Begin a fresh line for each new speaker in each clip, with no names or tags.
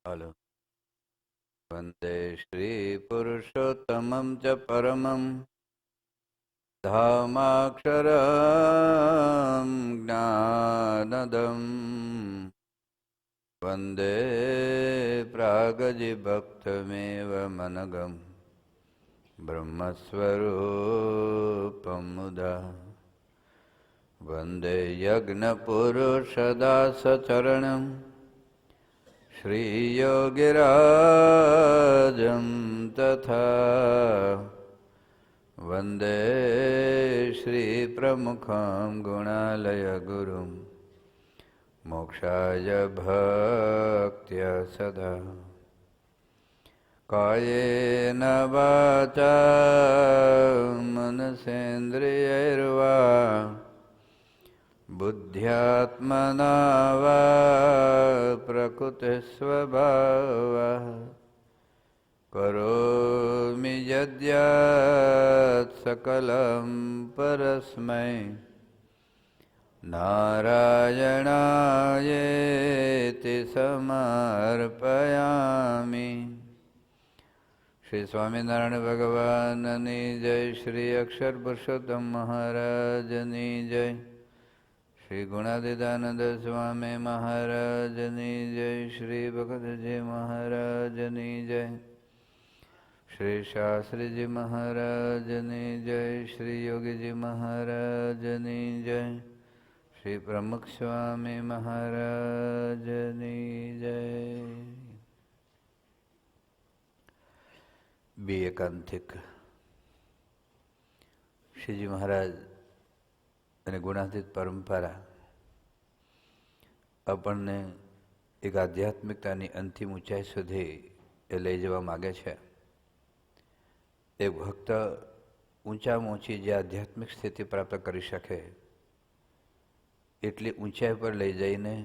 Hello. વંદે શ્રી પુરુષોત્તમં ચ પરમં ધામાક્ષરં જ્ઞાનદં વંદે પ્રાગજિભક્તમેવ મનગં બ્રહ્મસ્વરૂપં મુદા વંદે યજ્ઞપુરુષદાસચરણં શ્રીયોગિરાજં તથા વંદે શ્રીપ્રમુખં ગુણાલયગુરું મોક્ષાય ભક્ત્ય સદા કાયેન વાચા મનસેન્દ્રિયૈર્વા બુદ્ધ્યાત્મના વા પ્રકૃતિસ્વભાવાઃ કરોમિ યદ્યત સકલં પરસ્મૈ નારાયણાયેતિ સમર્પયામિ. શ્રી સ્વામિનારાયણ ભગવાનની જય. શ્રી અક્ષર પુરુષોત્તમ મહારાજની જય. શ્રી ગુણાતીતાનંદ સ્વામી મહારાજની જય. શ્રી ભગતજી મહારાજની જય. શ્રી શાસ્ત્રીજી મહારાજની જય. શ્રી યોગીજી મહારાજની જય. શ્રી પ્રમુખ સ્વામી મહારાજની જય. બી એકાંતિક શ્રીજી મહારાજ અને ગુણાતીત પરંપરા આપણને એક આધ્યાત્મિકતાની અંતિમ ઊંચાઈ સુધી એ લઈ જવા માગે છે. એક ભક્ત ઊંચામાં ઊંચી જે આધ્યાત્મિક સ્થિતિ પ્રાપ્ત કરી શકે એટલી ઊંચાઈ પર લઈ જઈને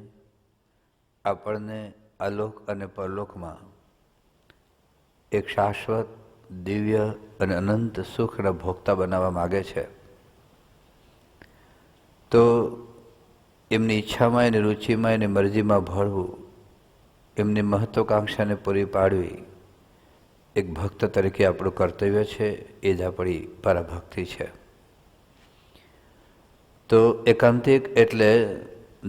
આપણને આલોક અને પરલોકમાં એક શાશ્વત, દિવ્ય અને અનંત સુખના ભોગતા બનાવવા માગે છે. તો એમની ઈચ્છામાં, એની રુચિમાં, એની મરજીમાં ભળવું, એમની મહત્વાકાંક્ષાને પૂરી પાડવી એક ભક્ત તરીકે આપણું કર્તવ્ય છે. એ જ આપણી પરાભક્તિ છે. તો એકાંતિક એટલે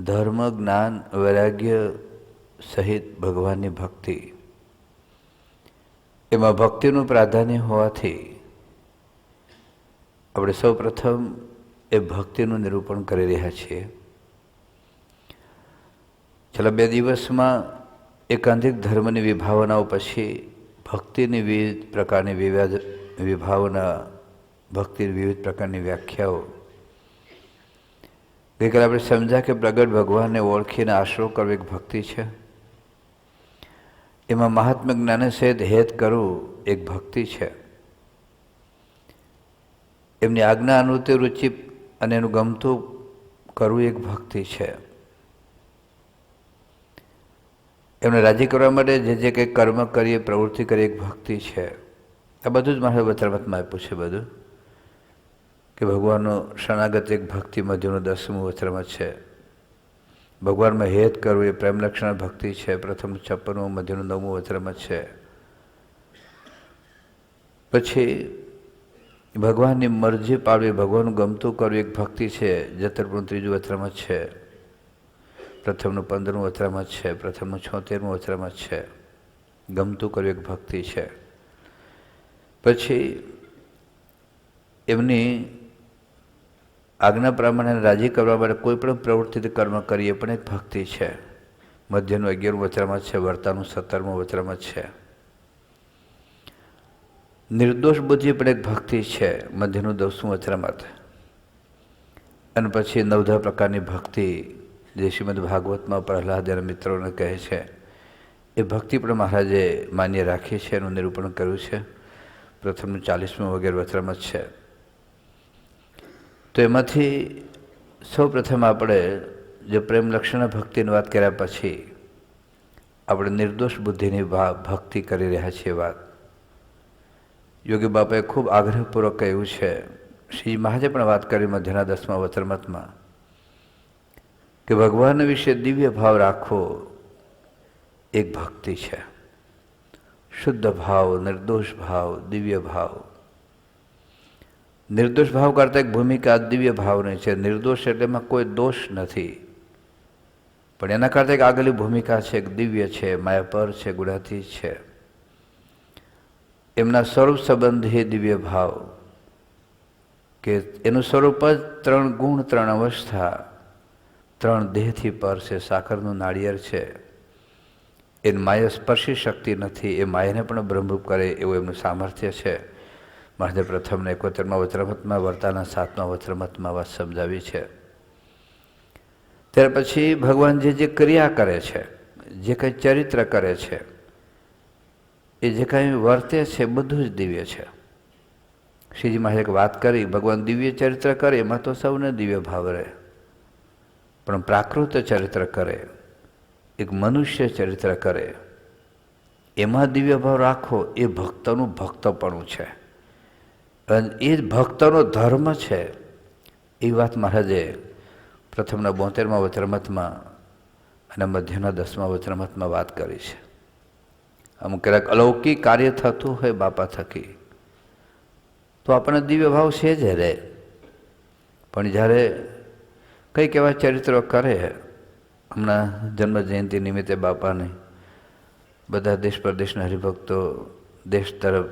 ધર્મ, જ્ઞાન, વૈરાગ્ય સહિત ભગવાનની ભક્તિ. એમાં ભક્તિનું પ્રાધાન્ય હોવાથી આપણે સૌ પ્રથમ એ ભક્તિનું નિરૂપણ કરી રહ્યા છીએ. છેલ્લા 2 દિવસમાં એકાંતિક ધર્મની વિભાવનાઓ પછી ભક્તિની વિવિધ પ્રકારની વિભાવના, ભક્તિની વિવિધ પ્રકારની વ્યાખ્યાઓ. ગઈકાલે આપણે સમજ્યા કે પ્રગટ ભગવાનને ઓળખીને આશરો કરવો એક ભક્તિ છે. એમાં મહાત્મ્ય જ્ઞાન સહિત હેત કરવું એક ભક્તિ છે. એમની આજ્ઞા અનુરૂપ રુચિ અને એનું ગમતું કરવું એક ભક્તિ છે. એમને રાજી કરવા માટે જે કંઈ કર્મ કરીએ, પ્રવૃત્તિ કરીએ એક ભક્તિ છે. આ બધું જ મારે વચરામતમાં આપ્યું છે બધું કે ભગવાનનો શરણાગત એક ભક્તિ મધ્યનું 10મું વચરામત છે. ભગવાનમાં હેત કરવું એ પ્રેમલક્ષણ ભક્તિ છે. પ્રથમ 56મું મધ્યનું 9મું વચરામત છે. પછી ભગવાનની મરજી પાડવી, ભગવાનનું ગમતું કરવું એક ભક્તિ છે. 73મું 3જું વચરામત છે. પ્રથમનું 15મું વચરામત છે. પ્રથમનું 76મું વચરામત છે. ગમતું કરવું એક ભક્તિ છે. પછી એમની આજ્ઞા પ્રમાણે રાજી કરવા માટે કોઈ પણ પ્રવૃત્તિ કર્મ કરીએ પણ એક ભક્તિ છે. મધ્યનું 11મું વચરામત છે. વર્તાનું 17મું વચરામત છે. નિર્દોષ બુદ્ધિ પણ એક ભક્તિ છે. મધ્યનું 10મું વચરામત. અને પછી 9 પ્રકારની ભક્તિ જે શ્રીમદ ભાગવતમાં પ્રહલાદ અને મિત્રોને કહે છે એ ભક્તિ પણ મહારાજે માન્ય રાખી છે. એનું નિરૂપણ કર્યું છે. પ્રથમનું 40મું વગેરે વચરામત છે. તો એમાંથી સૌ પ્રથમ આપણે જે પ્રેમ લક્ષણ ભક્તિની વાત કર્યા પછી આપણે નિર્દોષ બુદ્ધિની ભક્તિ કરી રહ્યા છીએ વાત. યોગી બાપાએ ખૂબ આગ્રહપૂર્વક કહ્યું છે. શ્રી મહારાજે પણ વાત કરી મધ્યના 10મા વચરામતમાં કે ભગવાન વિશે દિવ્ય ભાવ રાખવો એક ભક્તિ છે. શુદ્ધ ભાવ, નિર્દોષ ભાવ, દિવ્ય ભાવ. નિર્દોષ ભાવ કરતાં એક ભૂમિકા દિવ્ય ભાવની છે. નિર્દોષ એટલે એમાં કોઈ દોષ નથી, પણ એના કરતાં એક આગળની ભૂમિકા છે, એક દિવ્ય છે, માયાપર છે, ગુણાતીત છે. એમના સ્વરૂપ સંબંધી દિવ્ય ભાવ, કે એનું સ્વરૂપ જ 3 ગુણ, 3 અવસ્થા, 3 દેહથી પર છે. સાકરનું નાળિયેર છે. એને માયા સ્પર્શી શકતી નથી. એ માયાને પણ બ્રહ્મરૂપ કરે એવું એમનું સામર્થ્ય છે. મહાદેવ પ્રથમને 71માં વચરામૃતમાં, વર્તાના 7મા વચરામૃતમાં વાત સમજાવી છે. ત્યાર પછી ભગવાન જે ક્રિયા કરે છે, જે કંઈ ચરિત્ર કરે છે, એ જે કાંઈ વર્તે છે, બધું જ દિવ્ય છે. શ્રીજી મહારાજે એક વાત કરી, ભગવાન દિવ્ય ચરિત્ર કરે એમાં તો સૌને દિવ્ય ભાવ રહે, પણ પ્રાકૃત ચરિત્ર કરે, એક મનુષ્ય ચરિત્ર કરે, એમાં દિવ્ય ભાવ રાખવો એ ભક્તનું ભક્તપણું છે, અને એ જ ભક્તનો ધર્મ છે. એ વાત મહારાજે પ્રથમના 72મા વચરામૃતમાં અને મધ્યના 10મા વચરામૃતમાં વાત કરી છે. અમુક ક્યારેક અલૌકિક કાર્ય થતું હોય બાપા થકી તો આપણને દિવ્ય ભાવ છે જ રહે, પણ જ્યારે કંઈક એવા ચરિત્રો કરે, હમણાં જન્મ જયંતિ નિમિત્તે બાપાને બધા દેશ પ્રદેશના હરિભક્તો દેશ તરફ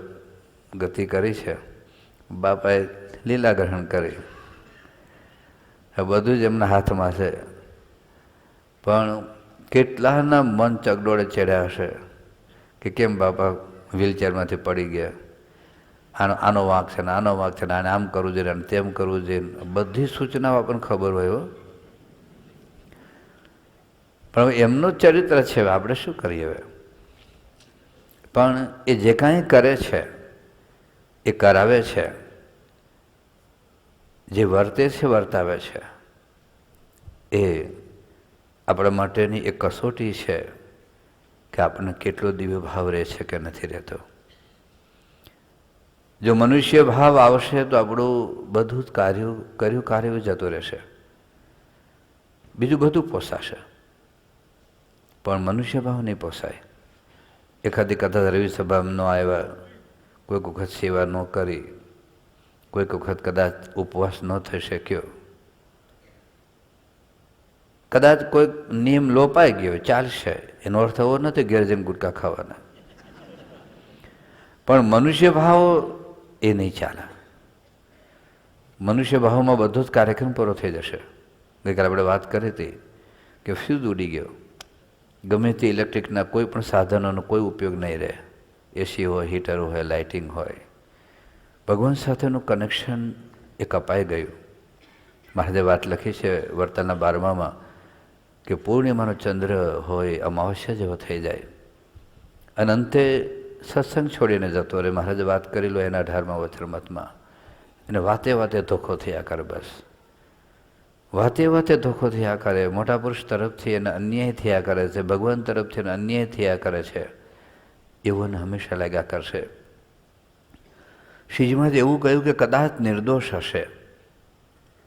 ગતિ કરી છે. બાપાએ લીલા ગ્રહણ કરી, બધું જ એમના હાથમાં છે, પણ કેટલાના મન ચગડોળે ચડ્યા હશે કે કેમ બાપા વ્હીલચેરમાંથી પડી ગયા, આનો વાંક છે ને આનો વાંક છે ને, આને આમ કરવું જોઈએ અને તેમ કરવું જોઈએ. બધી સૂચનાઓ આપણને ખબર હોય, પણ એમનું ચરિત્ર છે, આપણે શું કરીએ હવે. પણ એ જે કાંઈ કરે છે એ કરાવે છે, જે વર્તે છે વર્તાવે છે, એ આપણા માટેની એક કસોટી છે કે આપણને કેટલો દિવ્ય ભાવ રહે છે કે નથી રહેતો. જો મનુષ્ય ભાવ આવશે તો આપણું બધું જ કર્યું કાર્ય જતું રહેશે, બીજું બધું પોસાશે, પણ મનુષ્ય ભાવ નહીં પોસાય. એખાદી કદાચ રવિ સભામાં ન આવ્યા, કોઈક વખત સેવા ન કરી, કોઈક વખત કદાચ ઉપવાસ ન થઈ શક્યો, કદાચ કોઈક નિયમ લોપાઈ ગયો, ચાલશે. એનો અર્થ એવો નથી ઘેર જઈને ગુટકા ખાવાના, પણ મનુષ્ય ભાવ એ નહીં ચાલે. મનુષ્ય ભાવમાં બધો જ કાર્યક્રમ પૂરો થઈ જશે. ગઈકાલે આપણે વાત કરી હતી કે ફ્યુઝ ઉડી ગયો, ગમે તે ઇલેક્ટ્રિકના કોઈ પણ સાધનોનો કોઈ ઉપયોગ નહીં રહે. એસી હોય, હીટર હોય, લાઇટિંગ હોય, ભગવાન સાથેનું કનેક્શન એ કપાઈ ગયું. મહારાજે વાત લખી છે વર્તાના 12મામાં કે પૂર્ણિમાનો ચંદ્ર હોય, અમાવસ્યા જેવો થઈ જાય અને અંતે સત્સંગ છોડીને જતો રહે. મહારાજે વાત કરી લો એના 18મા વચરામૃતમાં, એને વાતે વાતે ધોખો થયા કરે, બસ વાતે વાતે ધોખો થયા કરે. મોટા પુરુષ તરફથી એને અન્યાય થયા કરે છે, ભગવાન તરફથી એને અન્યાય થયા કરે છે, એવું હંમેશા લાગ્યા કરશે. શ્રીજીમાં એવું કહ્યું કે કદાચ નિર્દોષ હશે,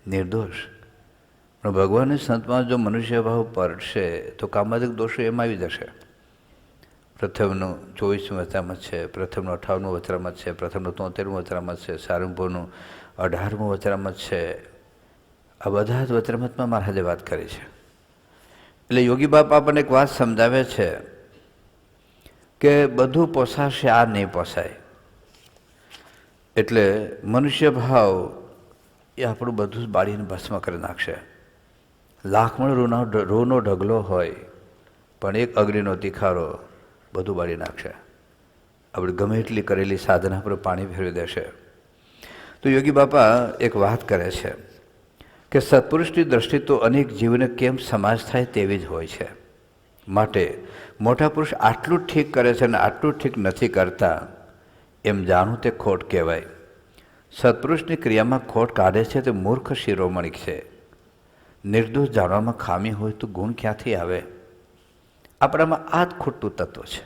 નિર્દોષ, પણ ભગવાનની સંતમાં જો મનુષ્ય ભાવ પડશે તો કામાદિક દોષો એમાં આવી જશે. પ્રથમનું 24મું વચરામૃત છે, પ્રથમનું 58મું વચરામૃત છે, પ્રથમનું 73મું વચરામૃત છે, સારંગપુરનું 18મું વચરામૃત છે. આ બધા જ વચરામૃતમાં મહારાજે વાત કરી છે. એટલે યોગી બાપા આપણને એક વાત સમજાવે છે કે બધું પોસાશે, આ નહીં પોસાય. એટલે મનુષ્ય ભાવ એ આપણું બધું જ બાળીને ભસ્મ કરી નાખશે. લાખમણ રૂનો ઢગલો હોય પણ એક અગ્નિનો તીખારો બધું બાળી નાખશે. આપણે ગમે એટલી કરેલી સાધના પર પાણી ફેરવી દેશે. તો યોગી બાપા એક વાત કરે છે કે સત્પુરુષની દ્રષ્ટિ તો અનેક જીવને કેમ સમાજ થાય તેવી જ હોય છે. માટે મોટા પુરુષ આટલું જ ઠીક કરે છે અને આટલું ઠીક નથી કરતા એમ જાણવું તે ખોટ કહેવાય. સત્પુરુષની ક્રિયામાં ખોટ કાઢે છે તે મૂર્ખ શિરોમણી છે. નિર્દોષ જાણવામાં ખામી હોય તો ગુણ ક્યાંથી આવે? આપણામાં આ જ ખોટું તત્વ છે.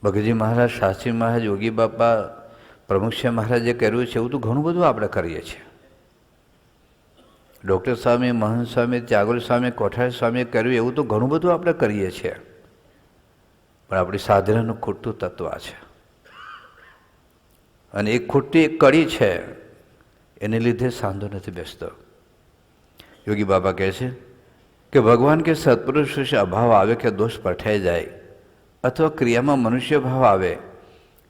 ભગતજી મહારાજ, શાસ્ત્રી મહારાજ, યોગી બાપા, પ્રમુખસિંહ મહારાજે કર્યું છે એવું તો ઘણું બધું આપણે કરીએ છીએ. ડૉક્ટર સ્વામી, મહંત સ્વામી, ત્યાગોલ સ્વામી, કોઠારી સ્વામીએ કર્યું એવું તો ઘણું બધું આપણે કરીએ છીએ. પણ આપણી સાધનાનું ખૂટતું તત્વ આ છે. અને એક ખૂટતી એક કડી છે, એને લીધે સાંધો નથી બેસતો. યોગી બાબા કહે છે કે ભગવાન કે સત્પુરુષ વિશે અભાવ આવે કે દોષ પઠાઈ જાય અથવા ક્રિયામાં મનુષ્ય ભાવ આવે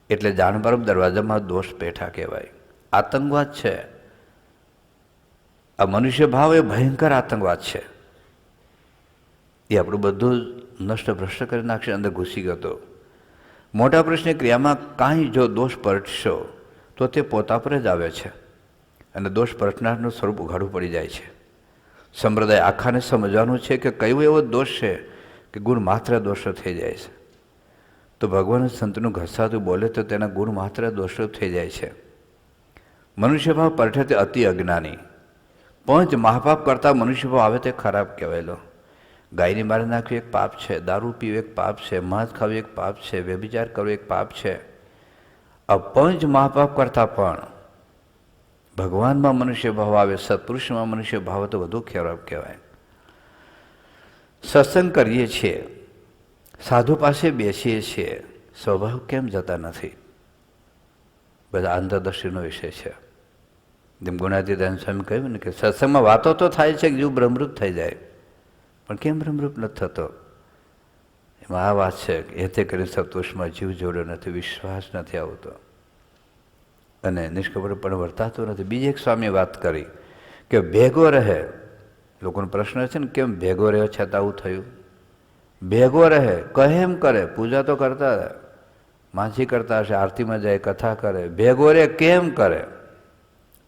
એટલે જાણપરમ દરવાજામાં દોષ પેઠા કહેવાય. આતંકવાદ છે આ. મનુષ્ય ભાવ એ ભયંકર આતંકવાદ છે. એ આપણું બધું નષ્ટ ભ્રષ્ટ કરી નાખશે. અંદર ઘૂસી ગયો તો મોટા પ્રશ્ને ક્રિયામાં કાંઈ જો દોષ પરટશો તો તે પોતા પર જ આવે છે અને દોષ પરટનારનું સ્વરૂપ ઉઘાડું પડી જાય છે. સંપ્રદાય આખાને સમજવાનું છે કે કયો એવો દોષ છે કે ગુણ માત્ર દોષો થઈ જાય છે. તો ભગવાન સંતનું ઘસાતું બોલે તો તેના ગુણ માત્ર દોષો થઈ જાય છે. મનુષ્ય ભાવ પરઠે તે અતિ અજ્ઞાની. પંચ મહાપાપ કરતાં મનુષ્ય ભાવ આવે તે ખરાબ કહેવાયેલો. ગાયની મારી નાખવી એક પાપ છે, દારૂ પીવું એક પાપ છે, માંસ ખાવું એક પાપ છે, વ્યભિચાર કરવું એક પાપ છે. આ પંચ મહાપાપ કરતાં પણ ભગવાનમાં મનુષ્ય ભાવ આવે, સત્પુરુષમાં મનુષ્ય ભાવ તો વધુ ખરાબ કહેવાય. સત્સંગ કરીએ છીએ, સાધુ પાસે બેસીએ છીએ, સ્વભાવ કેમ જતા નથી? બધા આંતરદર્શીનો વિષય છે. જેમ ગુણાતીતાનંદ સ્વામી કહ્યું ને કે સત્સંગમાં વાતો તો થાય છે કે જીવ બ્રહ્મરૂપ થઈ જાય, પણ કેમ બ્રહ્મરૂપ નથી થતો? એમાં આ વાત છે કે એ તે કરીને સત્પુરુષમાં જીવ જોડ્યો નથી, વિશ્વાસ નથી આવતો અને નિષ્કપટ પણ વર્તાતો નથી. બીજી એક સ્વામીએ વાત કરી કે ભેગો રહે. લોકોનો પ્રશ્ન છે ને કેમ ભેગો રહ્યો છતાં આવું થયું? ભેગો રહે, કહે એમ કરે, પૂજા તો કરતા, માછી કરતા હશે, આરતીમાં જાય, કથા કરે, ભેગો રહે કેમ કરે?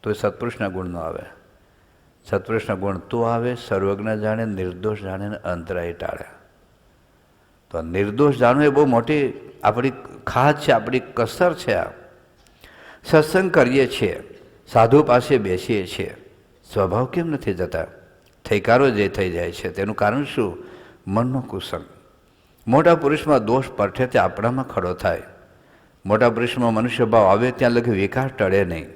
તો એ સત્પુરુષના ગુણ ન આવે. સત્પુરુષના ગુણ તો આવે સર્વજ્ઞ જાણે, નિર્દોષ જાણે ને અંતરાય ટાળે. તો નિર્દોષ જાણવું એ બહુ મોટી આપણી ખાસ છે, આપણી કસર છે. આ સત્સંગ કરીએ છીએ, સાધુ પાસે બેસીએ છીએ, સ્વભાવ કેમ નથી જતા? થઈકારો જે થઈ જાય છે તેનું કારણ શું? મનનો કુસંગ. મોટા પુરુષમાં દોષ પરઠે તે આપણામાં ખડો થાય. મોટા પુરુષમાં મનુષ્ય ભાવ આવે ત્યાં લગી વિકાર ટળે નહીં.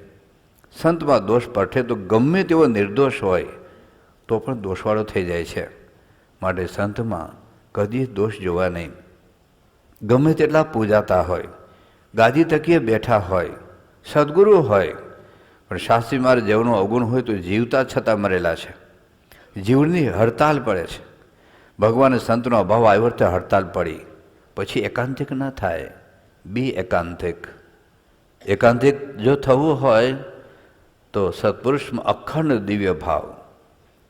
સંતમાં દોષ પરઠે તો ગમે તેવો નિર્દોષ હોય તો પણ દોષવાળો થઈ જાય છે. માટે સંતમાં કદી દોષ જોવા નહીં. ગમે તેટલા પૂજાતા હોય, ગાદી તકીએ બેઠા હોય, સદગુરુ હોય, પણ શાસ્ત્રી મારે જેવનો અવગુણ હોય તો જીવતા છતાં મરેલા છે. જીવની હડતાલ પડે છે. ભગવાન સંતનો અભાવ આવ્યો તો હડતાલ પડી. પછી એકાંતિક ના થાય, બી એકાંતિક. એકાંતિક જો થવું હોય તો સત્પુરુષમાં અખંડ દિવ્ય ભાવ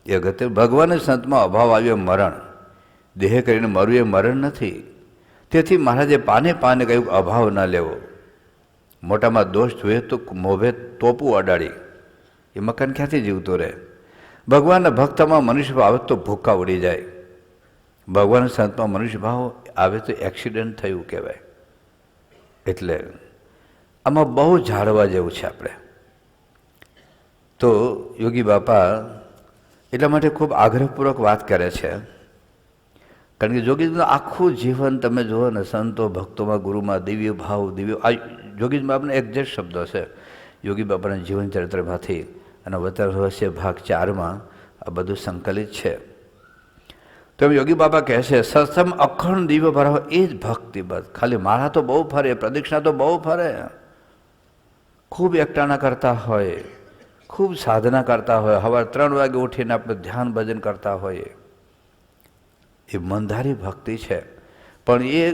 એ અગત્ય. ભગવાન સંતમાં અભાવ આવ્યો મરણ. દેહ કરીને મરવું એ મરણ નથી. તેથી મહારાજે પાને પાને કહ્યું અભાવ ન લેવો. મોટામાં દોષ જોઈએ તો મોભે તોપું અડાડી એ મકાન ક્યાંથી જીવતો રહે? ભગવાનના ભક્તમાં મનુષ્ય ભાવ આવે તો ભૂકા ઉડી જાય. ભગવાન સંતમાં મનુષ્ય ભાવ આવે તો એક્સિડન્ટ થયું કહેવાય. એટલે આમાં બહુ જાળવા જેવું છે આપણે. તો યોગી બાપા એટલા માટે ખૂબ આગ્રહપૂર્વક વાત કરે છે. કારણ કે યોગીજીનું આખું જીવન તમે જુઓ ને, સંતો ભક્તોમાં ગુરુમાં દિવ્ય ભાવ, દિવ્ય આ યોગીજી બાપાના એક્ઝેક્ટ શબ્દો છે યોગી બાપાના જીવન ચરિત્રમાંથી. અને અવતાર રહસ્ય ભાગ 4માં આ બધું સંકલિત છે. તો યોગી બાપા કહે છે સત્સંગ અખંડ દિવ્ય ભરાવ એ જ ભક્તિ. બસ ખાલી માળા તો બહુ ફરે, પ્રદક્ષિણા તો બહુ ફરે, ખૂબ એકટાણા કરતા હોય, ખૂબ સાધના કરતા હોય, સવારે 3 વાગે ઉઠીને આપણે ધ્યાન ભજન કરતા હોઈએ, એ મંધારી ભક્તિ છે. પણ એ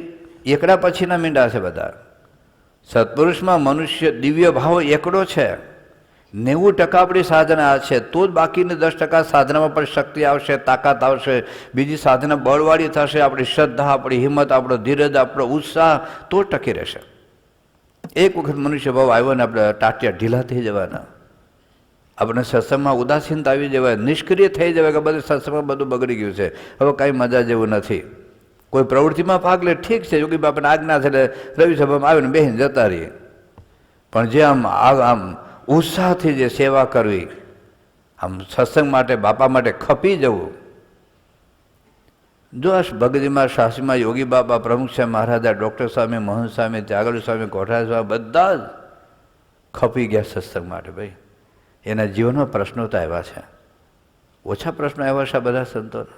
એકડા પછીના મીંડા છે બધા. સત્પુરુષમાં મનુષ્ય દિવ્ય ભાવ એકડો છે. 90% આપણી સાધના છે, તો જ બાકીની 10% સાધનામાં પણ શક્તિ આવશે, તાકાત આવશે, બીજી સાધના બળવાળી થશે. આપણી શ્રદ્ધા, આપણી હિંમત, આપણો ધીરજ, આપણો ઉત્સાહ તો ટકી રહેશે. એક વખત મનુષ્ય ભાવ આવ્યો ને આપણે ટાટિયા ઢીલા થઈ જવાના, આપણે સત્સંગમાં ઉદાસીનતા આવી જવાય, નિષ્ક્રિય થઈ જવાય કે બધું સત્સંગમાં બધું બગડી ગયું છે, હવે કાંઈ મજા જેવું નથી. કોઈ પ્રવૃત્તિમાં ભાગ લે ઠીક છે, યોગી બાપાની આજ્ઞા છે એટલે રવિ સભામાં આવીને બેસીને જતા રહીએ. પણ જે આમ ઉત્સાહથી જે સેવા કરવી, આમ સત્સંગ માટે બાપા માટે ખપી જવું. જો ભગતજીમાં, શાસ્ત્રીમાં યોગી બાપા, પ્રમુખ સ્વામી મહારાજા, ડૉક્ટર સ્વામી, મહંત સ્વામી, ત્યાગલ સ્વામી, કોઠારી સ્વામી બધા જ ખપી ગયા સત્સંગ માટે. ભાઈ એના જીવનમાં પ્રશ્નો તો આવ્યા છે, ઓછા પ્રશ્નો આવ્યા છે બધા સંતોને,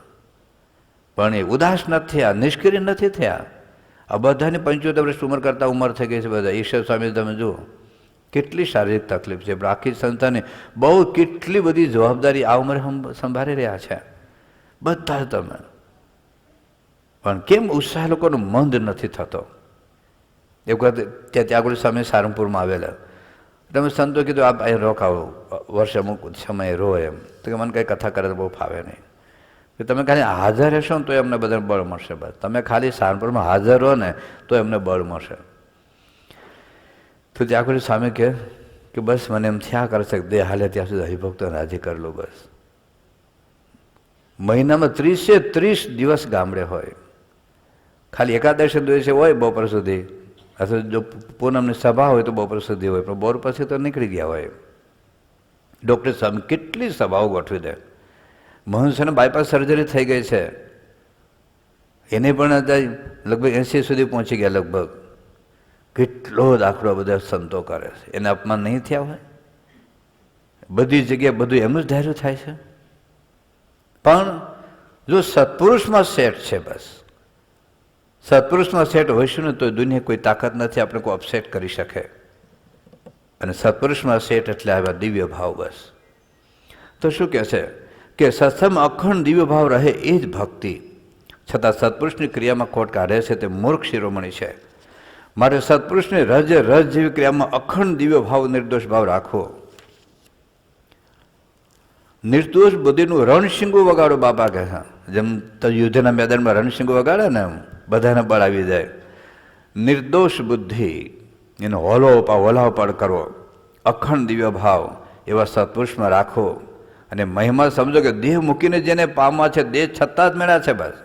પણ એ ઉદાસ નથી થયા, નિષ્ક્રિય નથી થયા. આ બધાની 75 વર્ષ ઉંમર કરતાં ઉંમર થઈ ગઈ છે બધા. ઈશ્વર સ્વામી તમે જુઓ કેટલી શારીરિક તકલીફ છે, પણ આખી સંસ્થાને બહુ કેટલી બધી જવાબદારી આ ઉંમરે સંભાળી રહ્યા છે બધા. તમે પણ કેમ ઉત્સાહ લોકોનો મંદ નથી થતો? એક વખત ત્યાં આગળ સ્વામી સારંગપુરમાં આવેલા, તમે સંતો કીધું આપ અહીં રોકાવો, વર્ષે અમુક સમયે રહો એમ. તો કે મને કંઈ કથા કરે તો બહુ ફાવે નહીં, કે તમે ખાલી હાજર રહેશો ને તો એમને બધાને બળ મળશે. બસ તમે ખાલી સારંગપુરમાં હાજર રહો ને તો એમને બળ મળશે. તો ત્યાં આગળ સ્વામી કે બસ મને એમ થયા કરે છે કે દેહ હાલે ત્યાં સુધી હરિભક્તો રાજી કરી લો. બસ મહિનામાં 30 દિવસ ગામડે હોય, ખાલી એકાદશી દિવસે હોય બપોર સુધી, અથવા જો પૂનમની સભા હોય તો બપોર સુધી હોય, પણ બપોર પછી તો નીકળી ગયા હોય. ડૉક્ટર સ્વામી કેટલી સભાઓ ગોઠવી દે. મહંસને બાયપાસ સર્જરી થઈ ગઈ છે, એને પણ લગભગ 80 સુધી પહોંચી ગયા લગભગ. કેટલો દાખલો બધા સંતો કરે છે, એને અપમાન નહીં થયા હોય? બધી જગ્યાએ બધું એમનું જ ધાર્યું થાય છે. પણ જો સત્પુરુષમાં સેટ છે, બસ સત્પુરુષમાં સેટ હોઈશું ને તો દુનિયા કોઈ તાકાત નથી આપણે કોઈ અપસેટ કરી શકે. અને સત્પુરુષમાં સેટ એટલે આવ્યા દિવ્ય ભાવ. બસ તો શું કહે છે કે સત્સંગમાં અખંડ દિવ્ય ભાવ રહે એ જ ભક્તિ. છતાં સત્પુરુષની ક્રિયામાં ખોટ કાઢે છે તે મૂર્ખ શિરોમણી છે. મારે સત્પુરુષની રજ જેવી ક્રિયામાં અખંડ દિવ્ય ભાવ, નિર્દોષ ભાવ રાખવો. નિર્દોષ બુદ્ધિનું રણશીંગું વગાડો બાપા કહે. જેમ તો યુદ્ધના મેદાનમાં રણશીંગું વગાડે ને એમ બધાને બળ આવી જાય. નિર્દોષ બુદ્ધિ એનો હોલાવપાડ કરવો, અખંડ દિવ્ય ભાવ એવા સત્પુરુષમાં રાખો. અને મહિમા સમજો કે દેહ મૂકીને જેને પામવા છે દેહ છતાં જ મેળા છે. બસ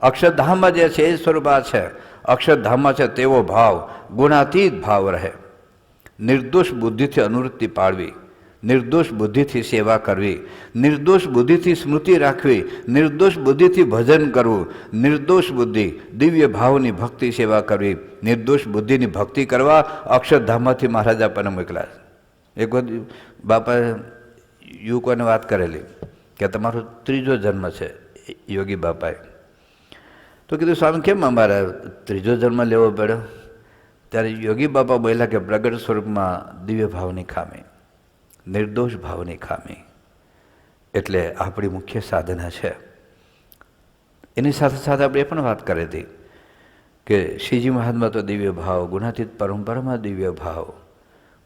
અક્ષરધામમાં જે છે એ સ્વરૂપ આ છે. અક્ષરધામમાં છે તેવો ભાવ, ગુણાતીત ભાવ રહે. નિર્દોષ બુદ્ધિથી અનુવૃત્તિ પાડવી, નિર્દોષ બુદ્ધિથી સેવા કરવી, નિર્દોષ બુદ્ધિથી સ્મૃતિ રાખવી, નિર્દોષ બુદ્ધિથી ભજન કરવું, નિર્દોષ બુદ્ધિ દિવ્ય ભાવની ભક્તિ સેવા કરવી, નિર્દોષ બુદ્ધિની ભક્તિ કરવા અક્ષરધામમાંથી મહારાજ આપણને મોકલ્યા. એક વખત બાપાએ યુવકોને વાત કરેલી કે તમારો 3જો જન્મ છે યોગી બાપાએ. તો કીધું સ્વામી કેમ અમારે 3જો જન્મ લેવો પડ્યો? ત્યારે યોગી બાપા બોલ્યા કે પ્રગટ સ્વરૂપમાં દિવ્ય ભાવની ખામી, નિર્દોષ ભાવની ખામી એટલે આપણી મુખ્ય સાધના છે. એની સાથે સાથે આપણે એ પણ વાત કરી હતી કે શ્રીજી મહાત્મા તો દિવ્ય ભાવ, ગુણાતીત પરંપરામાં દિવ્ય ભાવ,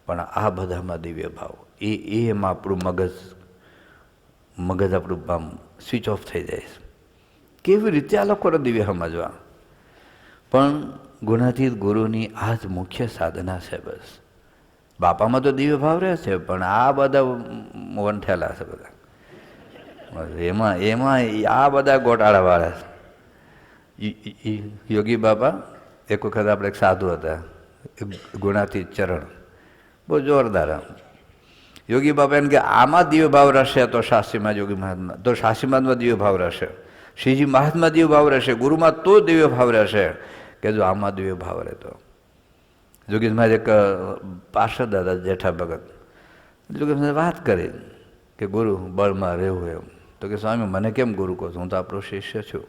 પણ આ બધામાં દિવ્ય ભાવ એમાં આપણું મગજ આપણું આમ સ્વિચ ઓફ થઈ જાય છે. કેવી રીતે આ લોકોને દિવ્ય સમજવા? પણ ગુણાતીત ગુરુની આ જ મુખ્ય સાધના છે. બસ બાપામાં તો દિવ્ય ભાવ રહે છે, પણ આ બધા વંઠેલા છે બધા. એમાં આ બધા ગોટાળાવાળા છે. યોગી બાપા એક વખત આપણે એક સાધુ હતા, ગુણાતીત ચરણ, બહુ જોરદાર. યોગી બાપા એમ કે આમાં દિવ્ય ભાવ રહેશે તો શાસ્ત્રીમાં યોગી મહાત્મા, તો શાસ્ત્રીમાં દિવ્ય ભાવ રહેશે, શ્રીજી મહાત્મા દિવ્ય ભાવ રહેશે, ગુરુમાં તો દિવ્ય ભાવ રહેશે. કે જો આમાં દિવ્ય ભાવ રહે તો. જોગી મહારાજ એક પાર્ષદ હતા જેઠા ભગત, જોગી મહારાજ વાત કરી કે ગુરુ બળમાં રહેવું એમ. તો કે સ્વામી મને કેમ ગુરુ કહો છો? હું તો આપણો શિષ્ય છું.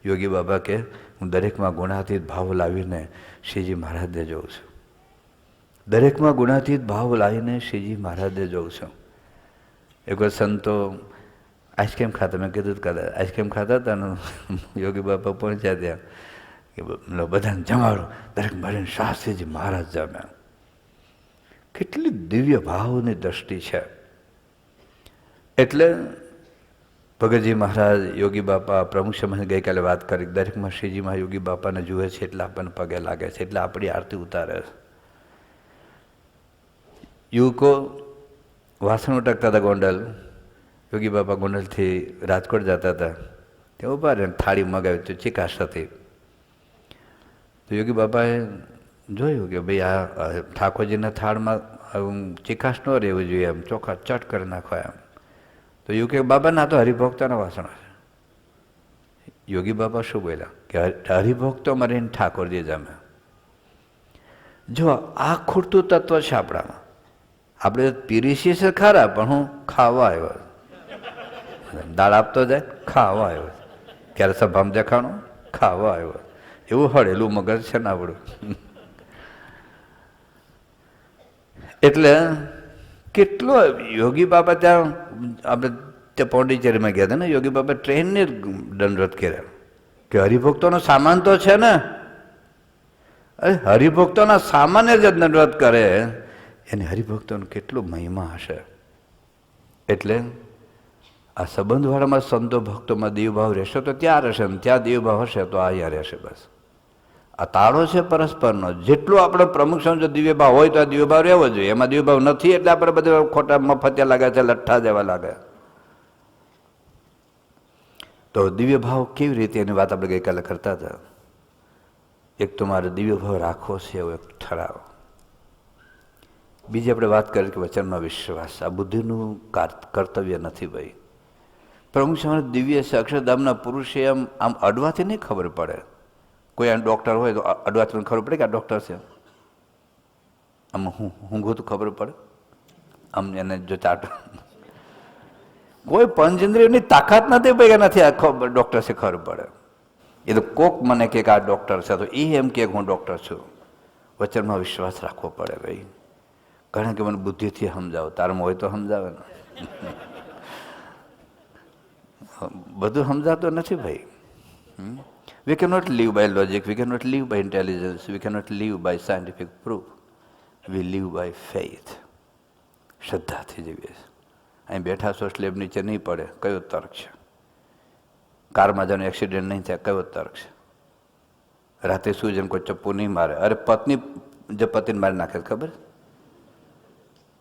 યોગી બાબા કે હું દરેકમાં ગુણાતીત ભાવ લાવીને શ્રીજી મહારાજને જોઉં છું. દરેકમાં ગુણાતીત ભાવ લાવીને શ્રીજી મહારાજને જોઉં છું. એક વાર સંતો આઈસ્ક્રીમ ખાતા, મેં કીધું કદાચ આઈસ્ક્રીમ ખાતા હતા ને યોગી બાપા પહોંચ્યા ત્યાં કે બધાને જમાડો, દરેક મળીને શાસ્ત્રીજી મહારાજ જમ્યા. કેટલી દિવ્ય ભાવની દ્રષ્ટિ છે. એટલે ભગતજી મહારાજ, યોગી બાપા, પ્રમુખ સ્વામી ગઈકાલે વાત કરી, દરેકમાં શ્રીજીમાં યોગી બાપાને જુએ છે એટલે આપણને પગે લાગે છે, એટલે આપણી આરતી ઉતારે છે. યુવકો વાસણ ઉટકતા હતા ગોંડલ, યોગી બાપા ગોંડલથી રાજકોટ જતા હતા, ત્યાં ઉભા રહે થાળી મગાવી તો ચિકાશ હતી. તો યોગી બાપાએ જોયું કે ભાઈ આ ઠાકોરજીના થાળમાં ચિકાશ ન રહેવું જોઈએ, એમ ચોખા ચટ કરી નાખો એમ. તો એવું કે બાબા ના તો હરિભક્તોના વાસણ છે. યોગી બાબા શું બોલ્યા કે હરિભક્તોમાં રહીને ઠાકોરજી જમે. જો આ ખૂટતું તત્વ છે આપણામાં. આપણે પીરીસી છે ખરા, પણ હું ખાવા આવ્યો, દાળ આપતો જાય ખાવા આવ્યો, ક્યારે સભામાં દેખાણો ખાવા આવ્યો, એવું હળેલું મગજ છે ને આપણું. એટલે કેટલો યોગી બાબા ત્યાં આપણે ત્યાં પોંડિચેરીમાં ગયા હતા ને, યોગી બાબા ટ્રેનને દંડવત કર્યા કે હરિભક્તોનો સામાન તો છે ને, અરે હરિભક્તોના સામાન્ય જ દંડવત કરે એને હરિભક્તોનો કેટલો મહિમા હશે. એટલે આ સંબંધવાળામાં સંતો ભક્તોમાં દેવભાવ રહેશે તો ત્યાં રહેશે, ને ત્યાં દેવભાવ હશે તો અહીંયા રહેશે. બસ આ તાળો છે પરસ્પરનો. જેટલું આપણે પ્રમુખ સમજો દિવ્ય ભાવ હોય તો આ દિવ્ય ભાવ રહેવો જોઈએ. એમાં દિવ્ય ભાવ નથી એટલે આપણે બધા ખોટા મફતિયા લાગે છે, લઠ્ઠા જેવા લાગે. તો દિવ્ય ભાવ કેવી રીતે એની વાત આપણે ગઈકાલે કરતા હતા. એક તો મારે દિવ્ય ભાવ રાખવો છે એવો એક ઠરાવ. બીજી આપણે વાત કરી કે વચનમાં વિશ્વાસ. આ બુદ્ધિનું કર્તવ્ય નથી ભાઈ. પ્રમુખ સમય દિવ્ય છે, અક્ષરધામના પુરુષે આમ અડવાથી નહીં ખબર પડે. કોઈ આ ડૉક્ટર હોય તો અડવાથી ખબર પડે કે આ ડૉક્ટર છે. આમ ઊંઘું તો ખબર પડે આમ એને જો ચાટ. કોઈ પંચેન્દ્રિયની તાકાત નથી ભાઈ એનાથી આ ડૉક્ટર છે ખબર પડે. એ તો કોક મને કે આ ડૉક્ટર છે તો એ એમ કે હું ડૉક્ટર છું. વચનમાં વિશ્વાસ રાખવો પડે ભાઈ. ઘણા કે મને બુદ્ધિથી સમજાવો, તારમાં હોય તો સમજાવે ને. બધું સમજાતું નથી ભાઈ. We cannot live by logic, we cannot live by intelligence, we cannot live by scientific proof. We live by faith. શ્રદ્ધાથી જીવીએ. અહીં બેઠા છો સ્લેબ નીચે નહીં પડે, કયો તર્ક છે? કારમાં જવાનો એક્સિડન્ટ નહીં થાય, કયો તર્ક છે? રાતે સુઈ જઈને કોઈ ચપ્પુ નહીં મારે. અરે પત્ની જે પતિને મારી નાખે ખબર?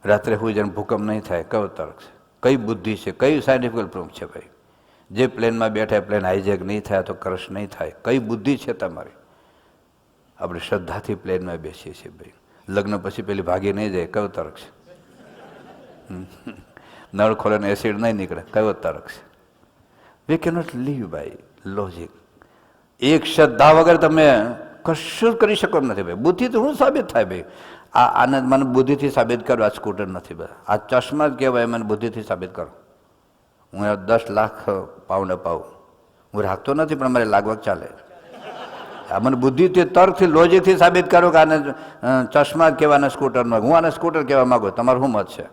રાત્રે સુઈ જઈને ભૂકંપ નહીં થાય, કયો તર્ક છે? કઈ બુદ્ધિ છે? કઈ સાયન્ટિફિકલ પ્રૂફ છે ભાઈ? જે પ્લેનમાં બેઠા પ્લેન હાઈજેક નહીં થાય તો ક્રશ નહીં થાય, કઈ બુદ્ધિ છે તમારી? આપણે શ્રદ્ધાથી પ્લેનમાં બેસીએ છીએ ભાઈ. લગ્ન પછી પેલી ભાગી નહીં જાય, કયો તર્ક છે? નળ ખોલે ને એસિડ નહીં નીકળે, કયો તર્ક છે? We cannot live by logic. એક શ્રદ્ધા વગર તમે કશું કરી શકો એમ નથી ભાઈ. બુદ્ધિ તો શું સાબિત થાય ભાઈ? આને મને બુદ્ધિથી સાબિત કરો. આ સ્કૂટર નથી ભાઈ, આ ચશ્મા જ કહેવાય મને બુદ્ધિથી સાબિત કરો. હું 10 લાખ પાઉન્ડ અપાવું, હું રાખતો નથી પણ મારે લાગવગ ચાલે. આ મને બુદ્ધિથી તર્કથી લોજિકથી સાબિત કરો કે આને ચશ્મા જ કહેવાના સ્કૂટરનો, હું આને સ્કૂટર કહેવા માગું, તમારું શું મત છે?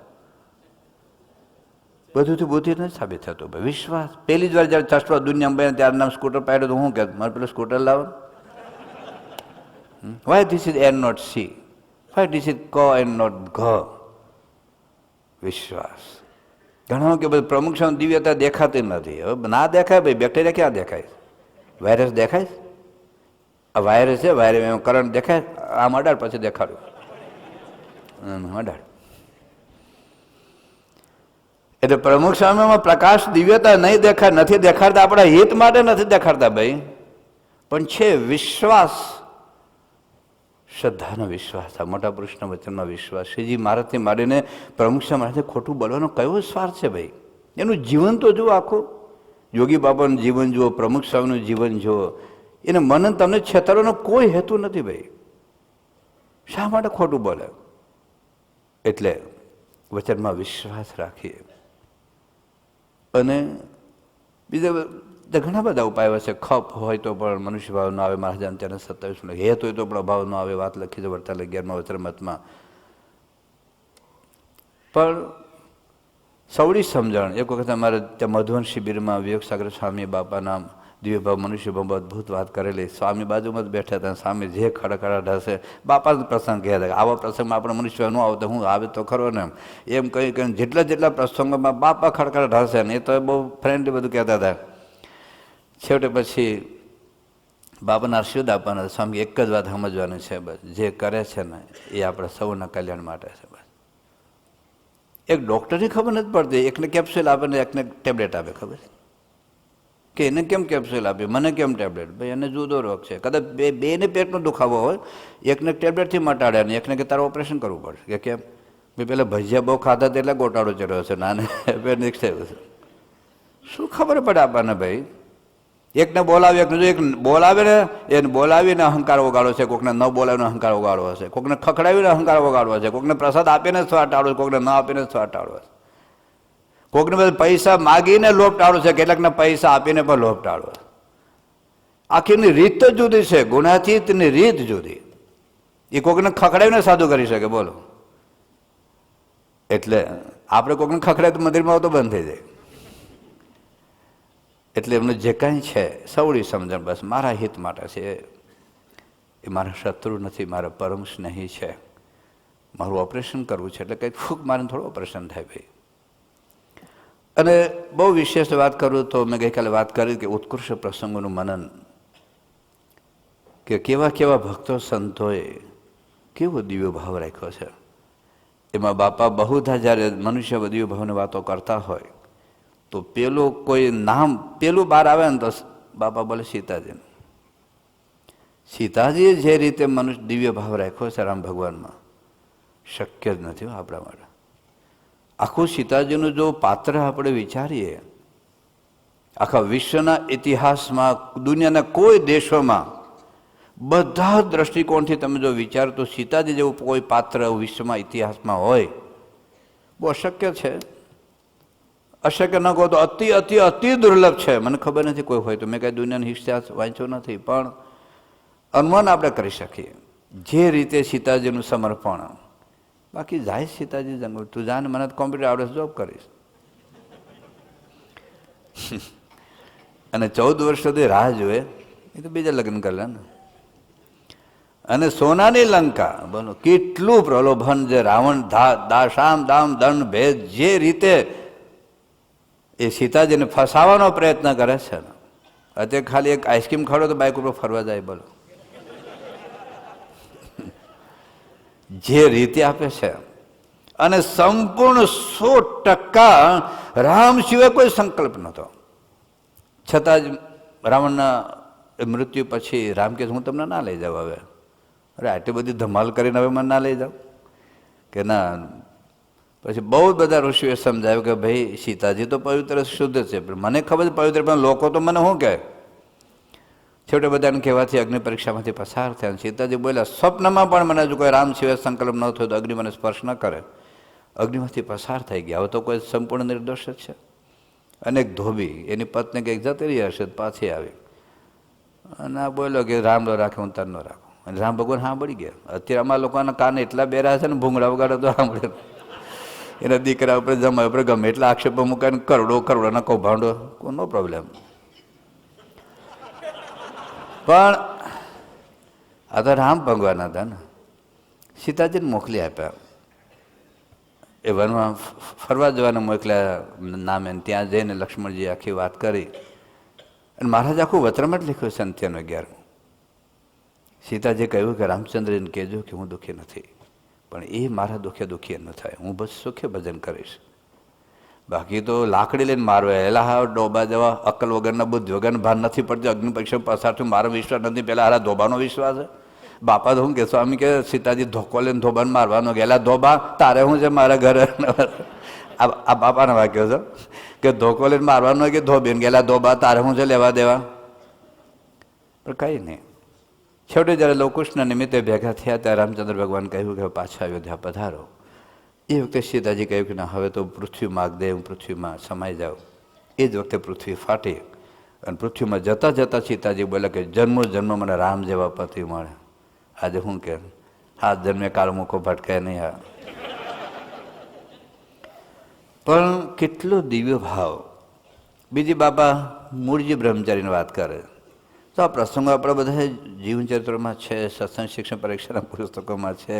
બધુંથી બુદ્ધિ નથી સાબિત થતું ભાઈ. વિશ્વાસ. પહેલી જ વાર જ્યારે ચશ્મા દુનિયામાં બને ત્યારે નામ સ્કૂટર પાડ્યું તો હું કહે મારે પેલું સ્કૂટર લાવો. Why this is and not સી, વાય ધીસ ઇઝ ક એન્ડ નોટ ઘ. વિશ્વાસ. ઘણા કે બધું પ્રમુખ દિવ્યતા દેખાતી નથી. હવે ના દેખાય ભાઈ. બેક્ટેરિયા ક્યાં દેખાય? વાયરસ દેખાય? આ વાયરસ છે, વાયરસ કરંટ દેખાય? આમ અડાડ પછી દેખાડ્યું અડાડ. એટલે પ્રમુખ સ્વામીમાં પ્રકાશ દિવ્યતા નહીં દેખાય, નથી દેખાડતા આપણા હિત માટે નથી દેખાડતા ભાઈ, પણ છે વિશ્વાસ. શ્રદ્ધાનો વિશ્વાસ. આ મોટા પુરુષના વચનમાં વિશ્વાસ. શ્રીજી મહારાજથી માંડીને પ્રમુખ મહારાજે ખોટું બોલવાનો કયો સ્વાર્થ છે ભાઈ? એનું જીવન તો જુઓ આખું. યોગી બાબાનું જીવન જુઓ, પ્રમુખ સ્વામીનું જીવન જુઓ. એને મનન તમને છેતરવાનો કોઈ હેતુ નથી ભાઈ. શા માટે ખોટું બોલે? એટલે વચનમાં વિશ્વાસ રાખીએ. અને બીજા ઘણા બધા ઉપાયો છે. ખપ હોય તો પણ મનુષ્ય ભાવ ન આવે. મહારાજાને તેને 27 હેત હોય તો પણ અભાવ ન આવે. વાત લખી છે 11મા વચનમતમાં. પણ સવડી સમજણ. એક વખત અમારે ત્યાં મધુવન શિબિરમાં વિવેકસાગર સ્વામી બાપાના દિવ્યભાવ મનુષ્ય ભાવ અદભુત વાત કરેલી. સ્વામી બાજુમાં જ બેઠા હતા. સ્વામી જે ખડખડાટ હશે, બાપા જ પ્રસંગ કહ્યા હતા. આવા પ્રસંગમાં આપણે મનુષ્ય ન આવતો હું આવે તો ખરો ને એમ કહી કહી જેટલા પ્રસંગોમાં બાપા ખડખડાટ હશે ને એ તો બહુ ફ્રેન્ડલી બધું કહેતા હતા. છેવટે પછી બાપાના આશીર્વાદ આપવાના. સ્વામી એક જ વાત સમજવાની છે બસ, જે કરે છે ને એ આપણે સૌના કલ્યાણ માટે છે બસ. એક ડૉક્ટરની ખબર નથી પડતી. એકને કેપ્સ્યુલ આપે ને એકને ટેબ્લેટ આપે. ખબર કે એને કેમ કેપ્સ્યુલ આપે, મને કેમ ટેબ્લેટ? ભાઈ એને જુદો રોગ છે. કદાચ બેને પેટનો દુખાવો હોય, એકને ટેબ્લેટથી મટાડે ને એકને કે તારે ઓપરેશન કરવું પડશે. કે કેમ? ભાઈ પેલા ભજીયા બહુ ખાધા એટલે ગોટાળો ચડ્યો છે, નાને એપેન્ડિક્સ થયું છે. શું ખબર પડે આપણને ભાઈ? એકને બોલાવે, એકને જો એક બોલાવે ને એને બોલાવીને અહંકાર ઓગાળો છે, કોકને ન બોલાવીને અહંકાર ઓગાળવો હશે, કોકને ખખડાવીને અહંકાર ઓગાળવો છે, કોકને પ્રસાદ આપીને સ્વાદ ટાળવો છે, કોકને ન આપીને સ્વાદ ટાળવો છે, કોકને પૈસા માગીને લોભ ટાળવો છે, કેટલાકને પૈસા આપીને પણ લોભ ટાળવો. આખીની રીત જ જુદી છે, ગુણાતીતની રીત જુદી. એ કોકને ખખડાવીને સાધુ કરી શકે, બોલો. એટલે આપણે કોકને ખખડાય તો મંદિરમાં તો બંધ થઈ જાય. એટલે એમને જે કાંઈ છે સવળી સમજણ, બસ મારા હિત માટે છે, એ મારા શત્રુ નથી, મારા પરમ સ્નેહી છે, મારું ઓપરેશન કરવું છે એટલે કંઈક ફૂંક મારીને થોડું ઓપરેશન થાય ભાઈ. અને બહુ વિશેષ વાત કરું તો મેં ગઈકાલે વાત કરી કે ઉત્કૃષ્ટ પ્રસંગોનું મનન, કે કેવા કેવા ભક્તો સંતોએ કેવો દિવ્ય ભાવ રાખ્યો છે. એમાં બાપા બહુધા જ્યારે મનુષ્ય દિવ્ય ભાવની વાતો કરતા હોય તો પેલું કોઈ નામ પેલું બહાર આવે ને તો બાપા બોલે સીતાજીનું. સીતાજીએ જે રીતે મનુષ્ય દિવ્ય ભાવ રાખ્યો છે રામ ભગવાનમાં, શક્ય જ નથી આપણા માટે. આખું સીતાજીનું જો પાત્ર આપણે વિચારીએ, આખા વિશ્વના ઇતિહાસમાં, દુનિયાના કોઈ દેશોમાં, બધા દ્રષ્ટિકોણથી તમે જો વિચારો તો સીતાજી જેવું કોઈ પાત્ર વિશ્વમાં ઇતિહાસમાં હોય બહુ અશક્ય છે. અશક્ય ન કહો તો અતિ અતિ અતિ દુર્લભ છે. મને ખબર નથી કોઈ હોય તો, મેં કાંઈ દુનિયાનો ઇતિહાસ વાંચ્યો નથી, પણ અનુમાન આપણે કરી શકીએ જે રીતે સીતાજીનું સમર્પણ. બાકી જાય સીતાજી જંગલ, તું જાને, મને કોમ્પ્યુટર આવડે જોબ કરીશ. અને 14 વર્ષ સુધી રાહ જોએ, એ તો બીજા લગ્ન કરી લે ને. અને સોનાની લંકા, બોલો કેટલું પ્રલોભન, જે રાવણ દાશામ દામ દંડ ભેદ જે રીતે એ સીતાજીને ફસાવાનો પ્રયત્ન કરે છે ને. અત્યારે ખાલી એક આઈસ્ક્રીમ ખાડો તો બાઇક ઉપર ફરવા જાય, બોલો. જે રીતે આપે છે, અને સંપૂર્ણ 100% રામ સિવાય કોઈ સંકલ્પ નહોતો. છતાં જ રાવણના મૃત્યુ પછી રામ કે હું તમને ના લઈ જાઉં હવે. અરે આટલી બધી ધમાલ કરીને હવે મને ના લઈ જાઉં કે ના. પછી બહુ બધા ઋષિઓએ સમજાવ્યું કે ભાઈ સીતાજી તો પવિત્ર શુદ્ધ છે, પણ મને ખબર પવિત્ર, પણ લોકો તો મને શું કહે. છેવટે બધાને કહેવાથી અગ્નિ પરીક્ષામાંથી પસાર થયા. સીતાજી બોલ્યા સ્વપ્નમાં પણ મને જો કોઈ રામ સિવાય સંકલ્પ ન થયો તો અગ્નિ મને સ્પર્શ ન કરે. અગ્નિમાંથી પસાર થઈ ગયા. હવે તો કોઈ સંપૂર્ણ નિર્દોષ જ છે. અને એક ધોબી, એની પત્ની કંઈક જતી રહી હશે, પાછી આવી અને આ બોલ્યો કે રામ નો રાખે હું તન ન રાખું. અને રામ ભગવાન સાંભળી ગયા. અત્યારે અમારા લોકોના કાને એટલા બેરા છે ને, ભૂંગળા વગાડે તો સાંભળે. એના દીકરા ઉપર જમાય ઉપર ગમે એટલા આક્ષેપો મૂકાય, કરોડોના કૌભાંડો, નો પ્રોબ્લેમ. પણ આ તો રામ ભગવાન હતા ને, સીતાજીને મોકલી આપ્યા. એ વનમાં ફરવા જવાને મોકલ્યા નામે. ત્યાં જઈને લક્ષ્મણજી આખી વાત કરી. અને મહારાજ આખું વચરામૃત લખ્યું છે 11. સીતાજી કહ્યું કે રામચંદ્રને કહેજો કે હું દુઃખી નથી, પણ એ મારા દુઃખે દુઃખી ન થાય, હું બસ સુખે ભજન કરીશ. બાકી તો લાકડી લઈને મારવા એલા હા ડોબા જવા, અક્કલ વગરના, બુદ્ધ વગરના, ભાન નથી પડતી. અગ્નિ પરીક્ષા પસાર થયું, મારો વિશ્વાસ નથી. પેલા હારા ધોબાનો વિશ્વાસ છે. બાપા તો હું કે સ્વામી કે સીતાજી ધોકો લઈને ધોબાને મારવાનો ગયેલા. ધોબા તારે શું છે મારા ઘરે? આ બાપાના વાક્યો છે કે ધોકો લઈને મારવાનો કે ધોબીને ગયેલા. ધોબા તારે શું છે લેવા દેવા? પણ કંઈ નહીં. છેવટે જ્યારે લોકકૃષ્ણ નિમિત્તે ભેગા થયા ત્યારે રામચંદ્ર ભગવાન કહ્યું કે પાછા અયોધ્યા પધારો. એ વખતે સીતાજી કહ્યું કે ના, હવે તો પૃથ્વી માગ દે, હું પૃથ્વીમાં સમાઈ જાઉં. એ જ વખતે પૃથ્વી ફાટી અને પૃથ્વીમાં જતાં જતાં સીતાજી બોલ્યા કે જન્મો જન્મ મને રામ જેવા પતિ મળે. આજે શું કે હાથ જન્મે કાળ મૂકો ભટકાય નહીં. હા, પણ કેટલો દિવ્ય ભાવ. બીજી બાપા મૂળજી બ્રહ્મચારીની વાત કરે તો આ પ્રસંગો આપણા બધા જીવનચરિત્રોમાં છે, સત્સંગ શિક્ષણ પરીક્ષાના પુસ્તકોમાં છે.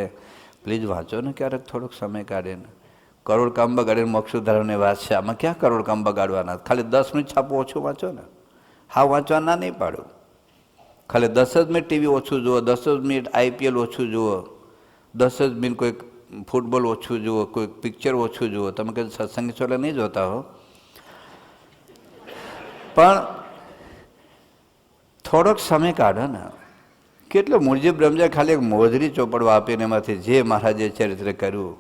પ્લીઝ વાંચો ને ક્યારેક થોડોક સમય કાઢીને. કરોડ કામ બગાડીને મોક્ષ સુધારવાની વાત છે. આમાં ક્યાં કરોડ કામ બગાડવાના? ખાલી 10 મિનિટ છાપવું ઓછું વાંચો ને. હા, વાંચવા ના નહીં પાડું. ખાલી 10 જ મિનિટ ટીવી ઓછું જુઓ, 10 જ મિનિટ IPL ઓછું જુઓ, 10 જ મિનિટ કોઈક ફૂટબોલ ઓછું જુઓ, કોઈક પિક્ચર ઓછું જુઓ. તમે કંઈ સત્સંગી છો એટલે નહીં જોતા હો, પણ થોડોક સમય કાઢો ને. કેટલો મૂળજી બ્રહ્મચારી ખાલી એક મોજરી ચોપડવા આપીને એમાંથી જે મહારાજે ચરિત્ર કર્યું,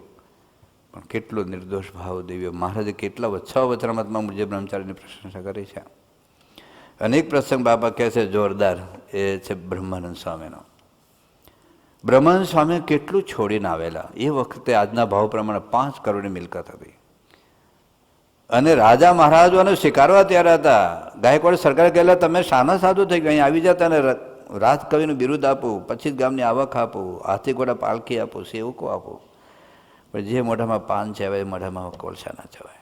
પણ કેટલો નિર્દોષ ભાવ દિવ્ય. મહારાજે કેટલા 6 વચનામૃતમાં મૂળજી બ્રહ્મચારીની પ્રશંસા કરી છે. અનેક પ્રસંગ બાપા કહે છે જોરદાર. એ છે બ્રહ્માનંદ સ્વામીનો. બ્રહ્માનંદ સ્વામી કેટલું છોડીને આવેલા. એ વખતે આજના ભાવ પ્રમાણે 5 કરોડની મિલકત હતી. અને રાજા મહારાજોને સ્વીકારવા તૈયાર હતા. ગાયકવાડ સરકાર કહેલા તમે શાના સાધુ થઈ ગયા, અહીં આવી જતા ને રાજકવિનું બિરુદ આપું, પછી જ ગામની આવક આપું, હાથી ઘોડા પાલખી આપું, સેવકો આપું, પણ જે મોઢામાં પાન ચવાય એ મોઢામાં કોલસા ના ચવાય.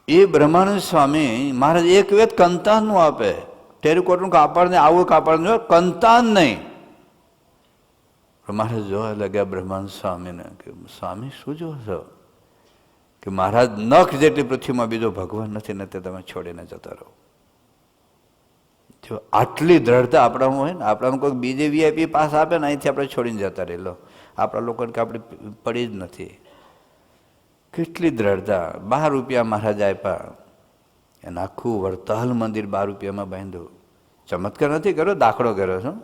એ બ્રહ્માનંદ સ્વામી મહારાજ એક વેત કંતાનનું આપે, ટેરીકોટનું કાપડ ને આવું કાપડ ને કંતાન નહીં. મહારાજ જોવા લાગ્યા બ્રહ્માનંદ સ્વામીને કે સ્વામી શું જો છો કે મહારાજ નખ જેટલી પૃથ્વીમાં બીજો ભગવાન નથી ને તે તમે છોડીને જતા રહો. જો આટલી દ્રઢતા આપણામાં હોય ને, આપણામાં કોઈ બીજે વીઆઈપી પાસ આપે ને અહીંથી આપણે છોડીને જતા રહેલો, આપણા લોકોને કે આપણે પડી જ નથી. કેટલી દ્રઢતા. 12 રૂપિયા મહારાજ આપ્યા, એને આખું વડતાલ મંદિર 12 રૂપિયામાં બાંધ્યું. ચમત્કાર નથી કર્યો, દાખલો કર્યો છું.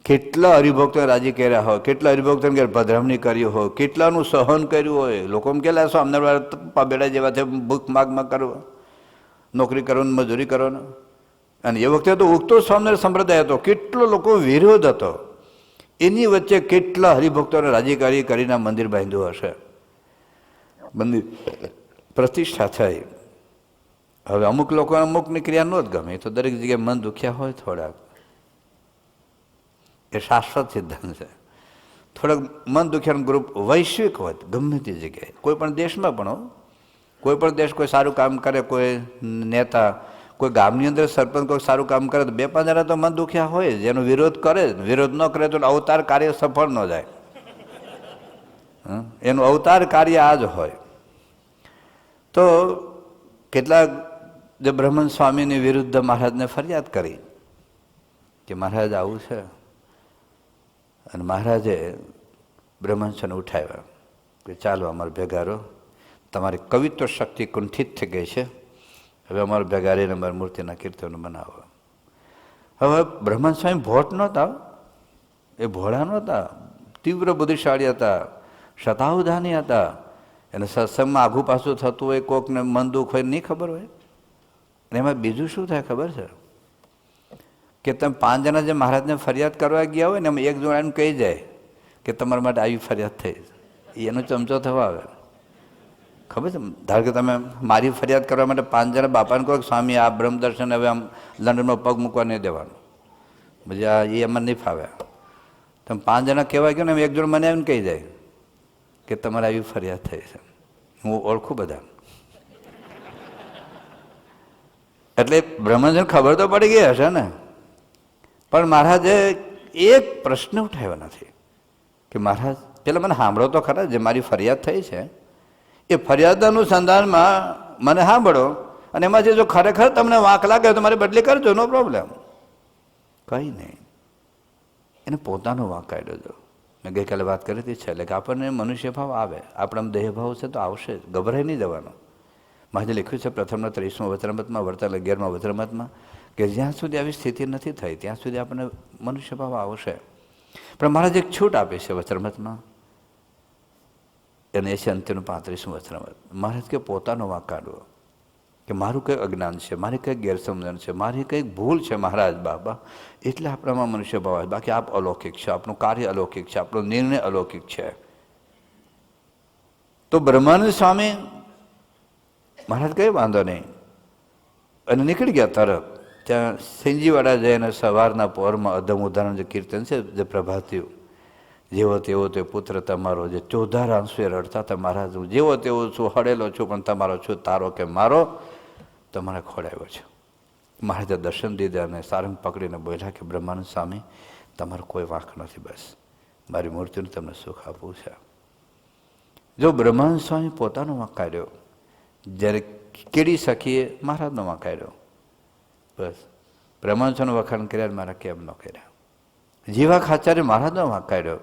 કેટલા હરિભક્તો રાજી કર્યા હોય, કેટલા હરિભક્તોને ઘેર પધરામણી કરી હોય, કેટલાનું સહન કર્યું હોય. લોકો એમ કેલા છો અમને પબેડા જેવા છે, ભૂખ માગમાં કરવા, નોકરી કરવાની, મજૂરી કરવાનો. અને એ વખતે તો ઉગતો સ્વામિનારાયણ સંપ્રદાય હતો, કેટલો લોકો વિરોધ હતો. એની વચ્ચે કેટલા હરિભક્તોને રાજી કરીને મંદિર બાંધ્યું હશે, મંદિર પ્રતિષ્ઠા થઈ. હવે અમુક લોકો અમુકની ક્રિયા ન જ ગમે, તો દરેક જગ્યાએ મન દુખ્યા હોય થોડાક, એ શાશ્વત સિદ્ધાંત છે. થોડાક મન દુખ્યાનું ગ્રુપ વૈશ્વિક હોય ગમે તે જગ્યાએ, કોઈ પણ દેશમાં પણ હોય, કોઈ પણ દેશ કોઈ સારું કામ કરે, કોઈ નેતા, કોઈ ગામની અંદર સરપંચ કોઈ સારું કામ કરે તો 2-5 જણા તો મન દુખ્યા હોય જ, એનો વિરોધ કરે. વિરોધ ન કરે તો અવતાર કાર્ય સફળ ન જાય. એનું અવતાર કાર્ય આ જ હોય. તો કેટલાક જે બ્રહ્મન સ્વામીની વિરુદ્ધ મહારાજને ફરિયાદ કરી કે મહારાજ આવું છે. અને મહારાજે બ્રહ્મંસને ઉઠાવ્યા કે ચાલો અમારે ભેગા રહો, તમારી કવિત્વ શક્તિ કુંઠિત થઈ ગઈ છે, હવે અમારે ભેગા રહીને અમારી મૂર્તિના કીર્તનો બનાવો. હવે બ્રહ્મન સ્વામી ભોટ નહોતા, એ ભોળા નહોતા, તીવ્ર બુદ્ધિશાળી હતા, શતાવધાની હતા. એને સત્સંગમાં આઘું પાછું થતું હોય, કોકને મન દુઃખ હોય નહીં ખબર હોય. અને એમાં બીજું શું થાય ખબર છે કે તમે 5 જણા જે મહારાજને ફરિયાદ કરવા ગયા હોય ને એમાં એક જણ એમ કહી જાય કે તમારા માટે આવી ફરિયાદ થઈ, એનો ચમચો થવા આવે. ખબર છે, ધારો કે તમે મારી ફરિયાદ કરવા માટે 5 જણા બાપાને કહો સ્વામી આ બ્રહ્મ દર્શન હવે આમ લંડનમાં પગ મૂકવા નહીં દેવાનું, પછી આ એ એમાં નહીં ફાવે. તમે 5 જણા કહેવાય ગયો ને એક જણ મને એમ કહી જાય કે તમારે આવી ફરિયાદ થઈ છે, હું ઓળખું બધા. એટલે બ્રહ્મજન ખબર તો પડી ગઈ હશે ને, પણ મહારાજે એક પ્રશ્ન ઉઠાવ્યો નથી કે મહારાજ પેલા મને સાંભળો તો ખરા, જે મારી ફરિયાદ થઈ છે એ ફરિયાદ અનુસંધાનમાં મને સાંભળો, અને એમાંથી જો ખરેખર તમને વાંક લાગે તો મારે બદલી કરજો, નો પ્રોબ્લેમ. કંઈ નહીં, એને પોતાનો વાંક કાઢ્યો જો. મેં ગઈકાલે વાત કરી હતી છેલ્લે કે આપણને મનુષ્ય ભાવ આવે, આપણા દેહ ભાવ છે તો આવશે જ, ગભરાઈ નહીં જવાનો. મહારાજે લખ્યું છે પ્રથમના 23મા વચનામૃતમાં, વર્તાલ 11મા વચનામૃતમાં કે જ્યાં સુધી આવી સ્થિતિ નથી થઈ ત્યાં સુધી આપણને મનુષ્ય ભાવ આવશે. પણ મહારાજ એક છૂટ આપે છે વચનામૃતમાં, અને એ છે અંત્યનું 35મું વચનામૃત. મહારાજ કે પોતાનો વાંક કાઢવો, કે મારું કંઈક અજ્ઞાન છે, મારી કંઈક ગેરસમજણ છે, મારી કંઈક ભૂલ છે મહારાજ બાબા, એટલે આપણામાં મનુષ્ય ભાવ આવે. બાકી આપ અલૌકિક છે, આપણું કાર્ય અલૌકિક છે, આપણો નિર્ણય અલૌકિક છે. તો બ્રહ્માનંદ સ્વામી મહારાજ કંઈ વાંધો નહીં, અને નીકળી ગયા તરત. ત્યાં સિંજીવાડા જઈને સવારના પહોરમાં અધમ ઉદાહરણ જે કીર્તન છે જે પ્રભાત્યું, જેવો તેવો તે પુત્ર તમારો, જે ચોધાર આંસુએ રડતા હતા મહારાજ, હું જેવો તેવો છું, હળેલો છું, પણ તમારો છું, તારો કે મારો તમારે ખોડાવ્યો છે. મહારાજે દર્શન દીધા અને સારંગ પકડીને બોલ્યા કે બ્રહ્માનંદ સ્વામી તમારો કોઈ વાંક નથી, બસ મારી મૂર્તિને તમને સુખ આપવું છે. જો બ્રહ્માનંદ સ્વામી પોતાનો વાંક કાઢ્યો, જ્યારે કેડી સખીએ મહારાજનો વાંક કાઢ્યો, બસ બ્રહ્માનંદ સ્વામીનું વખાણ કર્યા, મારા કેમ ન કર્યા. જીવા ખાચારે મહારાજનો વાંક કાઢ્યો,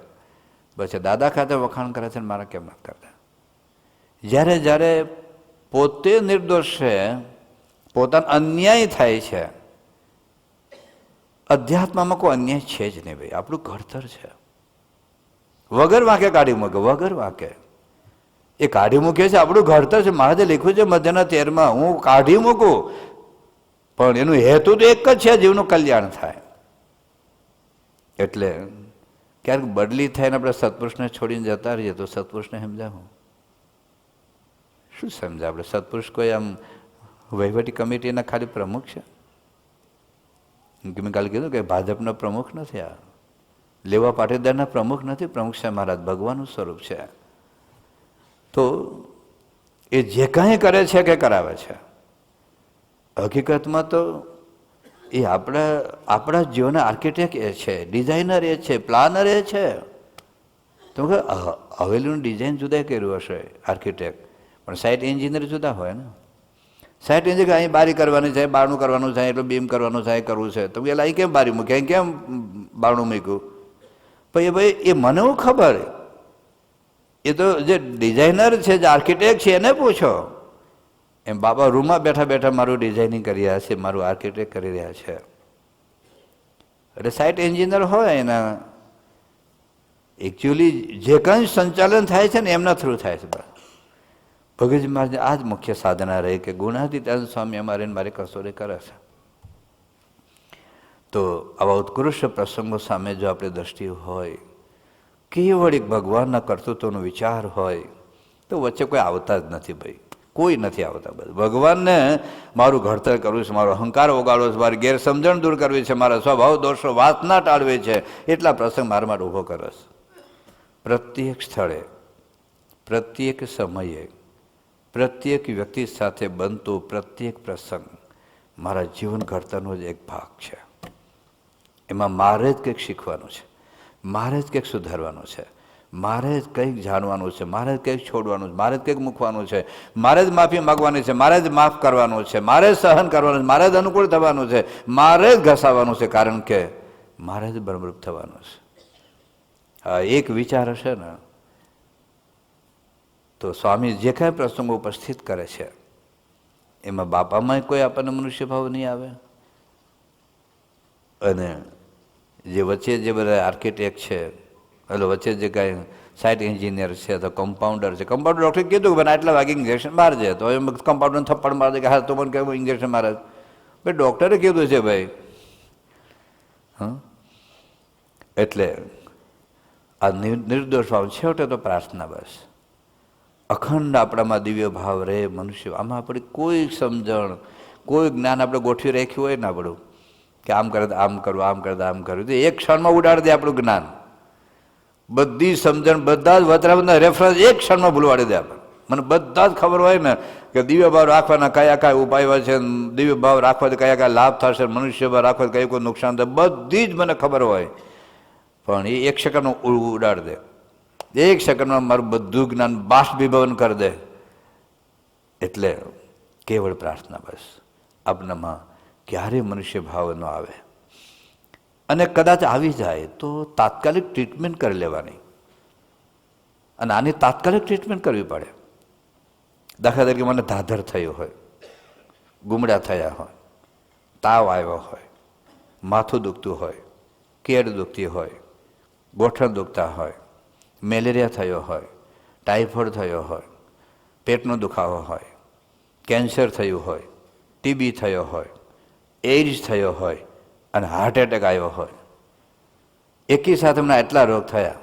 બસ દાદા ખાતે વખાણ કરે છે, મારા કેમ નથી કરતા. જ્યારે જ્યારે પોતે નિર્દોષ છે, પોતાનો અન્યાય થાય છે, અધ્યાત્મમાં કોઈ અન્યાય છે જ નહીં ભાઈ, આપણું ઘડતર છે. વગર વાંકે કાઢી મૂકે, વગર વાંકે એ કાઢી મૂકે છે, આપણું ઘડતર છે. મહારાજે લખ્યું છે મધ્યના 13માં, હું કાઢી મૂકું પણ એનું હેતુ તો એક જ છે, જીવનું કલ્યાણ થાય. એટલે ક્યારેક બદલી થાય ને આપણે સત્પુરુષને છોડીને જતા રહીએ તો સત્પુરુષને સમજાવું શું સમજે આપણે? સત્પુરુષ કોઈ આમ વહીવટી કમિટીના ખાલી પ્રમુખ છે? મેં કાલે કીધું કે ભાજપના પ્રમુખ નથી, આ લેવા પાટીદારના પ્રમુખ નથી. પ્રમુખ છે મહારાજ, ભગવાનનું સ્વરૂપ છે. તો એ જે કાંઈ કરે છે કે કરાવે છે, હકીકતમાં તો એ આપણા જીવનના આર્કિટેક્ટ એ છે, ડિઝાઇનર એ છે, પ્લાનર એ છે. તો હવેલીનું ડિઝાઇન જુદા કર્યું હશે આર્કિટેક્ટ, પણ સાઇટ એન્જિનિયર જુદા હોય ને. સાઇટ એન્જિનિયર અહીં બારી કરવાની છે, બારણું કરવાનું છે, એટલું બીમ કરવાનું છે, કરવું છે. તો એટલે અહીં કેમ બારી મૂકી, અહીં કેમ બારણું મૂક્યું? પછી ભાઈ એ મને હું ખબર, એ તો જે ડિઝાઇનર છે, જે આર્કિટેક્ટ છે એને પૂછો. એમ બાબા રૂમમાં બેઠા બેઠા મારું ડિઝાઇનિંગ કરી રહ્યા છે, મારું આર્કિટેક્ટ કરી રહ્યા છે. એટલે સાઇટ એન્જિનિયર હોય એના એકચ્યુઅલી જે કંઈ સંચાલન થાય છે ને એમના થ્રુ થાય છે. ભગતજી મહારાજ આ જ મુખ્ય સાધના રહી કે ગુણાતીતાનંદ સ્વામી અમારે મારે કસોરી કરે છે. તો આવા ઉત્કૃષ્ટ પ્રસંગો સામે જો આપણે દ્રષ્ટિ હોય, કેવળ એક ભગવાનના કર્તૃત્વનો વિચાર હોય, તો વચ્ચે કોઈ આવતા જ નથી ભાઈ, કોઈ નથી આવતા. બધું ભગવાનને મારું ઘડતર કરવું છે, મારો અહંકાર ઓગાળવો છે, મારી ગેરસમજણ દૂર કરવી છે, મારા સ્વભાવ દોષો વાસના ટાળવી છે, એટલા પ્રસંગ મારા માટે ઊભો કરે છે. પ્રત્યેક સ્થળે, પ્રત્યેક સમયે, પ્રત્યેક વ્યક્તિ સાથે બનતો પ્રત્યેક પ્રસંગ મારા જીવન ઘડતરનો જ એક ભાગ છે. એમાં મારે જ કંઈક શીખવાનું છે, મારે જ કંઈક સુધારવાનું છે, મારે જ કંઈક જાણવાનું છે, મારે જ કંઈક છોડવાનું છે, મારે જ કંઈક મૂકવાનું છે, મારે જ માફી માગવાની છે, મારે જ માફ કરવાનું છે, મારે જ સહન કરવાનું છે, મારે જ અનુકૂળ થવાનું છે, મારે જ ઘસાવાનું છે, કારણ કે મારે જ બ્રહ્મરૂપ થવાનું છે. આ એક વિચાર હશે ને તો સ્વામી જે કાંઈ પ્રસંગો ઉપસ્થિત કરે છે એમાં બાપામાં કોઈ આપણને મનુષ્ય ભાવ નહીં આવે. અને જે વચ્ચે જે બધા આર્કિટેક્ટ છે, એટલે વચ્ચે જે કાંઈ સાઇટ એન્જિનિયર છે, તો કમ્પાઉન્ડર છે, કમ્પાઉન્ડર ડૉક્ટરે કીધું કે આટલા વાગે ઇન્જેક્શન મારજે, તો એમ કમ્પાઉન્ડરને થપ્પડ મારે કે હા તો મને કહે ઇન્જેક્શન મારે. ભાઈ ડૉક્ટરે કીધું છે ભાઈ. એટલે આ નિર્દોષ ભાવ છેવટે તો પ્રાર્થના, બસ અખંડ આપણામાં દિવ્ય ભાવ રહે. મનુષ્ય આમાં આપણી કોઈ સમજણ, કોઈ જ્ઞાન આપણે ગોઠવી રાખ્યું હોય ને આપણું કે આમ કરે આમ કરવું, આમ કરે આમ કરવું, તો એક ક્ષણમાં ઉડાડી દે આપણું જ્ઞાન. બધી સમજણ, બધા જ વતરાના રેફરન્સ એક ક્ષણમાં ભૂલવાડી દે આપણને. મને બધા જ ખબર હોય ને કે દિવ્ય ભાવ રાખવાના કયા કયા ઉપાય હોય છે, દિવ્ય ભાવ રાખવાથી કયા કયા લાભ થશે, મનુષ્ય ભાવ રાખવાથી કઈ કોઈ નુકસાન થાય, બધી જ મને ખબર હોય. પણ એ એક સેકન્ડમાં ઉડાડી દે, એક સેકન્ડમાં મારું બધું જ્ઞાન બાષ્પીભવન કરી દે. એટલે કેવળ પ્રાર્થના, બસ આપનામાં ક્યારેય મનુષ્ય ભાવ ન આવે. અને કદાચ આવી જાય તો તાત્કાલિક ટ્રીટમેન્ટ કરી લેવાની. અને આની તાત્કાલિક ટ્રીટમેન્ટ કરવી પડે. દાખલા તરીકે મને ધાધર થયું હોય, ગુમડા થયા હોય, તાવ આવ્યો હોય, માથું દુખતું હોય, કેડ દુખતી હોય, ગોઠણ દુખતા હોય, મેલેરિયા થયો હોય, ટાઇફોઇડ થયો હોય, પેટનો દુખાવો હોય, કેન્સર થયું હોય, ટીબી થયો હોય, એઇડ્સ થયો હોય અને હાર્ટ એટેક આવ્યો હોય, એકી સાથે મને એટલા રોગ થયા,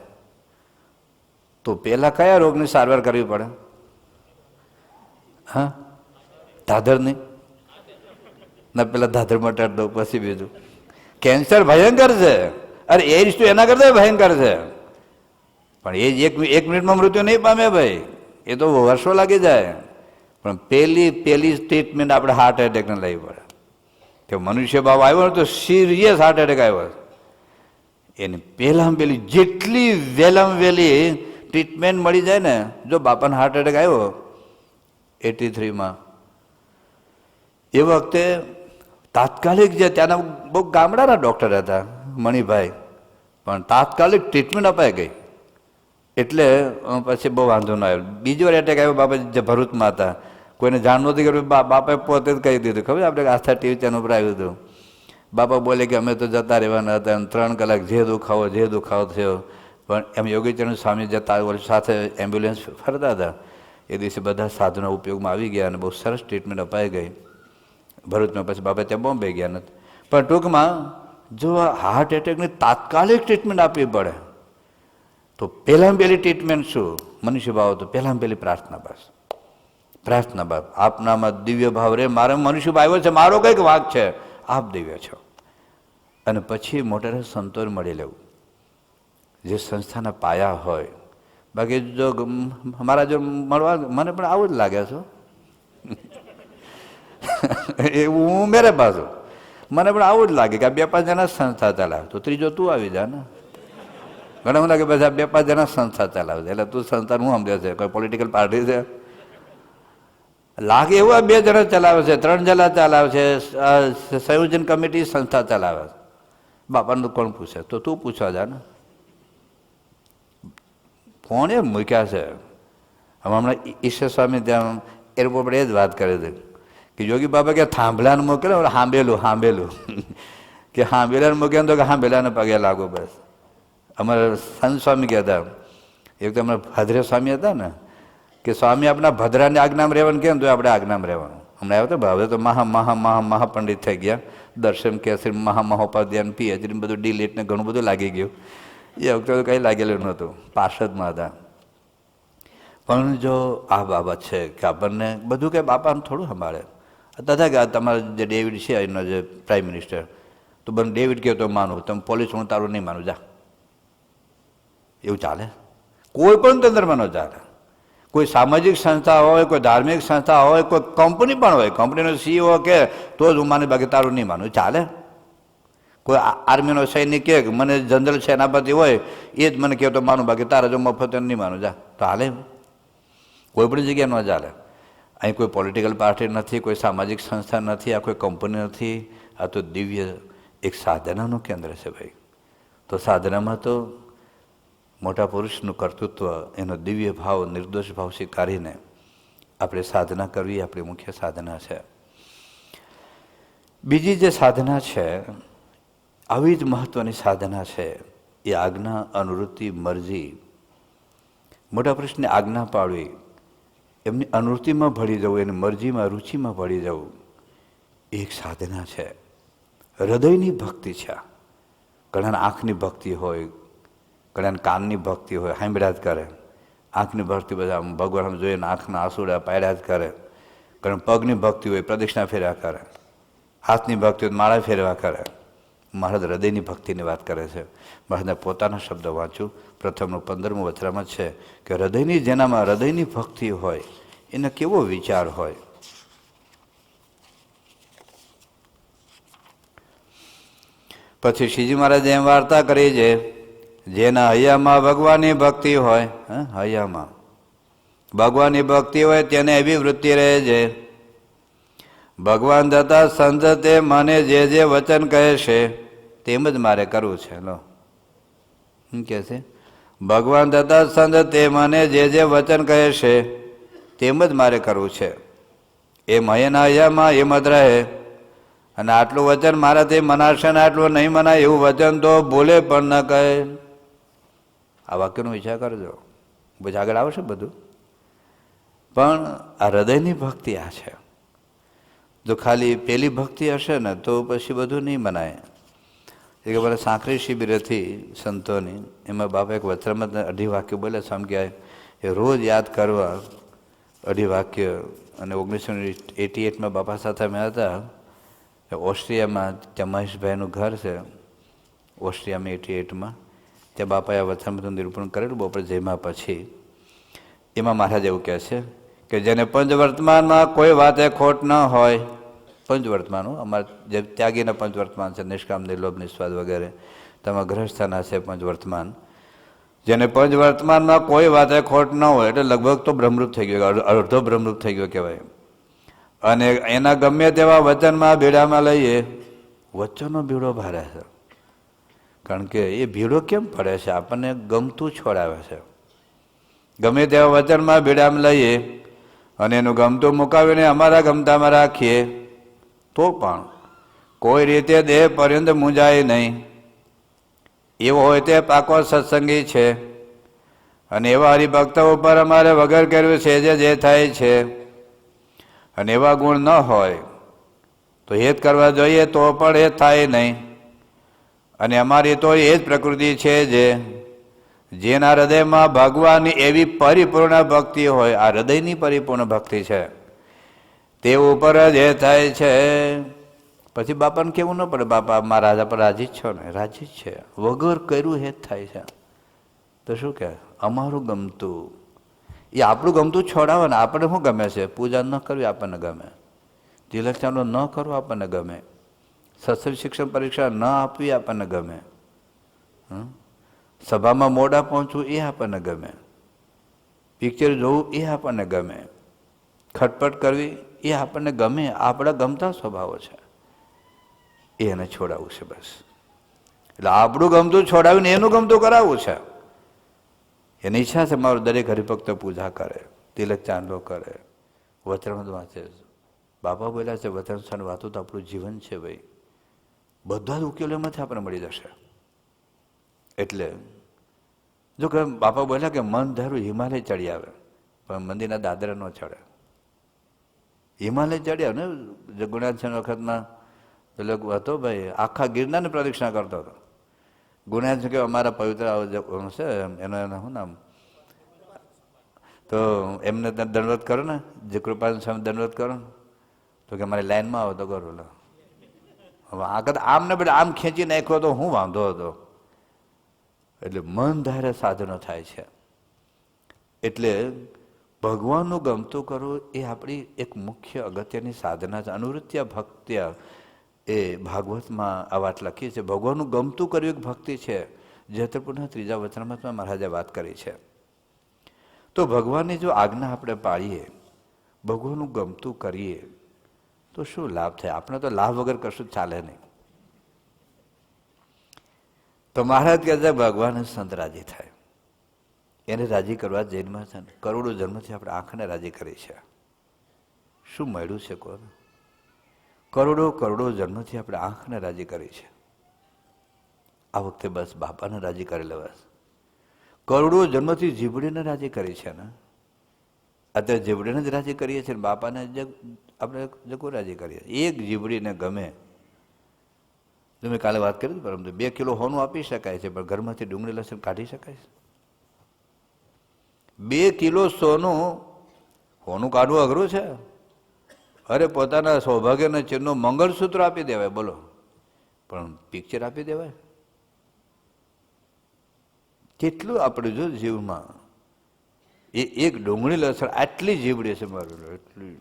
તો પહેલાં કયા રોગની સારવાર કરવી પડે? હા, ધાધરની ના, પેલા ધાધર મટાડી દઉં પછી બીજું. કેન્સર ભયંકર છે, અરે એઇડ્સ તો એના કરતા ભયંકર છે. પણ એ જ એક મિનિટમાં મૃત્યુ નહીં પામે ભાઈ, એ તો વર્ષો લાગી જાય. પણ પહેલી ટ્રીટમેન્ટ આપણે હાર્ટ એટેકને લેવી પડે. કે મનુષ્ય ભાવ આવ્યો ને તો સિરિયસ હાર્ટ એટેક આવ્યો, એની પહેલાં પહેલી જેટલી વહેલામાં વહેલી ટ્રીટમેન્ટ મળી જાય ને. જો બાપાને હાર્ટ એટેક આવ્યો 83માં, એ વખતે તાત્કાલિક જે ત્યાંના બહુ ગામડાના ડૉક્ટર હતા મણિભાઈ, પણ તાત્કાલિક ટ્રીટમેન્ટ અપાઈ ગઈ. એટલે પછી બહુ વાંધો ન આવ્યો. બીજો વાર એટેક આવ્યો, બાપા જે ભરૂચમાં હતા, કોઈને જાણ નહોતી કરી, બાપાએ પોતે જ કહી દીધું. ખબર આપણે આસ્થા ટીવી ચેનલ ઉપર આવ્યું હતું. બાપા બોલે કે અમે તો જતા રહેવાના હતા, 3 કલાક જે દુખાવો થયો. પણ એમ યોગીચરણ સ્વામી જતા સાથે એમ્બ્યુલન્સ ફરતા હતા, એ દિવસે બધા સાધનો ઉપયોગમાં આવી ગયા અને બહુ સરસ ટ્રીટમેન્ટ અપાઈ ગઈ ભરૂચમાં. પછી બાપા ત્યાં બોમ્બે ગયા નથી. પણ ટૂંકમાં જો હાર્ટ એટેકની તાત્કાલિક ટ્રીટમેન્ટ આપવી પડે તો પહેલાં પહેલી ટ્રીટમેન્ટ શું? મનુષ્ય ભાવ તો પહેલાં પહેલી પ્રાર્થના, બસ પ્રાર્થના બાપ આપનામાં દિવ્ય ભાવ રે, મારે મનુષ્ય આવ્યો છે, મારો કંઈક વાંક છે, આપ દિવ્ય છો. અને પછી મોટેરા સંતોને મળી લેવું, જે સંસ્થાના પાયા હોય. બાકી જો મારા જો મળવા મને પણ આવું જ લાગે છે એવું હું મેરે પાછું મને પણ આવું જ લાગે કે આ 2-5 જણા સંસ્થા ચલાવે, તો ત્રીજો તું આવી જા ને. ઘણા મને લાગે બધા 2-5 જણા સંસ્થા ચલાવે છે, એટલે તું સંસ્થા હું સમજે છે, કોઈ પોલિટિકલ પાર્ટી છે લાગે એવું. આ 2 જણા ચલાવે છે, 3 જણા ચલાવે છે, સંયોજન કમિટી સંસ્થા ચલાવે છે. બાપાનું કોણ પૂછે? તો તું પૂછવા જા ને. કોણ એમ મૂક્યા છે? હમણાં ઈશ્વર સ્વામી ત્યાં એરપોર્ટ પર એ જ વાત કરી હતી કે યોગી બાબા કે થાંભલાને મૂકે ને હાંભેલું કે હાંભેલાને મૂકે તો કે હાંભેલાને પગે લાગો. બસ અમારા સંત સ્વામી કહેતા, એક તો અમારા ભદ્રે સ્વામી હતા ને, કે સ્વામી આપણા ભદ્રાની આજ્ઞામાં રહેવાનું કે તો આપણે આજ્ઞામાં રહેવાનું. હમણાં આવ્યો તો હવે તો મહાપંડિત થઈ ગયા, દર્શન કેસરી મહામહોપાધ્યાન PhD બધું ડીલીટ ને ઘણું બધું લાગી ગયું. એ વખતે તો કંઈ લાગેલું નહોતું, પાર્ષદમાં હતા. પણ જો આ બાબત છે કે આપણને બધું કે બાપાને થોડું સંભાળે. તથા કે તમારા જે ડેવિડ છે એનો જે પ્રાઇમ મિનિસ્ટર, તો બને ડેવિડ કહે તો માનું, તમે પોલીસ હું તારું નહીં માનું જા, એવું ચાલે? કોઈ પણ તંત્રમાં ન ચાલે. કોઈ સામાજિક સંસ્થા હોય, કોઈ ધાર્મિક સંસ્થા હોય, કોઈ કંપની પણ હોય, કંપનીનો CEO કે તો જ હું માનું, બાકી તારું નહીં માનું, ચાલે? કોઈ આર્મીનો સૈનિક કે મને જનરલ સેનાપતિ હોય એ જ મને કહે તો માનું, બાકી તારા જો મફત નહીં માનું જા, તો હાલે? કોઈ પણ જગ્યાએ ન ચાલે. અહીં કોઈ પોલિટિકલ પાર્ટી નથી, કોઈ સામાજિક સંસ્થા નથી, આ કોઈ કંપની નથી, આ તો દિવ્ય એક સાધનાનું કેન્દ્ર છે ભાઈ. તો સાધનામાં તો મોટા પુરુષનું કર્તૃત્વ, એનો દિવ્ય ભાવ, નિર્દોષ ભાવ સ્વીકારીને આપણે સાધના કરવી આપણી મુખ્ય સાધના છે. બીજી જે સાધના છે, આવી જ મહત્ત્વની સાધના છે, એ આજ્ઞા, અનુવૃત્તિ, મરજી. મોટા પુરુષની આજ્ઞા પાડવી, એમની અનુવૃત્તિમાં ભળી જવું, એની મરજીમાં, રુચિમાં ભળી જવું, એ એક સાધના છે. હૃદયની ભક્તિ છે. ઘણાને આંખની ભક્તિ હોય, ઘણાને કાનની ભક્તિ હોય, સાંભળ્યા જ કરે. આંખની ભક્તિ બધા ભગવાન જોઈને આંખના આંસુડા પાડ્યા જ કરે. ઘણા પગની ભક્તિ હોય, પ્રદક્ષિણા ફેરવા કરે. હાથની ભક્તિ હોય, માળા ફેરવા કરે. મહારાજ હૃદયની ભક્તિની વાત કરે છે. મહારાજના પોતાના શબ્દ વાંચું. પ્રથમનું 15મું વચરામાં છે કે હૃદયની, જેનામાં હૃદયની ભક્તિ હોય એને કેવો વિચાર હોય. પછી શ્રીજી મહારાજે એમ વાર્તા કરી છે, જેના હૈયામાં ભગવાનની ભક્તિ હોય, હૈયામાં ભગવાનની ભક્તિ હોય તેને એવી વૃત્તિ રહે છે, ભગવાન થતા સંત તે મને જે વચન કહે છે તેમ જ મારે કરવું છે. લો શું કહે છે? ભગવાન થતા સંત તે મને જે વચન કહે છે તેમ જ મારે કરવું છે. એ મયના હૈયામાં એમ જ રહે. અને આટલું વચન મારાથી મનાશે ને આટલું નહીં મનાય એવું વચન તો બોલે પણ ન કહે. આ વાક્યનો વિચાર કરજો, પછી આગળ આવશે બધું. પણ આ હૃદયની ભક્તિ આ છે. જો ખાલી પેલી ભક્તિ હશે ને તો પછી બધું નહીં મનાય. એ કે મને સાંકરી શિબિર હતી સંતોની, એમાં બાપા એક વચરામાં 2.5 વાક્ય બોલે છે. આમ કહેવાય એ રોજ યાદ કરવા 2.5 વાક્ય. અને 1988માં બાપા સાથે અમે હતા ઓસ્ટ્રિયામાં, ત્યાં મહેશભાઈનું ઘર છે ઓસ્ટ્રિયામાં. 88માં ત્યાં બાપાએ આ વચરામૃતનું નિરૂપણ કરેલું બપોરે જમ્યા પછી. એમાં મહારાજ એવું કહે છે કે જેને પંચવર્તમાનમાં કોઈ વાતે ખોટ ન હોય, પંચવર્તમાનો અમારે જે ત્યાગીના પંચવર્તમાન છે, નિષ્કામ, નિર્લોભ, નિસ્વાદ વગેરે, તમારા ગ્રહસ્થાના છે પંચવર્તમાન. જેને પંચવર્તમાનમાં કોઈ વાતે ખોટ ન હોય એટલે લગભગ તો બ્રહ્મરૂપ થઈ ગયો, અડધો બ્રહ્મરૂપ થઈ ગયો કહેવાય. અને એના ગમે તેવા વચનમાં ભીડામાં લઈએ, વચનનો ભીડો ભારે છે. કારણ કે એ ભીડો કેમ પડે છે? આપણને ગમતું છોડાવે છે. ગમે તેવા વચનમાં ભીડામાં લઈએ અને એનું ગમતું મુકાવીને અમારા ગમતામાં રાખીએ તો પણ કોઈ રીતે દેહ પર્યંત મૂંઝાય નહીં. એવો હોય તે પાકો સત્સંગી છે. અને એવા હરિભક્તો ઉપર અમારે વગર કર્યું છે જે થાય છે. અને એવા ગુણ ન હોય તો હેત કરવા જોઈએ તો પણ એ થાય નહીં. અને અમારી તો એ જ પ્રકૃતિ છે જે જેના હૃદયમાં ભગવાનની એવી પરિપૂર્ણ ભક્તિ હોય, આ હૃદયની પરિપૂર્ણ ભક્તિ છે, તે ઉપર જ એ થાય છે. પછી બાપાને કેવું ન પડે, બાપા મારા રાજા પર રાજી જ છો ને? રાજી જ છે, વગર કર્યું એ જ થાય છે. તો શું કહે? અમારું ગમતું, એ આપણું ગમતું છોડાવે ને. આપણને શું ગમે છે? પૂજા ન કરવી આપણને ગમે, તિલક ચાંદલો ન કરવો આપણને ગમે, સત્સંગ શિક્ષણ પરીક્ષા ન આપવી આપણને ગમે, સભામાં મોડા પહોંચવું એ આપણને ગમે, પિક્ચર જોવું એ આપણને ગમે, ખટપટ કરવી એ આપણને ગમે. આપણા ગમતા સ્વભાવો છે, એને છોડાવવું છે બસ. એટલે આપણું ગમતું છોડાવીને એનું ગમતું કરાવવું છે. એની ઈચ્છા છે મારું દરેક હરિભક્ત પૂજા કરે, તિલક ચાંદલો કરે, વચન વાંચે. બાપા બોલ્યા છે વચન સ્થાન વાતું તો આપણું જીવન છે ભાઈ. બધા જ ઉકેલો એમાંથી આપણે મળી જશે. એટલે જો કે બાપા બોલ્યા કે મન ધારું હિમાલય ચડી આવે, પણ મંદિરના દાદરા ન ચડે. હિમાલય ચડ્યા ને ગુણાધન વખતમાં પેલો હતો ભાઈ, આખા ગિરનારની પ્રદક્ષિણા કરતો હતો. ગુણાધન કે અમારા પવિત્ર છે એનું શું નામ, તો એમને દંડવત કરો ને, જે કૃપાલ સામે દંડવત કરો ને, તો કે મારી લાઈનમાં આવો તો કરો. હવે આગળ આમ ને બધા આમ ખેંચી નાખ્યો તો હું વાંધો હતો. એટલે મન ધારે સાધનો થાય છે. એટલે ભગવાનનું ગમતું કરવું એ આપણી એક મુખ્ય અગત્યની સાધના છે. અનુવૃત્યા ભક્ત્યા એ ભાગવતમાં આ વાત લખી છે. ભગવાનનું ગમતું કરવું એક ભક્તિ છે. જયતરપુરના ત્રીજા વચનામૃતમાં મહારાજે વાત કરી છે. તો ભગવાનની જો આજ્ઞા આપણે પાળીએ, ભગવાનનું ગમતું કરીએ, તો શું લાભ થાય? આપણે તો લાભ વગર કશું ચાલે નહીં. તો મહારાજ કહે છે ભગવાન સંત રાજી થાય, એને રાજી કરવા જૈનમાં છે ને કરોડો જન્મથી આપણે આંખને રાજી કરી છે. શું મળ્યું છે કોણ? કરોડો જન્મથી આપણે આંખને રાજી કરી છે. આ વખતે બસ બાપાને રાજી કરી લેવા. કરોડો જન્મથી જીવડીને રાજી કરી છે ને. અત્યારે જીવડીને જ રાજી કરીએ છીએ, બાપાને આપણે જગો રાજી કરીએ. એક જીવડીને ગમે. તમે કાલે વાત કરી પરંતુ 2 કિલો હોનું આપી શકાય છે, પણ ઘરમાંથી ડુંગળી લસણ કાઢી શકાય છે? 2 કિલો હોનું કાઢવું અઘરું છે. અરે પોતાના સૌભાગ્યના ચિહ્નો મંગળસૂત્ર આપી દેવાય, બોલો, પણ પિક્ચર આપી દેવાય? કેટલું આપણે જો જીવમાં એ એક ડુંગળી લસણ આટલી જીવડી છે મારું, એટલી.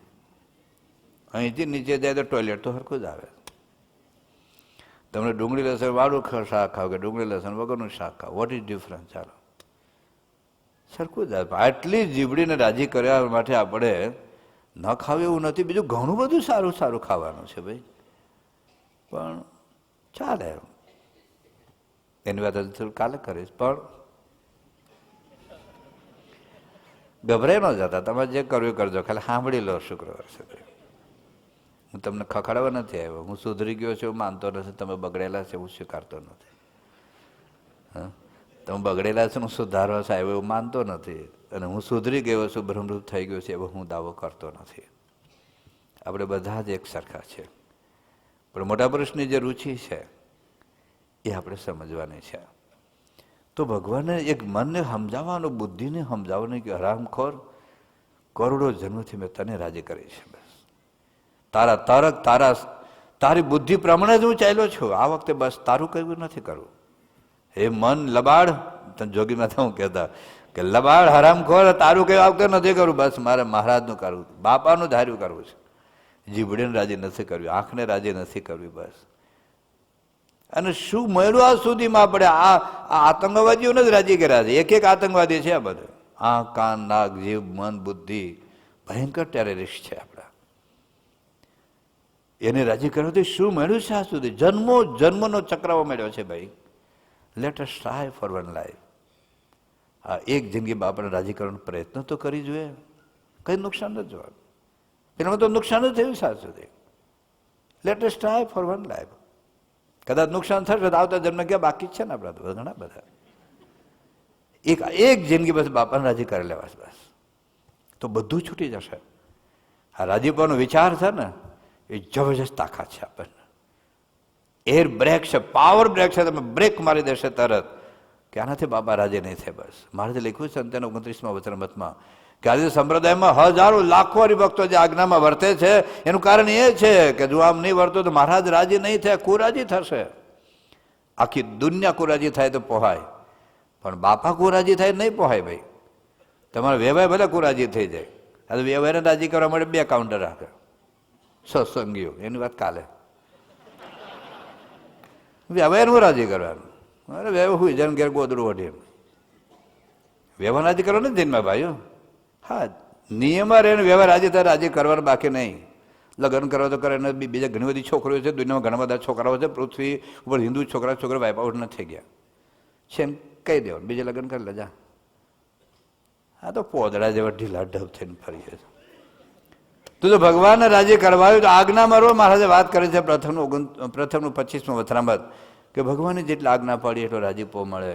અહીંથી નીચે જાય તો ટોયલેટ તો હરખું જ આવે. તમને ડુંગળી લસણ વાળું શાક ખાવ કે ડુંગળી લસણ વગરનું શાક ખાવ, વોટ ઇઝ ડિફરન્સ? ચાલો, સરખું જ આવે. આટલી જીવડીને રાજી કરવા માટે આપણે ન ખાવ એવું નથી. બીજું ઘણું બધું સારું સારું ખાવાનું છે ભાઈ, પણ ચાલે. એની વાત થોડું કાલે કરીશ. પણ ગભરાઈ ન જતા, તમારે જે કરવું કરજો, ખાલી સાંભળી લો. શુક્રવાર છે, હું તમને ખખડાવવા નથી આવ્યો. હું સુધરી ગયો છું એવું માનતો નથી. તમે બગડેલા છે હું સ્વીકારતો નથી. હા, તમે બગડેલા છે હું સુધારવા છે આવ્યો એવું માનતો નથી. અને હું સુધરી ગયો છું, બ્રહ્મરૂપ થઈ ગયો છે એવો હું દાવો કરતો નથી. આપણે બધા જ એક સરખા છે. પણ મોટા પુરુષની જે રુચિ છે એ આપણે સમજવાની છે. તો ભગવાને એક મનને સમજાવવાનું, બુદ્ધિને સમજાવવાનું કે હરામખોર, કરોડો જન્મથી મેં તને રાજી કરી છે. બસ તારી બુદ્ધિ પ્રમાણે જ હું ચાલ્યો છું. આ વખતે બસ તારું કહેવું નથી કરવું. હે મન લબાડ, તને જોગીમાં હું કહેતા કે લબાડ હરામખોર, તારું કહેવું આ વખતે નથી કરવું. બસ મારે મહારાજનું કરવું, બાપાનું ધાર્યું કરવું છે. જીભડીને રાજી નથી કરવી, આંખને રાજી નથી કરવી. બસ. અને શું મળ્યું આ સુધીમાં? આપણે આ આતંકવાદીઓને જ રાજી કર્યા છે. એક આતંકવાદી છે આ બધું. આંખ, કાન, નાક, જીભ, મન, બુદ્ધિ ભયંકર ટેરરિસ્ટ છે આપણા. એને રાજી કરવાથી શું મળ્યું છે આ સુધી? જન્મનો ચક્રાવો મળ્યો છે ભાઈ. Let us try for one life. આ એક જિંદગીમાં આપણે રાજી કરવાનો પ્રયત્ન તો કરી જોઈએ. કંઈ નુકસાન નથી જોવાનું. એનામાં તો નુકસાન જ થયું સાત સુધી. Let us try for one life. કદાચ નુકસાન થશે તો આવતા જન્મ ક્યાં બાકી જ છે ને આપણા તો ઘણા બધા. એક જિંદગી બસ બાપાને રાજી કરી લેવા બસ, તો બધું છૂટી જશે. આ રાજીપાનો વિચાર છે ને એ જબરજસ્ત તાકાત છે આપણને. એર બ્રેક છે, પાવર બ્રેક છે. તમે બ્રેક મારી દેશે તરત કે આનાથી બાપા રાજી નહીં થાય. બસ મહારાજે લખ્યું છે અંત્યના 29મા વચનામૃતમાં કે આજે સંપ્રદાયમાં હજારો લાખો હરિભક્તો જે આજ્ઞામાં વર્તે છે એનું કારણ એ છે કે જો આમ નહીં વર્તો તો મહારાજ રાજી નહીં થાય, કુરાજી થશે. આખી દુનિયા કુરાજી થાય તો પોહાય, પણ બાપા કુરાજી થાય નહીં પોહાય. ભાઈ તમારો વ્યવહાર ભલે કુરાજી થઈ જાય. આ વ્યવહારને રાજી કરવા માટે 2 કાઉન્ટર રાખે સત્સંગીઓ, એની વાત કાલે. વ્યવહારનું રાજી કરવાનું. અરે વ્યવહાર હોય જેમ ઘેર ગોદડું વઢે વ્યવહાર રાજી કરવાનો ને દિનમાં ભાઈઓ. હા, નિયમમાં રહીને વ્યવહાર રાજી થાય, રાજી કરવાનું બાકી નહીં. લગ્ન કરવા તો કરે ને બીજા ઘણી બધી છોકરીઓ છે દુનિયામાં, ઘણા બધા છોકરાઓ છે પૃથ્વી ઉપર. હિન્દુ છોકરા વાઇપ આઉટ નથી થઈ ગયા છે એમ કહી દેવાનું, બીજે લગ્ન કરી લેજા. હા તો પોદડા જેવા ઢીલા ઢબ થઈને ફરીએ છે. તું જો ભગવાનને રાજી કરવાયું તો આજ્ઞામાં રહો. મહારાજે વાત કરે છે પ્રથમનું 25મું વચનામૃત કે ભગવાનની જેટલી આજ્ઞા પાડી એટલો રાજીપો મળે.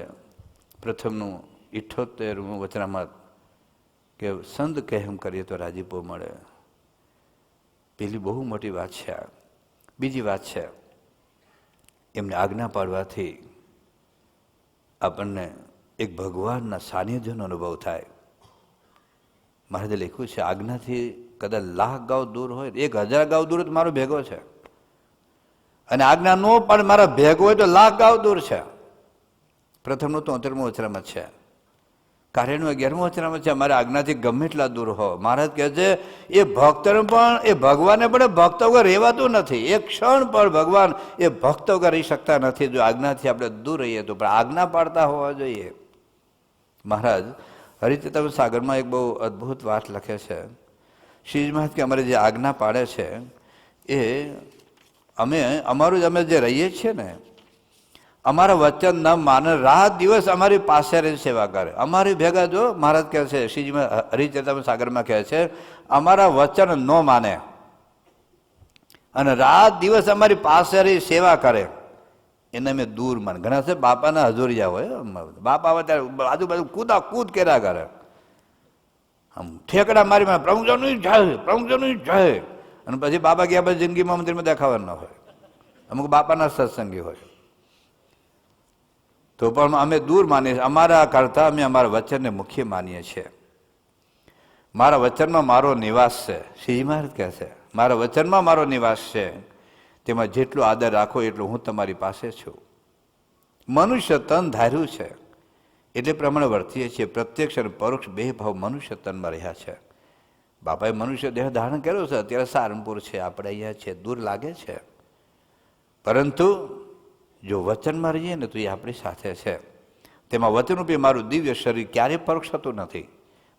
પ્રથમનું 78મું વચનામૃત કે સંત કહે એમ કરીએ તો રાજીપો મળે. પેલી બહુ મોટી વાત છે. બીજી વાત છે એમને આજ્ઞા પાડવાથી આપણને એક ભગવાનના સાનિધ્યનો અનુભવ થાય. મહારાજે લખ્યું છે આજ્ઞાથી કદાચ 1,00,000 ગાઉ દૂર હોય, 1,000 ગાઉ દૂર તો મારો ભેગો છે, અને આજ્ઞા નો પણ મારા ભેગો હોય તો 1,00,000 ગાઉ દૂર છે. પ્રથમનું 73મું વચનામૃત છે. કાર્યનું 11મું વચનામૃત છે અમારે આજ્ઞાથી ગમે એટલા દૂર હો. મહારાજ કહે છે એ ભક્તને પણ, એ ભગવાનને પણ ભક્ત વગર રહેવાતું નથી. એક ક્ષણ પણ ભગવાન એ ભક્ત વગર રહી શકતા નથી જો આજ્ઞાથી આપણે દૂર રહીએ તો. પણ આજ્ઞા પાડતા હોવા જોઈએ. મહારાજ હરિચેતન સાગરમાં એક બહુ અદ્ભુત વાત લખે છે. શ્રીજી મહારાજ કે અમારે જે આજ્ઞા પાડે છે એ અમે જે રહીએ છીએ ને, અમારા વચન ન માને, રાત દિવસ અમારી પાસે રહી સેવા કરે. અમારી ભેગા જો મહારાજ કહે છે, શ્રીજી હરિચેતન સાગરમાં કહે છે અમારા વચન ન માને અને રાત દિવસ અમારી પાસે રહી સેવા કરે એને અમે દૂર માને. ઘણા છે બાપાના હજુરિયા હોય, બાપા આવે ત્યારે આજુબાજુ કૂદ કર્યા કરે, આમ ઠેકડા મારી પ્રમુખજનનું જાય. અને પછી બાપા ગયા પછી જિંદગીમાં મંદિરમાં દેખાવાનું ન હોય. અમુક બાપાના સત્સંગી હોય તો પણ અમે દૂર માનીએ. અમારા કરતા અમે અમારા વચનને મુખ્ય માનીએ છીએ. મારા વચનમાં મારો નિવાસ છે. શ્રીજી મહારાજ કહે છે મારા વચનમાં મારો નિવાસ છે, તેમાં જેટલો આદર રાખો એટલું હું તમારી પાસે છું. મનુષ્ય તન ધાર્યું છે એટલે પ્રમાણે વર્તીએ છીએ. પ્રત્યક્ષ અને પરોક્ષ 2 ભાવ મનુષ્ય તનમાં રહ્યા છે. બાપાએ મનુષ્ય દેહ ધારણ કર્યો છે. અત્યારે સારંગપુર છે, આપણે અહીંયા છે, દૂર લાગે છે, પરંતુ જો વચનમાં રહીએ ને તો એ આપણી સાથે છે. તેમાં વચનરૂપી મારું દિવ્ય શરીર ક્યારેય પરોક્ષ થતું નથી.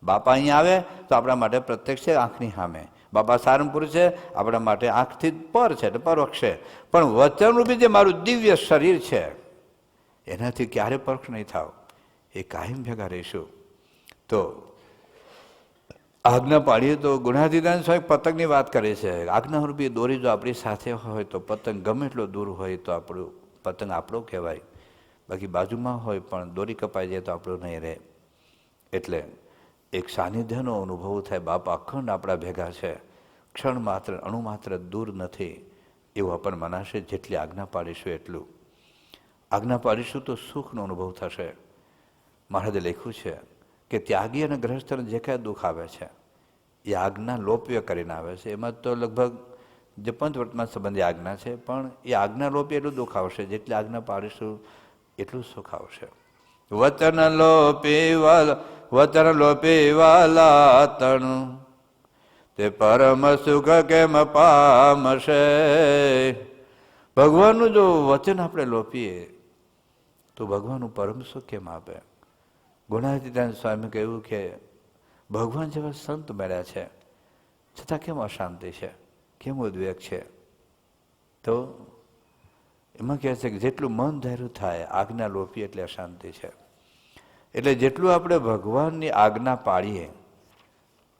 બાપા અહીંયા આવે તો આપણા માટે પ્રત્યક્ષ છે, આંખની સામે. બાપા સારંગપુર છે, આપણા માટે આંખથી પર છે એટલે પરોક્ષ છે. પણ વચનરૂપી જે મારું દિવ્ય શરીર છે એનાથી ક્યારે પરોક્ષ નહીં થાવ, એ કાયમ ભેગા રહીશું. તો આજ્ઞા પાડીએ તો ગુણાતીતાન સ્વામી પતંગની વાત કરે છે. આજ્ઞારૂપી દોરી જો આપણી સાથે હોય તો પતંગ ગમે એટલો દૂર હોય તો આપણું પતંગ આપણો કહેવાય. બાકી બાજુમાં હોય પણ દોરી કપાઈ જાય તો આપણું નહીં રહે. એટલે એક સાનિધ્યનો અનુભવ થાય. બાપા અખંડ આપણા ભેગા છે, ક્ષણ માત્ર અણુ માત્ર દૂર નથી એવું આપણને મનાશે. જેટલી આજ્ઞા પાડીશું એટલું. આજ્ઞા પાડીશું તો સુખનો અનુભવ થશે. મહારાજે લખ્યું છે કે ત્યાગી અને ગ્રહસ્થને જે કાંઈ દુઃખ આવે છે એ આજ્ઞા લોપ્ય કરીને આવે છે. એમાં તો લગભગ જે પંચવર્તમાન સંબંધી આજ્ઞા છે, પણ એ આજ્ઞા લોપી એટલું દુઃખ આવશે. જેટલી આજ્ઞા પાડીશું એટલું સુખ આવશે. વચન લોપી વાલા તણું તે પરમ સુખ કેમ પામશે. ભગવાનનું જો વચન આપણે લોપીએ તો ભગવાનનું પરમ સુખ કેમ આપે. ગુણાતીતાન સ્વામી કહ્યું કે ભગવાન જેવા સંત મળ્યા છે છતાં કેમ અશાંતિ છે, કેમ ઉદ્વેગ છે. તો એમાં કહે છે કે જેટલું મન ધાર્યું થાય આજ્ઞા લોપી એટલે અશાંતિ છે. એટલે જેટલું આપણે ભગવાનની આજ્ઞા પાડીએ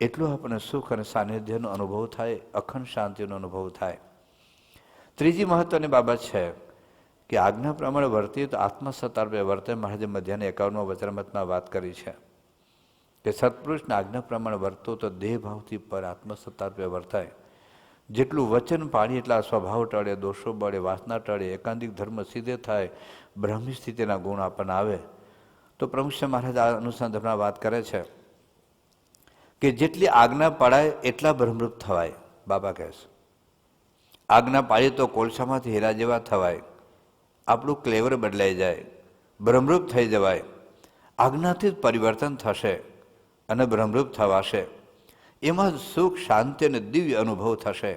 એટલું આપણને સુખ અને સાનિધ્યનો અનુભવ થાય, અખંડ શાંતિનો અનુભવ થાય. ત્રીજી મહત્વની બાબત છે કે આજ્ઞા પ્રમાણે વર્તીએ તો આત્મસત્તારૂપે વર્તે. મહારાજે મધ્યાહન 51મા વચનામૃતમાં વાત કરી છે કે સત્પુરુષના આજ્ઞા પ્રમાણે વર્તો તો દેહ ભાવથી પર આત્મસત્તારૂપે વર્તાય. જેટલું વચન પાડીએ એટલા સ્વભાવ ટળે, દોષો બળે, વાસના ટળે, એકાંતિક ધર્મ સિદ્ધ થાય, બ્રહ્મી સ્થિતિના ગુણ આપણને આવે તો પ્રમુખ મહારાજ આ અનુસંધાનમાં વાત કરે છે કે જેટલી આજ્ઞા પડાય એટલા બ્રહ્મરૂપ થવાય. બાબા કહે છે આજ્ઞા પાડીએ તો કોલસામાંથી હીરા જેવા થવાય, આપણું ક્લેવર બદલાઈ જાય, બ્રહ્મરૂપ થઈ જવાય. આજ્ઞાથી જ પરિવર્તન થશે અને બ્રહ્મરૂપ થવાશે. એમાં જ સુખ, શાંતિ અને દિવ્ય અનુભવ થશે.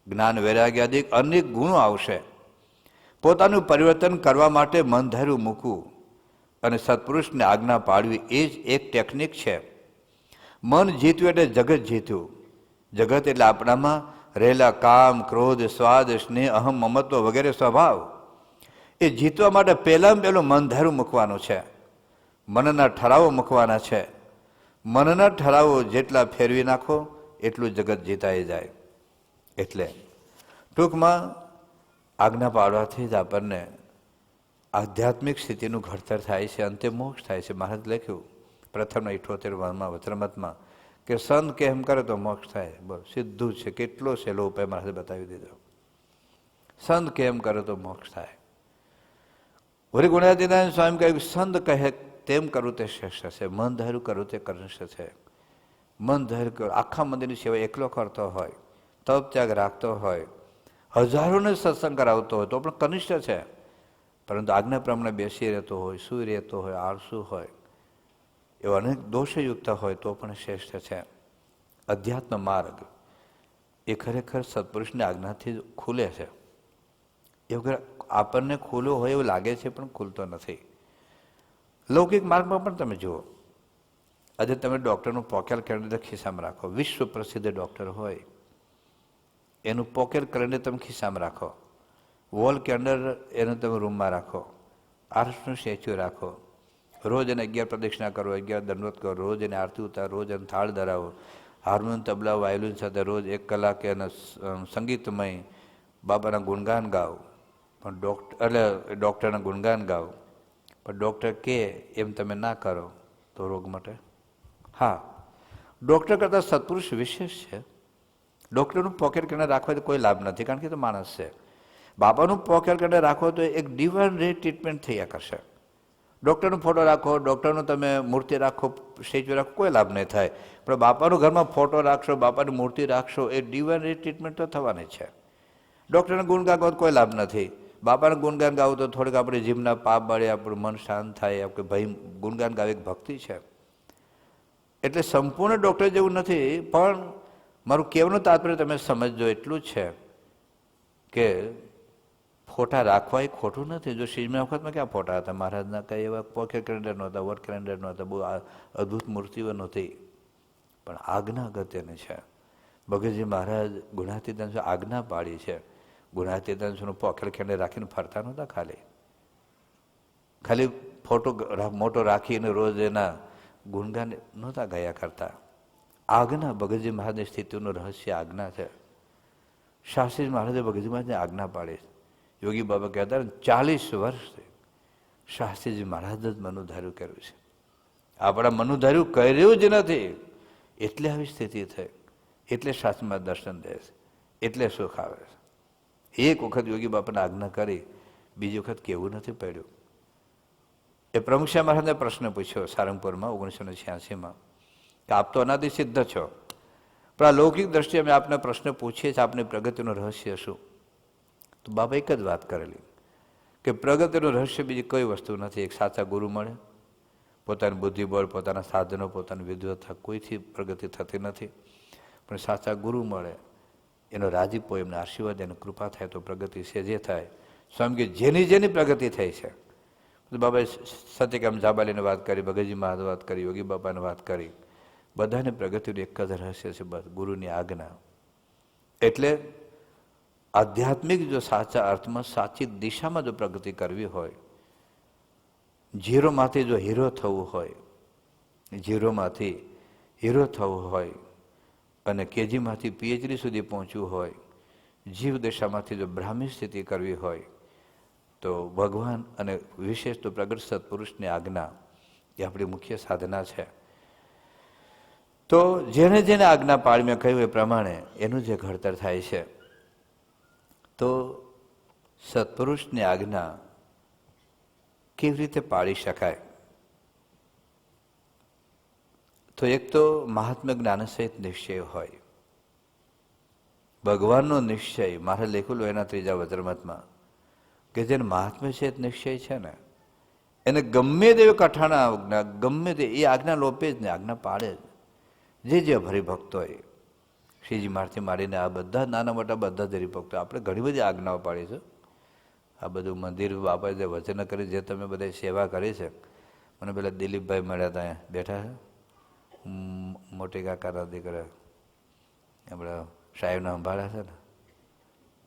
જ્ઞાન, વૈરાગ્યાદિક અનેક ગુણો આવશે. પોતાનું પરિવર્તન કરવા માટે મન ધાર્યું મૂકવું અને સત્પુરુષને આજ્ઞા પાડવી એ જ એક ટેકનિક છે. મન જીત્યું એટલે જગત જીત્યું. જગત એટલે આપણામાં રહેલા કામ, ક્રોધ, સ્વાદ, સ્નેહ, અહમ, મમત્વ વગેરે સ્વભાવ. એ જીતવા માટે પહેલાં પહેલું મન ધાર્યું મૂકવાનું છે. મનના ઠરાવો મૂકવાના છે. મનના ઠરાવો જેટલા ફેરવી નાખો એટલું જગત જીતાઈ જાય. એટલે ટૂંકમાં આજ્ઞા પાડવાથી જ આપણને આધ્યાત્મિક સ્થિતિનું ઘડતર થાય છે, અંતે મોક્ષ થાય છે. મહારાજ લખ્યું પ્રથમના 78માં વચનામૃતમાં કે સંત કે એમ કરે તો મોક્ષ થાય. બોલ, સીધું છે. કેટલો સહેલો ઉપાય મહારાજે બતાવી દીધો. સંત કે એમ કરે તો મોક્ષ થાય. વળી ગુણાતીતાનંદ સ્વામી કહ્યું સંત કહે તેમ કરવું તે શ્રેષ્ઠ છે, મન ધાર્યું કરવું તે કનિષ્ઠ છે. મન ધાર્યું કરું, આખા મંદિરની સેવા એકલો કરતો હોય, તપ ત્યાગ રાખતો હોય, હજારોને સત્સંગ કરાવતો હોય તો પણ કનિષ્ઠ છે. પરંતુ આજ્ઞા પ્રમાણે બેસી રહેતો હોય, સૂઈ રહેતો હોય, આળસુ હોય, એવા અનેક દોષયુક્ત હોય તો પણ શ્રેષ્ઠ છે. અધ્યાત્મ માર્ગ એ ખરેખર સત્પુરુષની આજ્ઞાથી ખુલે છે. એ વગર આપણને ખુલ્લો હોય એવું લાગે છે પણ ખુલતો નથી. લૌકિક માર્ગમાં પણ તમે જુઓ, આજે તમે ડૉક્ટરનું પોકેટ કેલેન્ડર ખિસ્સામાં રાખો. વિશ્વ પ્રસિદ્ધ ડૉક્ટર હોય એનું પોકેટ કેલેન્ડર તમે ખિસ્સામાં રાખો. વોલ કેલેન્ડર એનું તમે રૂમમાં રાખો. આર્ષનું સ્ટેચ્યુ રાખો. રોજ એને 11 પ્રદક્ષિણા કરો, 11 દંડવત કરો, રોજ એને આરતી ઉતારો, રોજ એને થાળ ધરાવો, હાર્મોનિયમ, તબલા, વાયોલિન સાથે રોજ 1 કલાક એને સંગીતમય બાબાના ગુણગાન ગાઓ. પણ ડૉક્ટરના ગુણગાન ગાઓ, પણ ડૉક્ટર કહે એમ તમે ના કરો તો રોગ મટે? હા, ડૉક્ટર કરતાં સત્પુરુષ વિશેષ છે. ડૉક્ટરનું પોકેટ કેલેન્ડર રાખવાથી કોઈ લાભ નથી, કારણ કે તો માણસ છે. બાબાનું પોકેટ કેલેન્ડર રાખો તો એક ડિવાઇન રે ટ્રીટમેન્ટ થયા કરશે. ડૉક્ટરનો ફોટો રાખો, ડૉક્ટરનું તમે મૂર્તિ રાખો, સ્ટેચ્યુ રાખો, કોઈ લાભ નહીં થાય. પણ બાપાનું ઘરમાં ફોટો રાખશો, બાપાની મૂર્તિ રાખશો, એ ડિવાઇન રે ટ્રીટમેન્ટ તો થવાની છે. ડૉક્ટરને ગુણગાન ગાવો કોઈ લાભ નથી. બાપાને ગુણગાન ગાવું તો થોડીક આપણી જીભના પાપ બળે, આપણું મન શાંત થાય, આપણે ભાઈ ગુણગાન ગાવે એક ભક્તિ છે. એટલે સંપૂર્ણ ડૉક્ટર જેવું નથી. પણ મારું કહેવાનું તાત્પર્ય તમે સમજજો એટલું જ છે કે ફોટા રાખવા એ ખોટું નથી. જો શિજમાં વખતમાં ક્યાં ફોટા હતા મહારાજના? કંઈ એવા પોકેટ કેલેન્ડર નહોતા, વોટ કેલેન્ડર નહોતા, બહુ અદ્ભુત મૂર્તિઓ નહોતી. પણ આજ્ઞા અગત્યની છે. ભગતજી મહારાજ ગુણાતીતાંશ આજ્ઞા પાડી છે. ગુણાતીતાંશનું પોકેટ કેલેન્ડર રાખીને ફરતા નહોતા. ખાલી ફોટો મોટો રાખીને રોજ એના ગુણગાન નહોતા ગાયા કરતા. આજ્ઞા ભગતજી મહારાજની સ્થિતિનું રહસ્ય આજ્ઞા છે. શાસ્ત્રીજી મહારાજે ભગતજી મહારાજને આજ્ઞા પાડી. યોગી બાબા કહેતા 40 વર્ષથી શાસ્ત્રીજી મહારાજ જ મનુધાર્યું કર્યું છે. આપણા મનુધાર્યું કર્યું જ નથી એટલે આવી સ્થિતિ થઈ. એટલે શાસ્ત્રમાં દર્શન દે છે, એટલે સુખ આવે છે. એક વખત યોગી બાપાને આજ્ઞા કરી, બીજી વખત કેવું નથી પડ્યું. એ પ્રમુખ મહારાજને પ્રશ્ન પૂછ્યો સારંગપુરમાં 1986માં કે આપ તો અનાદિ સિદ્ધ છો, પણ આ લૌકિક દ્રષ્ટિએ અમે આપને પ્રશ્ન પૂછીએ છીએ, આપની પ્રગતિનું રહસ્ય શું? તો બાબા એક જ વાત કરેલી કે પ્રગતિનું રહસ્ય બીજી કોઈ વસ્તુ નથી. એક સાચા ગુરુ મળે, પોતાની બુદ્ધિબળ, પોતાના સાધનો, પોતાની વિદ્વત્તા કોઈથી પ્રગતિ થતી નથી. પણ સાચા ગુરુ મળે, એનો રાજીપો, એમના આશીર્વાદ, એની કૃપા થાય તો પ્રગતિ છે જે થાય. સ્વામી કે જેની પ્રગતિ થઈ છે. બાબાએ સત્યકામ જાબાલીને વાત કરી, ભગતજી મહારાજ વાત કરી, યોગી બાપાને વાત કરી. બધાની પ્રગતિનું એક જ રહસ્ય છે, બસ ગુરુની આજ્ઞા. એટલે આધ્યાત્મિક જો સાચા અર્થમાં સાચી દિશામાં જો પ્રગતિ કરવી હોય, ઝીરોમાંથી જો હીરો થવું હોય, ઝીરોમાંથી હીરો થવું હોય અને કેજીમાંથી પીએચડી સુધી પહોંચવું હોય, જીવ દશામાંથી જો બ્રાહ્મી સ્થિતિ કરવી હોય તો ભગવાન અને વિશેષ તો પ્રગટ સત્પુરુષની આજ્ઞા એ આપણી મુખ્ય સાધના છે. તો જેને જેને આજ્ઞા પાડી, મેં કહ્યું એ પ્રમાણે એનું જે ઘડતર થાય છે. તો સત્પુરુષની આજ્ઞા કેવી રીતે પાળી શકાય? તો એક તો મહાત્મ્ય જ્ઞાન સહિત નિશ્ચય હોય. ભગવાનનો નિશ્ચય મારે લખેલું એના ત્રીજા વચનમતમાં કે જેને મહાત્મ્ય સહિત નિશ્ચય છે ને એને ગમે તેવી કઠાણા આજ્ઞા, ગમે તે એ આજ્ઞા લોપે જ ને, આજ્ઞા પાડે જ. જે હરિભક્તો હોય, શ્રીજી મહારાજથી માંડીને આ બધા નાના મોટા બધા જ હરિભક્તો, આપણે ઘણી બધી આજ્ઞાઓ પાડી છે. આ બધું મંદિર બાપાએ જે વચન કરી, જે તમે બધા સેવા કરી છે. મને પેલા દિલીપભાઈ મળ્યા હતા, અહીંયા બેઠા છે, મોટી કાકાના દીકરા આપણા સાહેબના સંભાળ્યા છે ને,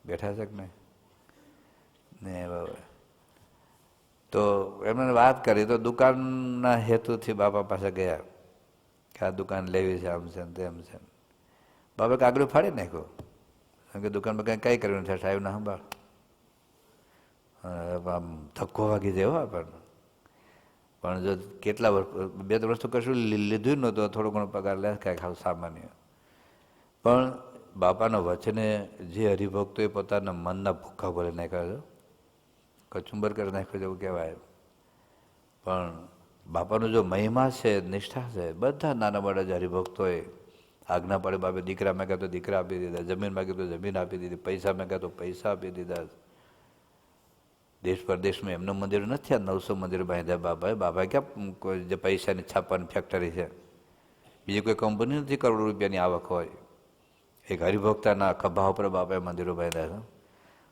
બેઠા છે કે નહીં ને બાબા. તો એમને વાત કરી તો દુકાનના હેતુથી બાપા પાસે ગયા કે આ દુકાન લેવી છે, આમ છે ને તેમ છે. બાપા કાગડું ફાડી નાખ્યું, કારણ કે દુકાનમાં કંઈ કઈ કર્યું નથી, સાહેબના સંભાળ. આમ ધક્કો વાગી જાય આપણને. પણ જો કેટલા વર્ષ, 2-3 વર્ષ તો કશું લીધું નહોતું, થોડો ઘણો પગાર લે કાંઈ ખાવ સામાન્ય. પણ બાપાના વચને જે હરિભક્તોએ પોતાના મનના ભૂખા ભરી નાખ્યા છે, કચુંબર કરી નાખ્યું જેવું કહેવાય. પણ બાપાનો જો મહિમા છે, નિષ્ઠા છે, બધા નાના મોટા જે હરિભક્તોએ આજ્ઞા પડે, બાપે દીકરા માગ્યા તો દીકરા આપી દીધા, જમીન માગી તો જમીન આપી દીધી, પૈસા માગ્યા તો પૈસા આપી દીધા. દેશ પરદેશમાં એમનું મંદિર નથી, આ 900 મંદિર બાંધ્યા બાપાએ. બાપા ક્યાં કોઈ જે પૈસાની છાપવાની ફેક્ટરી છે, બીજી કોઈ કંપની નથી કરોડો રૂપિયાની આવક હોય. એક હરિભક્તના ખભા ઉપર બાપાએ મંદિરો બાંધ્યા છે.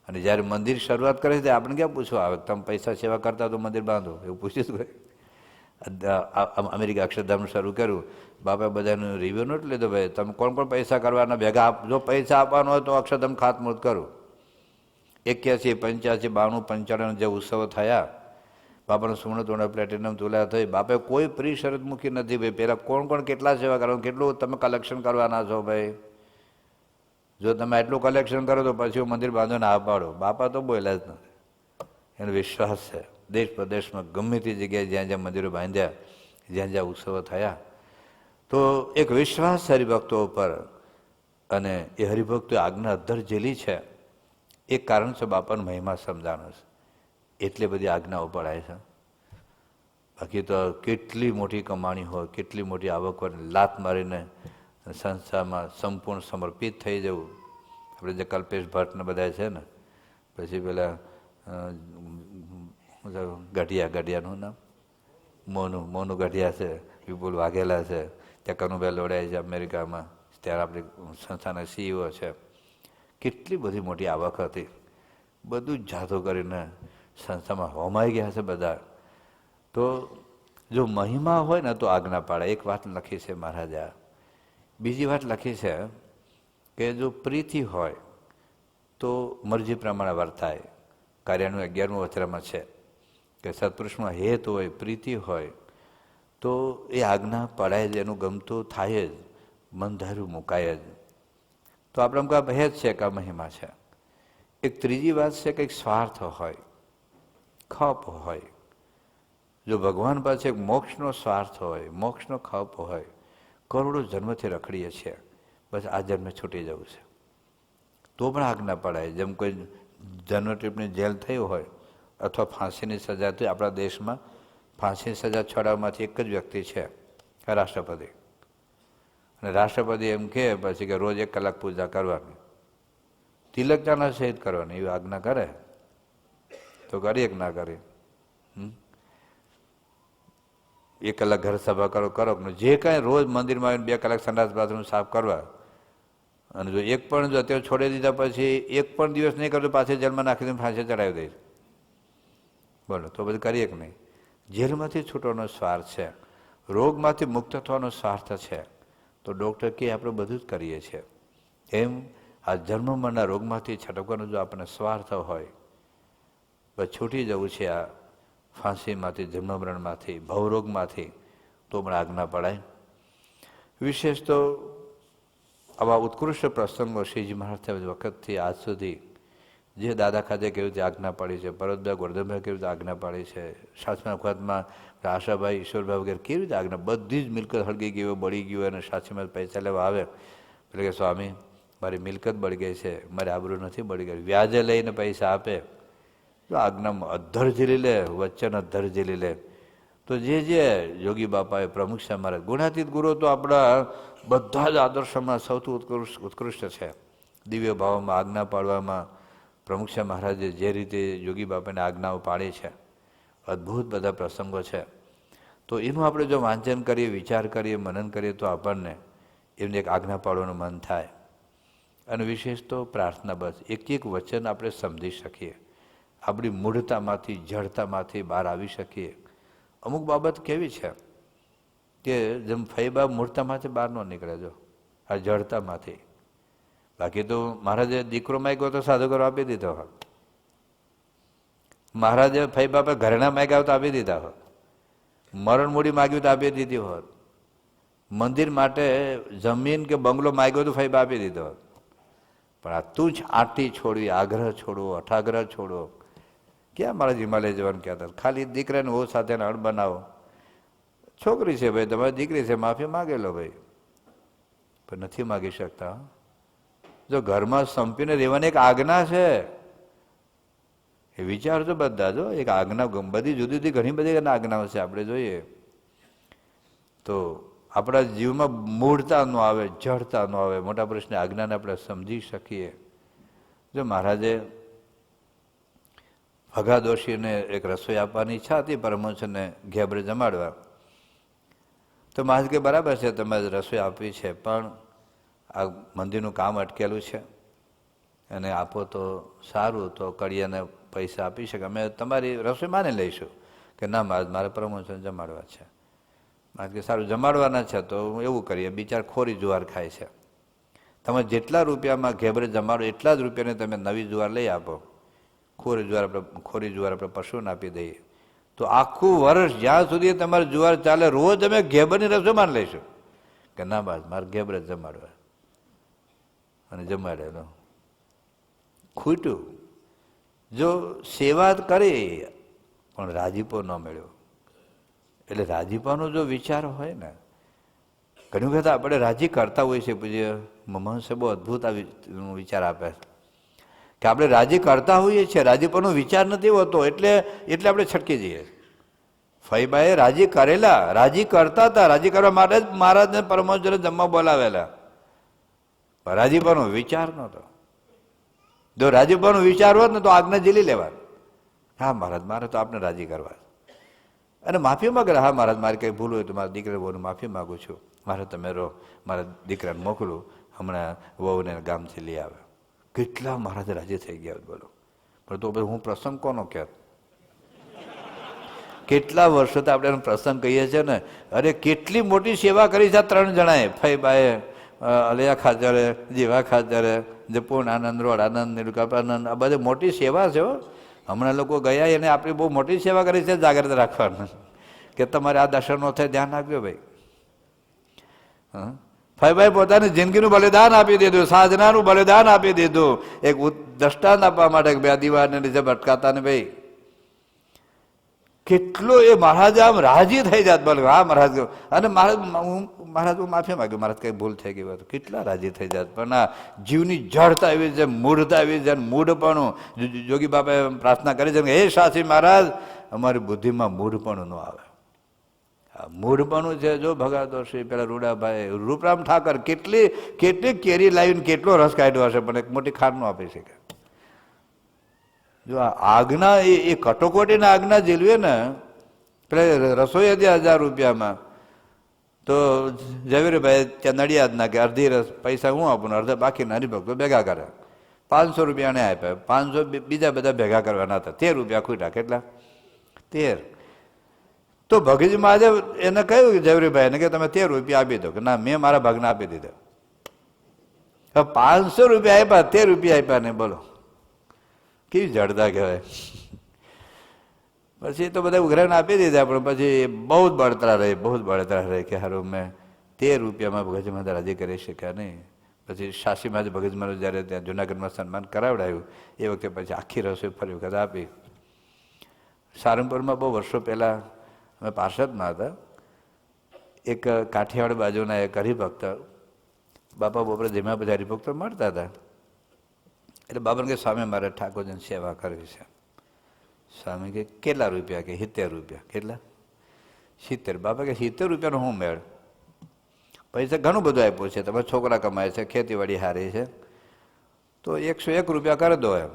અને જ્યારે મંદિર શરૂઆત કરે છે આપણે ક્યાં પૂછવા આવે, તમે પૈસા સેવા કરતા તો મંદિર બાંધો, એવું પૂછ્યું હોય. અમેરિકા અક્ષરધામ શરૂ કર્યું, બાપાએ બધાનું રિવ્યુ નહોતું લીધો, ભાઈ તમે કોણ કોણ પૈસા કરવાના ભેગા, જો પૈસા આપવાનો હોય તો અક્ષરધામ ખાતમુહૂર્ત કરું. 81, 85, 92, 95 જે ઉત્સવો થયા, બાપાનું સુવર્ણ તોડા પ્લેટિનમ તુલા થઈ, બાપાએ કોઈ પ્રી શરત મૂકી નથી, ભાઈ પહેલાં કોણ કોણ કેટલા સેવા કરવાનું, કેટલું તમે કલેક્શન કરવાના છો. ભાઈ જો તમે આટલું કલેક્શન કરો તો પછી મંદિર બાંધો ના પાડો. બાપા તો બોલ્યા જ નથી, એનો વિશ્વાસ છે. દેશ પ્રદેશમાં ગમે તે જગ્યાએ જ્યાં જ્યાં મંદિરો બાંધ્યા, જ્યાં જ્યાં ઉત્સવો થયા, તો એક વિશ્વાસ હરિભક્તો ઉપર. અને એ હરિભક્તો આજ્ઞા અધ્ધર ઝીલી છે, એક કારણ છે બાપાનો મહિમા સમજાનો છે, એટલે બધી આજ્ઞાઓ પડાય છે. બાકી તો કેટલી મોટી કમાણી હોય, કેટલી મોટી આવક હોય, લાત મારીને સંસ્થામાં સંપૂર્ણ સમર્પિત થઈ જવું. આપણે જે કલ્પેશ ભટ્ટને બધા છે ને, પછી પેલા ગઢિયાનું નામ મોનું ગઢિયા છે, વિપુલ વાઘેલા છે, ત્યાં કનુભાઈ લોડાય છે અમેરિકામાં, ત્યારે આપણી સંસ્થાના CEO છે. કેટલી બધી મોટી આવક હતી, બધું જ જાતો કરીને સંસ્થામાં હોમાઈ ગયા છે બધા. તો જો મહિમા હોય ને તો આજ્ઞા પાડે. એક વાત લખી છે મહારાજા. બીજી વાત લખી છે કે જો પ્રીતિ હોય તો મરજી પ્રમાણે વર્તાય. કાર્યનું 11મું વચનમાં છે કે સત્પુરુષમાં હેત હોય, પ્રીતિ હોય તો એ આજ્ઞા પડાય જ, એનું ગમતું થાય જ, મન ધાર્યું મુકાય જ. તો આપણે કહે હેત છે કે મહિમા છે. એક ત્રીજી વાત છે કે એક સ્વાર્થ હોય, ખપ હોય. જો ભગવાન પાસે એક મોક્ષનો સ્વાર્થ હોય, મોક્ષનો ખપ હોય, કરોડો જન્મથી રખડીએ છીએ, બસ આ જન્મે છૂટી જવું છે, તો પણ આજ્ઞા પડાય. જેમ કોઈ જન્મ ટીપની જેલ થઈ હોય અથવા ફાંસીની સજા થઈ, આપણા દેશમાં ફાંસીની સજા છોડાવવામાંથી એક જ વ્યક્તિ છે, રાષ્ટ્રપતિ. અને રાષ્ટ્રપતિ એમ કહે પછી કે રોજ 1 કલાક પૂજા કરવાની, તિલક ચાના સહિત કરવાની, એવી આજ્ઞા કરે તો કરીએ કે ના કરીએ? 1 કલાક ઘર સભા કરો, જે કાંઈ રોજ મંદિરમાં આવીને 2 કલાક સંડાસ બાથરૂમ સાફ કરવા. અને જો એક પણ જો અત્યારે છોડી દીધા પછી 1 પણ દિવસ નહીં કરતો, પાછી જેલમાં નાખી દઈને ફાંસી ચડાવી દઈશ. બોલો તો બધું કરીએ કે નહીં? જેલમાંથી છૂટવાનો સ્વાર્થ છે, રોગમાંથી મુક્ત થવાનો સ્વાર્થ છે, તો ડૉક્ટર કે આપણે બધું જ કરીએ છીએ. એમ આ જન્મ મરણના રોગમાંથી છટકવાનો જો આપણને સ્વાર્થ હોય, બસ છૂટી જવું છે આ ફાંસીમાંથી, જન્મ મરણમાંથી, ભવરોગમાંથી, તો પણ આજ્ઞા પડાય. વિશેષ તો આવા ઉત્કૃષ્ટ પ્રસંગો શ્રીજી મહારાજ વખતથી આજ સુધી જે દાદા ખાતે કેવી રીતે આજ્ઞા પાડી છે, ભરતભાઈ ગોરધનભાઈ કેવી રીતે આજ્ઞા પાડી છે, સાચમા વખતમાં આશાભાઈ, ઈશ્વરભાઈ વગેરે કેવી રીતે આજ્ઞા, બધી જ મિલકત હળગી ગઈ, બળી ગયું, અને સાચીમાં પૈસા લેવા આવે એટલે કે સ્વામી મારી મિલકત બળી ગઈ છે, મારી આબરૂ નથી બળી ગઈ, વ્યાજે લઈને પૈસા આપે. જો આજ્ઞામાં અધ્ધર ઝીલી લે, વચન અધ્ધર ઝીલી લે, તો જે યોગી બાપાએ પ્રમુખ શાહ મહારાજ, ગુણાતીત ગુરુ તો આપણા બધા જ આદર્શોમાં સૌથી ઉત્કૃષ્ટ છે. દિવ્ય ભાવમાં આજ્ઞા પાડવામાં પ્રમુખ શાહ મહારાજે જે રીતે યોગી બાપાને આજ્ઞાઓ પાડી છે, અદ્ભુત બધા પ્રસંગો છે. તો એનું આપણે જો વાંચન કરીએ, વિચાર કરીએ, મનન કરીએ તો આપણને એમને એક આજ્ઞા પાડવાનું મન થાય. અને વિશેષ તો પ્રાર્થના, બસ એક એક વચન આપણે સમજી શકીએ, આપણી મૂઢતામાંથી, જડતામાંથી બહાર આવી શકીએ. અમુક બાબત કેવી છે કે જેમ ફૈબા મૂર્તામાંથી બહાર ન નીકળે, જો આ જડતામાંથી. બાકી તો મહારાજે દીકરો માગ્યો તો સાધુકરો આપી દીધો હોત, મહારાજે ફૈબા પર ઘરેણા માગ્યા તો આપી દીધા હોત, મરણ મૂડી માગ્યું તો આપી દીધી હોત, મંદિર માટે જમીન કે બંગલો માગ્યો તો ફૈબા આપી દીધો હોત. પણ આ તું જ આંટી છોડવી, આગ્રહ છોડવો, અઠાગ્રહ છોડવો, ક્યાં મારા હિમાલય જવાનું કહેતા? ખાલી દીકરાને હું સાથે અણ બનાવો, છોકરી છે ભાઈ, તમારી દીકરી છે, માફી માગે લો ભાઈ, પણ નથી માગી શકતા. જો ઘરમાં સંપીને રહેવાની એક આજ્ઞા છે, એ વિચારજો બધા. જો એક આજ્ઞા, બધી જુદી જુદી ઘણી બધી આજ્ઞાઓ છે, આપણે જોઈએ તો આપણા જીવમાં મૂળતા ન આવે, જડતા ન આવે, મોટા પુરુષની આજ્ઞાને આપણે સમજી શકીએ. જો મહારાજે ભગા દોશીને એક રસોઈ આપવાની ઈચ્છા હતી, પરમહંસને ઘેબરે જમાડવા. તો મહારાજ કે બરાબર છે, તમે રસોઈ આપવી છે, પણ આ મંદિરનું કામ અટકેલું છે અને આપો તો સારું, તો કડિયાને પૈસા આપી શકે, અમે તમારી રસોઈ માની લઈશું. કે ના મહારાજ, મારે પરમહંસને જમાડવા છે. મહારાજ કે સારું, જમાડવાના છે તો એવું કરીએ, બિચાર ખોરી જુવાર ખાય છે, તમે જેટલા રૂપિયામાં ઘેબરે જમાડો એટલા જ રૂપિયાને તમે નવી જુવાર લઈ આપો. ખોરી જુવાર આપણે પશુને આપી દઈએ તો આખું વર્ષ જ્યાં સુધી તમારે જુવાર ચાલે, રોજ અમે ઘેબરની રસોઈ માની લઈશું. કે ના બસ મારે ઘેબરે જ જમાડવા. અને જમાડેલો. ખૂટ્યું. જો સેવા કરી પણ રાજીપો ન મળ્યો. એટલે રાજીપાનો જો વિચાર હોય ને, ઘણી વખત આપણે રાજી કરતા હોઈએ છીએ. પૂજ્ય મહંસે બહુ અદ્ભુત આ વિચાર આપે કે આપણે રાજી કરતા હોઈએ છીએ, રાજીપાનો વિચાર નથી હોતો, એટલે આપણે છટકી જઈએ. ફઈબાએ રાજી કરેલા, રાજી કરતા હતા, રાજી કરવા માટે જ મહારાજને પરમહંસને જમવા બોલાવેલા, રાજીપાનો વિચાર નહોતો. જો રાજીપાનો વિચાર હોત ને તો આજ્ઞા ઝીલી લેવા. હા મહારાજ, મારે તો આપને રાજી કરવા. અને માફી માગે, હા મહારાજ મારે કંઈ ભૂલ હોય તો મારા દીકરા વહુને માફી માગું છું, મારે તમે રહો, મારા દીકરાને મોકલું, હમણાં વહુને ગામથી લઈ આવે. કેટલા મહારાજ રાજી થઈ ગયા, બોલો. પણ તો ભાઈ હું પ્રસંગ કોનો કહેત? કેટલા વર્ષોથી આપણે એનો પ્રસંગ કહીએ છીએ ને. અરે કેટલી મોટી સેવા કરી છે આ 3 જણાએ, ફઈબાએ, અલૈયા ખાચરે, જીવા ખાચરે, જપૂર્ણ આનંદ, રોડ આનંદ, નીલકાપાનંદ, આ બધી મોટી સેવા છે. હમણાં લોકો ગયા એને આપણી બહુ મોટી સેવા કરી છે. જાગ્રત રાખવાનું કે તમારે આ દર્શન ન થાય, ધ્યાન રાખજો ભાઈ. ફઈબાઈ પોતાની જિંદગીનું બલિદાન આપી દીધું, સાધનાનું બલિદાન આપી દીધું, એક દ્રષ્ટાંત આપવા માટે 2 દીવાને નીચે ભટકાતા ને ભાઈ. કેટલો એ મહારાજ આમ રાજી થઈ જાત, બોલે હા મહારાજ. અને મહારાજ હું માફી માગ્યું, મહારાજ કઈ ભૂલ થઈ ગઈ હોય, કેટલા રાજી થઈ જાત. પણ આ જીવની જડતા આવી છે, મૂઢતા આવી છે, મૂઢપણું. જોગી બાપાએ પ્રાર્થના કરી છે કે હે શાસ્ત્રી મહારાજ, અમારી બુદ્ધિમાં મૂઢપણું ન આવે. મૂઢપણું છે. જો ભગાદોશી પેલા રૂડાભાઈ, રૂપરામ ઠાકર કેટલી કેરી લાવીને કેટલો રસ કાઢ્યો હશે, પણ એક મોટી ખાર ન આપી શકે. જો આ આજ્ઞા એ કટોકટીના આજ્ઞા ઝીલવે ને. પેલા રસોઈ હતી 1000 રૂપિયામાં, તો ઝવેરભાઈ ત્યાં નડિયાદના કે અડધી પૈસા હું આપું, અડધા બાકીના હરિભક્તો ભેગા કરે. 500 રૂપિયા એને આપ્યા, 500 બીજા બધા ભેગા કરવાના હતા. 13 રૂપિયા ખૂટ્યા. કેટલા? 13. તો ભગતજી મહારાજે એને કહ્યું ઝવેરીભાઈને કે તમે 13 રૂપિયા આપી દો. કે ના, મેં મારા ભાગને આપી દીધા. 500 રૂપિયા આપ્યા, 13 રૂપિયા આપ્યા ને, બોલો કેવી જડતા કહેવાય. પછી તો બધા ઉઘરાને આપી દીધા, પણ પછી બહુ જ બળતરા રહી કે હારું મેં 13 રૂપિયામાં ભગતજી મહારાજ રાજી કરી શક્યા નહીં. પછી શાસી મહારાજ ભગતજી મહારાજ જ્યારે ત્યાં જુનાગઢમાં સન્માન કરાવડાયું એ વખતે પછી આખી રસોઈ ફરી વખત આપી. સારંગપુરમાં બહુ વર્ષો પહેલાં અમે પાર્ષદમાં હતા, એક કાઠિયાવાડ બાજુના એક હરિભક્ત, બાપા બપોરે ધીમા બધા હરિભક્તો મળતા હતા. એટલે બાબાને કે સ્વામી મારે ઠાકોરજીની સેવા કરવી છે. સ્વામી કે કેટલા રૂપિયા? કે 70 રૂપિયા. કેટલા? 70. બાપા કે 70 રૂપિયાનો હું મેળ? પૈસા ઘણું બધું આપ્યું છે, તમારા છોકરા કમાય છે, ખેતીવાડી સારી છે, તો 101 રૂપિયા કરી દો એમ.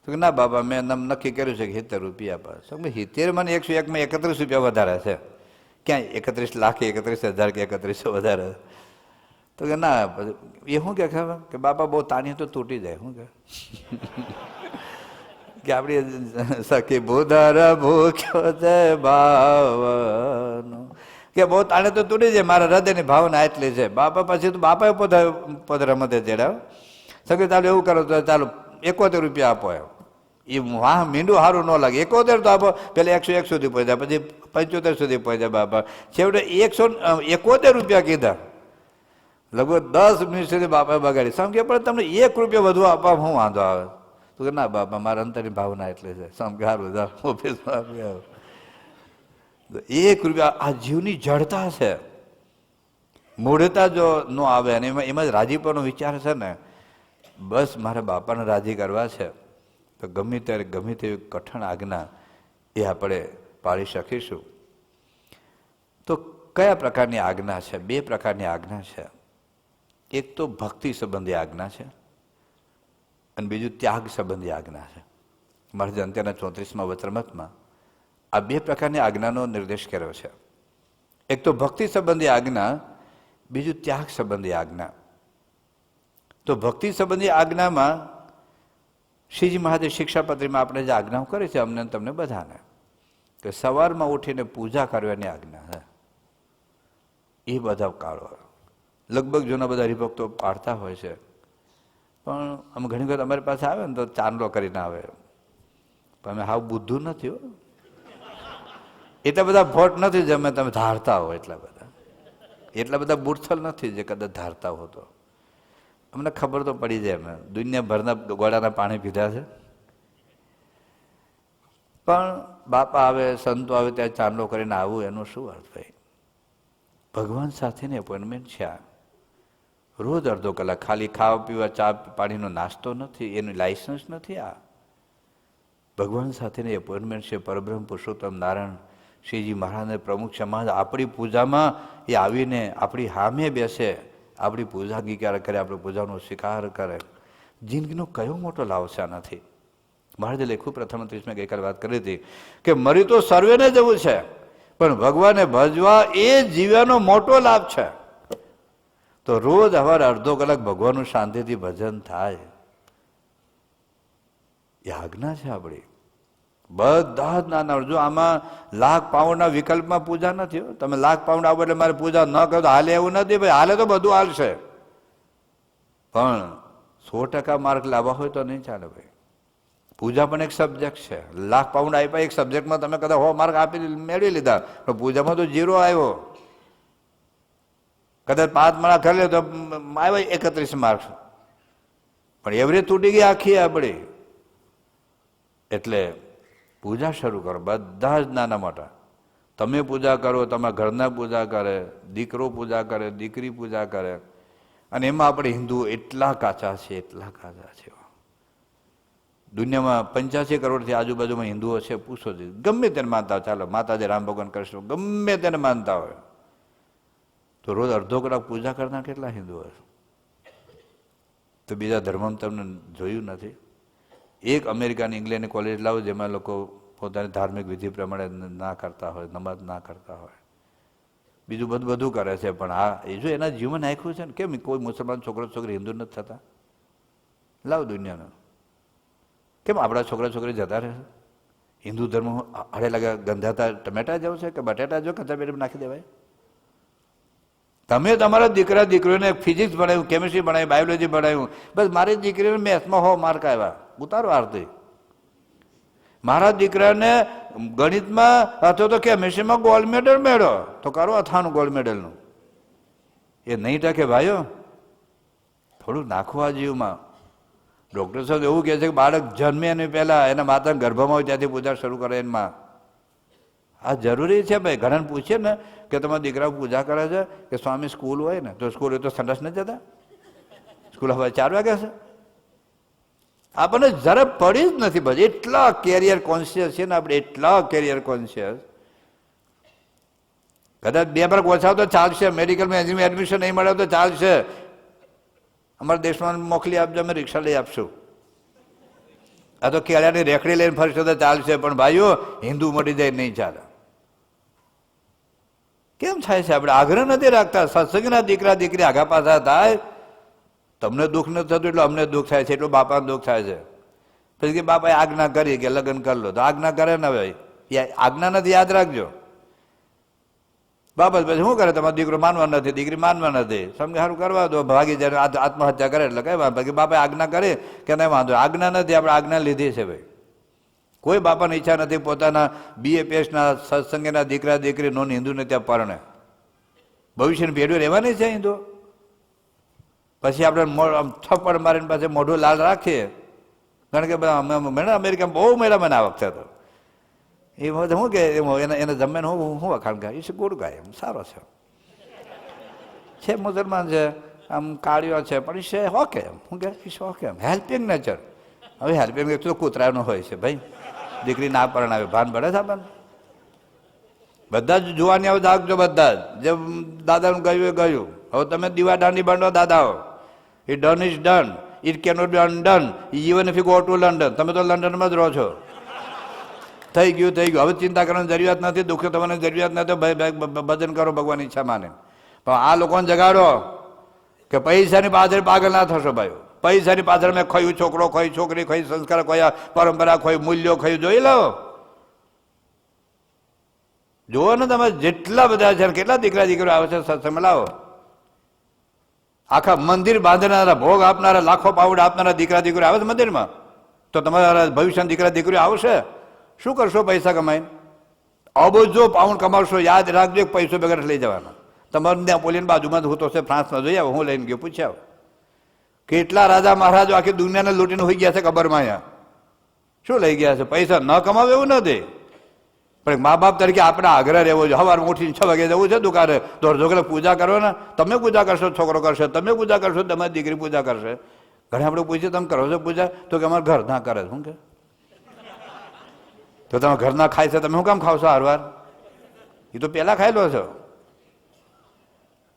તો કે ના બાપા, મેં નક્કી કર્યું છે કે 70 રૂપિયા પાસ. 70 મને 101 31 રૂપિયા વધારે છે. ક્યાંય 31 લાખ 31,000 કે 3100 વધારે. તો કે ના, એ શું કે ખબર કે બાપા બહુ તાણી તો તૂટી જાય. શું કે આપણી સખી ભૂધર ભૂખ્યો છે ભાવનો, કે બહુ તાણે તો તૂટી જાય, મારા હૃદયની ભાવના એટલી છે. બાપા પછી તો બાપાએ પોતે રમતે ચડ્યા. સખી ચાલો એવું કરો તો ચાલો 71 રૂપિયા આપો એમ. એ વાહ મીંડું સારું ન લાગે. 71 તો આપો, પેલા 101 સુધી પહોંચ્યા, પછી 75 સુધી પહોંચ્યા. બાપા છેવટે 171 રૂપિયા કીધા. લગભગ 10 મિનિટ સુધી બાપાએ બગાડી. સમજે પણ તમને 1 રૂપિયા વધુ આપવા શું વાંધો આવે? તો કે ના બાપા, મારા અંતરની ભાવના એટલે છે. સમજે સારું ઓફિસમાં આપી આવો. 1 રૂપિયા આ જીવની જડતા છે. મૂળતા જો ન આવે અને એમાં જ રાજીપોનો વિચાર છે ને, બસ મારે બાપાને રાજી કરવા છે, તો ગમે ત્યારે ગમે તેવી કઠણ આજ્ઞા એ આપણે પાળી શકીશું. તો કયા પ્રકારની આજ્ઞા છે? 2 પ્રકારની આજ્ઞા છે. એક તો ભક્તિ સંબંધી આજ્ઞા છે અને બીજું ત્યાગ સંબંધી આજ્ઞા છે. મહારાજ અંત્યના 34મા વચનામૃતમાં આ 2 પ્રકારની આજ્ઞાનો નિર્દેશ કર્યો છે. એક તો ભક્તિ સંબંધી આજ્ઞા, બીજું ત્યાગ સંબંધી આજ્ઞા. તો ભક્તિ સંબંધી આજ્ઞામાં શ્રીજી મહાદેવ શિક્ષાપત્રીમાં આપણે જે આજ્ઞાઓ કરી છે અમને તમને બધાને, કે સવારમાં ઉઠીને પૂજા કરવાની આજ્ઞા છે. એ બધા કાળો લગભગ જૂના બધા હરિભક્તો પાડતા હોય છે, પણ અમે ઘણી વખત અમારી પાસે આવે ને તો ચાંદલો કરીને આવે. પણ અમે હાવ બુદ્ધું નથી હો, એટલા બધા ભોટ નથી જે અમે તમે ધારતા હો. એટલા બધા બુડથલ નથી જે કદાચ ધારતા હો. તો અમને ખબર તો પડી જાય, અમે દુનિયાભરના ગોળાના પાણી પીધા છે. પણ બાપા આવે, સંતો આવે ત્યાં ચાંદલો કરીને આવું, એનો શું અર્થ ભાઈ? ભગવાન સાથેની એપોઇન્ટમેન્ટ છે આ. રોજ અડધો કલાક ખાલી ખાવા પીવા ચા પાણીનો નાસ્તો નથી, એનું લાયસન્સ નથી. આ ભગવાન સાથેની એપોઇન્ટમેન્ટ છે. પરબ્રહ્મ પુરુષોત્તમ નારાયણ શ્રીજી મહારાજને પ્રમુખ સમાજ આપણી પૂજામાં એ આવીને આપણી સામે બેસે, આપણી પૂજા અંગીકાર કરે, આપણી પૂજાનો સ્વીકાર કરે. જિંદગીનો કયો મોટો લાભ છે આનાથી? મહારાજે લખ્યું પ્રથમ 30 ગઈકાલે વાત કરી હતી કે મરી તો સર્વેને જવું છે, પણ ભગવાનને ભજવા એ જીવ્યાનો મોટો લાભ છે. તો રોજ સવારે અડધો કલાક ભગવાનનું શાંતિથી ભજન થાય, એ આજ્ઞા છે આપણી. બધા જ નાના. જો આમાં £1,00,000 વિકલ્પમાં પૂજા નથી. તમે £1,00,000 આવો એટલે મારે પૂજા ન કરો તો હાલે એવું નથી ભાઈ. હાલે તો બધું હાલશે, પણ 100% માર્ક લાવવા હોય તો નહીં ચાલે ભાઈ. પૂજા પણ એક સબ્જેક્ટ છે. £1,00,000 આપ્યા એક સબ્જેક્ટમાં, તમે કદાચ 100 માર્ક આપી મેળવી લીધા, પણ પૂજામાં તો 0 આવ્યો. કદાચ 5 માળા કરી લે તો આવ્યા 31 માર્ક, પણ એવરેજ તૂટી ગઈ આખી આપણી. એટલે પૂજા શરૂ કરો, બધા જ નાના મોટા. તમે પૂજા કરો, તમારા ઘરના પૂજા કરે, દીકરો પૂજા કરે, દીકરી પૂજા કરે. અને એમાં આપણે હિન્દુ એટલા કાચા છે, એટલા કાચા છે. દુનિયામાં 85 કરોડથી આજુબાજુમાં હિન્દુઓ છે. પૂછો છે, ગમે તેને માનતા હોય. ચાલો માતાજી, રામ ભગવાન, કૃષ્ણ, ગમે તેને માનતા હોય, તો રોજ અડધો કલાક પૂજા કરતા કેટલા હિન્દુઓ છે? તો બીજા ધર્મમાં તમને જોયું નથી? એક અમેરિકાની ઇંગ્લેન્ડની કોલેજ લાવો જેમાં લોકો પોતાની ધાર્મિક વિધિ પ્રમાણે ના કરતા હોય, નમાઝ ના કરતા હોય, બીજું બધું કરે છે. પણ આ એ જો એના જીવન નાખ્યું છે ને, કેમ કોઈ મુસલમાન છોકરો છોકરી હિન્દુ નથી થતા? લાવ દુનિયાનો. કેમ આપણા છોકરા છોકરી જતા રહે? હિન્દુ ધર્મ હળે લાગે ગંધાતા ટમેટા જેવું છે કે બટેટા જો કચરા પેટીમાં નાખી દેવાય? તમે તમારા દીકરા દીકરીઓને ફિઝિક્સ ભણાવ્યું, કેમિસ્ટ્રી ભણાવ્યું, બાયોલોજી ભણાવ્યું, બસ મારી દીકરીને મેથમાં 100 માર્ક આવ્યા, ઉતારો આરતી. મારા દીકરાને ગણિતમાં અથવા તો કેમિસ્ટ્રીમાં ગોલ્ડ મેડલ મેળ્યો, તો કરો અથાણું ગોલ્ડ મેડલનું. એ નહીં ટકે ભાઈઓ, થોડું નાખો આ જીવમાં. ડૉક્ટર સાહેબ એવું કહે છે કે બાળક જન્મે એની પહેલાં એના માતાના ગર્ભમાં હોય ત્યાંથી પૂજા શરૂ કરે એમાં. આ જરૂરી છે ભાઈ. ઘણાને પૂછે ને કે તમારા દીકરા પૂજા કરે છે કે સ્વામી સ્કૂલ હોય ને, તો સ્કૂલ હોય તો સંડાસ નથી જતા? સ્કૂલ હવે 4 વાગ્યા છે. આપણને જરા પડી જ નથી. બસ એટલા કેરિયર કોન્શિયસ છે ને આપણે, એટલા કેરિયર કોન્શિયસ કદાચ 2 માર્ક ઓછા તો ચાલશે, મેડિકલમાં એન્જિનિયરિંગ એડમિશન નહીં મળે તો ચાલશે, અમારા દેશમાં મોકલી આપજો, અમે રિક્ષા લઈ આપશું. આ તો કેળાની રેખડી લઈને ફરશે તો ચાલશે, પણ ભાઈઓ હિન્દુ મળી જાય નહીં ચાલે. કેમ થાય છે? આપણે આગ્રહ નથી રાખતા. સત્સંગના દીકરા દીકરી આગા પાછા થાય. તમને દુઃખ નથી થતું એટલે અમને દુઃખ થાય છે, એટલું બાપાને દુઃખ થાય છે. પછી કે બાપાએ આજ્ઞા કરી કે લગ્ન કરી લો, તો આજ્ઞા કરે ને ભાઈ, આજ્ઞા નથી, યાદ રાખજો. બાબત પછી શું કરે? તમારો દીકરો માનવા નથી, દીકરી માનવા નથી, સમજ સારું કરવા દો, ભાગી જાય આત્મહત્યા કરે એટલે કઈ બાકી બાપાએ આજ્ઞા કરે કે નહીં વાંધો, આજ્ઞા નથી, આપણે આજ્ઞા લીધી છે ભાઈ. કોઈ બાપાની ઈચ્છા નથી પોતાના BA-પાસના સત્સંગના દીકરા દીકરી નોન હિન્દુને ત્યાં પરણે. ભવિષ્યની પેઢીઓ રહેવાની છે હિન્દુ. પછી આપણે થપ્પડ મારીને પાસે મોઢું લાલ રાખીએ, કારણ કે અમેરિકામાં બહુ મેળા મને આ વખતે તો એ વખતે શું કે એને જમીને હું વખાણ ગાય, એ ગુડ ગાય, એમ સારો છે મુસલમાન છે, આમ કાળીઓ છે, પણ એ છે હોકે, એમ શું કે એ હોકે, એમ હેલ્પિંગ નેચર. હવે હેલ્પિંગ નેચર તો કૂતરાનો હોય છે ભાઈ, દીકરી ના પરણાવે ભાન પડે છે આપણને. બધા જ જોવાની આવે રાખજો, બધા જ જે દાદાનું ગયું એ ગયું. હવે તમે દીવા દાંડી બાંધો દાદાઓ, એ done is done, it cannot be undone even if you go to London. તમે તો લંડનમાં જ રહો છો, થઈ ગયું થઈ ગયું. હવે ચિંતા કરવાની જરૂરિયાત નથી, દુઃખ થવાની જરૂરિયાત નથી, ભજન કરો ભગવાનની ઈચ્છા માને. પણ આ લોકોને જગાડો કે પૈસાની પાછળ પાગલ ના થશો ભાઈઓ. પૈસાની પાછળ મેં ખોયું છોકરો, ખોઈ છોકરી, ખોઈ સંસ્કાર, ખોયા પરંપરા, ખોઈ મૂલ્યો, ખોઈ જોઈ લો. જુઓ ને તમે જેટલા બધા છે, કેટલા દીકરા દીકરીઓ આવે છે સત્સંગમાં, લાવો. આખા મંદિર બાંધનારા, ભોગ આપનારા, લાખો પાવડ આપનારા દીકરા દીકરીઓ આવે છે મંદિરમાં, તો તમારા ભવિષ્યના દીકરા દીકરીઓ આવશે. શું કરશો પૈસા કમાઈને? અબજો પાઉન્ડ કમાવશો, યાદ રાખજો, પૈસો વગર લઈ જવાના. તમારે ત્યાં પોલીની બાજુમાં હું તો છે ફ્રાન્સમાં જોઈ આવો, હું લઈને ગયો પૂછ્યા કેટલા રાજા મહારાજો આખી દુનિયાને લૂંટીને હોઈ ગયા છે કબરમાં. અહીંયા શું લઈ ગયા છે? પૈસા ન કમાવે એવું નથી, પણ મા બાપ તરીકે આપણે આગ્રહ રહેવો જોઈએ. સવારમાં ઉઠીને 6 વાગે જવું છે દુકાને, દોઢ કલાક પૂજા કરો ને. તમે પૂજા કરશો, છોકરો કરશે, તમે પૂજા કરશો, તમારી દીકરી પૂજા કરશે. ઘરે આપણે પૂછીએ તમે કરો છો પૂજા? તો કે અમારા ઘર ના કરે. શું કે? તો તમે ઘરના ખાય છે, તમે શું કામ ખાવશો હારવાર? એ તો પહેલા ખાઈ લો છો.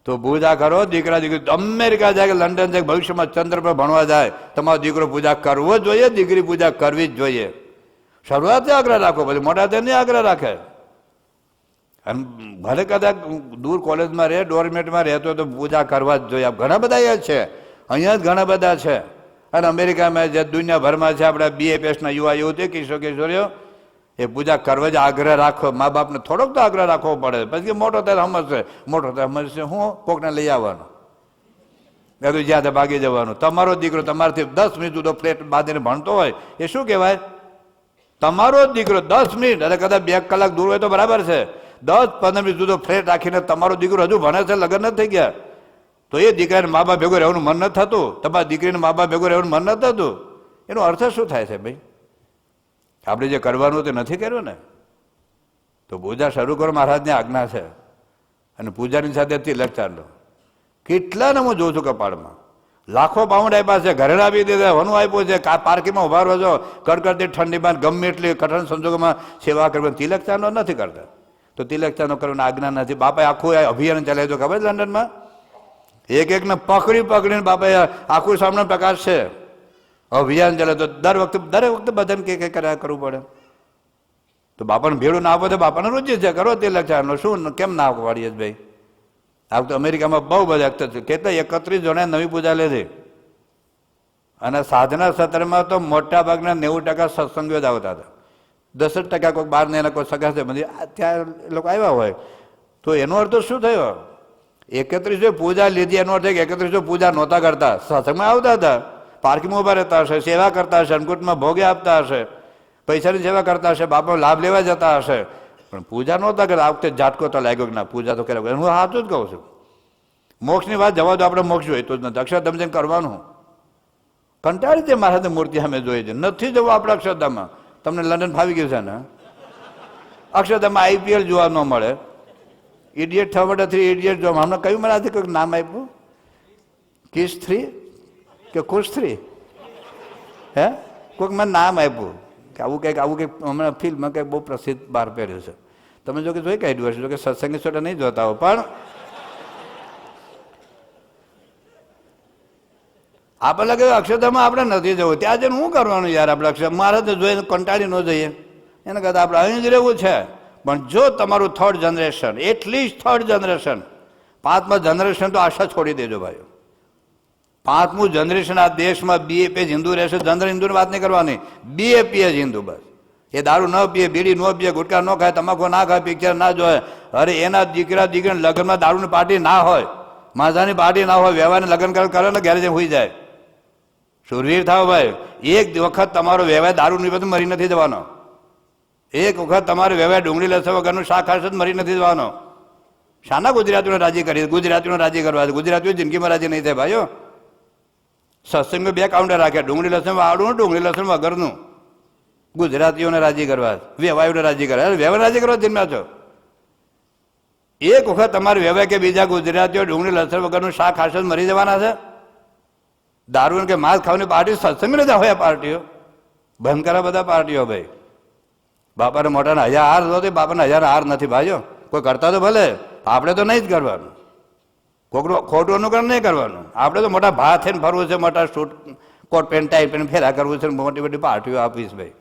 તો પૂજા કરો. દીકરા દીકરી અમેરિકા જાય કે લંડન જાય, ભવિષ્યમાં ચંદ્ર પર ભણવા જાય, તમારો દીકરો પૂજા કરવો જ જોઈએ, દીકરી પૂજા કરવી જ જોઈએ. શરૂઆતથી આગ્રહ રાખો, પછી મોટા તેને આગ્રહ રાખે. અને ભલે કદાચ દૂર કોલેજમાં રહે, ડોરમેટમાં રહેતો તો પૂજા કરવા જ જોઈએ. ઘણા બધા એ છે, અહીંયા જ ઘણા બધા છે. અને અમેરિકામાં જે દુનિયાભરમાં છે આપણા BA-પાસના યુવા યુવતી, કિશોર કિશોરીઓ, એ પૂજા કરવા જ આગ્રહ રાખો. મા બાપને થોડોક તો આગ્રહ રાખવો પડે. પછી મોટો ત્યારે સમજશે, મોટો ત્યારે સમજશે હું કોકને લઈ આવવાનો, બધું જ્યાં ભાગી જવાનું. તમારો દીકરો તમારાથી 10 મિનિટ જુદો ફ્લેટ બાંધીને ભણતો હોય, એ શું કહેવાય? તમારો જ દીકરો 10 મિનિટ, અને કદાચ 2 કલાક દૂર હોય તો બરાબર છે, 10-15 મિનિટ જુદો ફ્લેટ રાખીને તમારો દીકરો હજુ ભણે છે, લગ્ન નથી થઈ ગયા, તો એ દીકરાને મા બાપ ભેગું રહેવાનું મન નથી થતું, તમારા દીકરીને મા બાપ ભેગું રહેવાનું મન નથી થતું. એનો અર્થ શું થાય છે ભાઈ? આપણે જે કરવાનું તે નથી કર્યું ને. તો પૂજા શરૂ કરો, મહારાજની આજ્ઞા છે. અને પૂજાની સાથે તિલક ચાલો. કેટલાને હું જોઉં છું કપાળમાં લાખો પાઉન્ડ આપ્યા છે, ઘરે આપી દીધા, વનું આપ્યું છે, પાર્કિંગમાં ઉભા રહો છો, કડકડતી ઠંડીમાં ગમે એટલી કઠણ સંજોગોમાં સેવા કરવાની. તિલક ચાનો નથી કરતા, તો તિલક ચાનો કરવાની આજ્ઞા નથી. બાપાએ આખું અભિયાન ચલાવ્યું તો ખબર લંડનમાં, એક ને પકડીને બાપાએ આખું સામે પ્રકાશ છે અભિયાન ચાલે. તો દરેક વખતે બધાને કે કર્યા કરવું પડે. તો બાપાને ભેળું ના આપો તો બાપાને રુચિ છે, કરો તિલક ચાનો. શું કેમ ના પાડીએ ભાઈ? આ તો અમેરિકામાં બહુ બધા છે, કેટલા 31 જણે નવી પૂજા લીધી. અને સાધના સત્રમાં તો મોટા ભાગના 90% સત્સંગીઓ જ આવતા હતા. 10% કોઈ બહાર ને કોઈ સગા છે ત્યાં એ લોકો આવ્યા હોય. તો એનો અર્થ શું થયો? 31 પૂજા લીધી, એનો અર્થ 31 પૂજા નહોતા કરતા, સત્સંગમાં આવતા હતા, પાર્કિંગમાં ઉભા રહેતા હશે, સેવા કરતા હશે, અન્નકૂટમાં ભોગે આપતા હશે, પૈસાની સેવા કરતા હશે, બાપનો લાભ લેવા જતા હશે, પણ પૂજા નહોતા કરતા. આ વખતે ઝાટકો તો લાગ્યો કે ના પૂજા તો કર્યા. હું સાચું જ કહું છું. મોક્ષની વાત જવા દો, આપણે મોક્ષ જોઈએ તો જ નથી. અક્ષરધામ કરવાનું કંટાળી તે મહારાજની મૂર્તિ અમે જોઈએ છે, નથી જવું આપણે અક્ષરધામમાં. તમને લંડન ફાવી ગયું છે ને? અક્ષરધામમાં IPL જોવા ન મળે. ઇડિયટ 3 ઇડિયટ જોવા હમણાં કયું મારાથી કોઈક નામ આપ્યું, કિસ 3 કે ખુશ 3, હે કોઈક મને નામ આપ્યું કે આવું કંઈક હમણાં ફિલ્મ કંઈક બહુ પ્રસિદ્ધ બહાર પહેર્યું છે. તમે જો કે જોઈ કાઢ્યું હશે, જો કે સત્સંગી છોટા નહીં જોતા હો, પણ આપણે લાગે અક્ષરધામમાં આપણે નથી જવું, ત્યાં જઈને શું કરવાનું યાર? આપણે અક્ષર મારે તો જોઈને કંટાળી ન જઈએ, એને કરતાં આપણે અહીં જ રહેવું છે. પણ જો તમારું third generation, at least third generation, પાંચમા જનરેશન તો આશા છોડી દેજો ભાઈઓ. પાંચમું જનરેશન આ દેશમાં BA હિન્દુ રહેશે. જનરલ હિન્દુની વાત નહીં કરવાની, BA હિન્દુ. બસ એ દારૂ ન પીએ, બીડી ન પીએ, ગુટકા ન ખાય, તમાકુ ના ખાય, પિક્ચર ના જોય. અરે એના દીકરા દીકરીને લગ્નમાં દારૂની પાર્ટી ના હોય, માઝાની પાર્ટી ના હોય, વ્યવહારને લગ્ન કરે ને ઘેર જઈને હોઈ જાય. સુરવીર થાવ ભાઈ. એક વખત તમારો વ્યવહાર દારૂ ની બધું મરી નથી જવાનો. એક વખત તમારો વ્યવહાર ડુંગળી લસણ વગરનું શાક ખાશે મરી નથી જવાનો. શાના ગુજરાતીઓને રાજી કરી? ગુજરાતીઓને રાજી કરવા, ગુજરાતીઓ જિંદગીમાં રાજી નહીં થાય ભાઈઓ. સત્સંગમાં 2 કાઉન્ટર રાખ્યા, ડુંગળી લસણ વાળું, ડુંગળી લસણ વગરનું. ગુજરાતીઓને રાજી કરવા, વ્યવહારોને રાજી કરવા. વ્યવહાર રાજી કરવા જન્મ્યા છો. એક વખત તમારે વ્યવહાર કે બીજા ગુજરાતીઓ ડુંગળી લસણ વગરનું શાક ખાશે મરી જવાના છે. દારૂ કે માંસ ખાવાની પાર્ટી સત્સંગ નથી હોય. પાર્ટીઓ બંધ કરા, બધા પાર્ટીઓ ભાઈ. બાપાને મોટાના 1000 હાર નથી, બાપાને 1000 હાર નથી ભાઈઓ. કોઈ કરતા તો ભલે, આપણે તો નહીં જ કરવાનું. કોકનું ખોટું અનુકરણ નહીં કરવાનું. આપણે તો મોટા ભા થઈને ફરવું છે, મોટા suit coat pant tie pant ફેરા કરવું છે, મોટી મોટી પાર્ટીઓ આપીશ ભાઈ.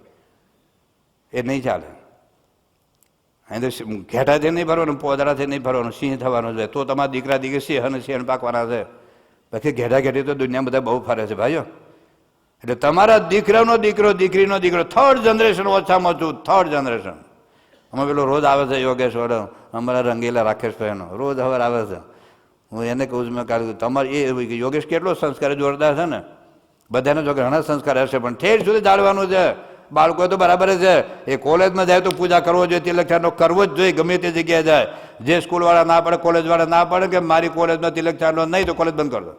એ નહીં ચાલે. અહીં તો ઘેટાથી નહીં ફરવાનું, પોદરાથી નહીં ફરવાનું, સિંહ થવાનું છે. તો તમારા દીકરા દીકરી સિંહ અને સિંહ પાકવાના છે. બાકી ઘેટા ઘેટી તો દુનિયા બધા બહુ ફરે છે ભાઈઓ. એટલે તમારા દીકરાનો દીકરો, દીકરીનો દીકરો, થર્ડ જનરેશન ઓછામાં ઓછું, થર્ડ જનરેશન. અમે પેલો રોજ આવે છે યોગેશ્વર, અમારા રંગીલા રાકેશભાઈનો રોજ હવે આવે છે. હું એને કહું છું, મેં કાઢ્યું તમારે એ યોગેશ કેટલો સંસ્કાર જોરદાર છે ને. બધાને જો ઘણા સંસ્કાર હશે, પણ ઠેર સુધી જાળવાનું છે. બાળકો તો બરાબર છે, એ કોલેજમાં જાય તો પૂજા કરવો જોઈએ, તિલકચાંદનો કરવો જ જોઈએ, ગમે તે જગ્યાએ જાય. જે સ્કૂલવાળા ના પડે, કોલેજવાળા ના પડે કે મારી કોલેજમાં તિલકચાંદનો નહીં તો કોલેજ બંધ કરી દો,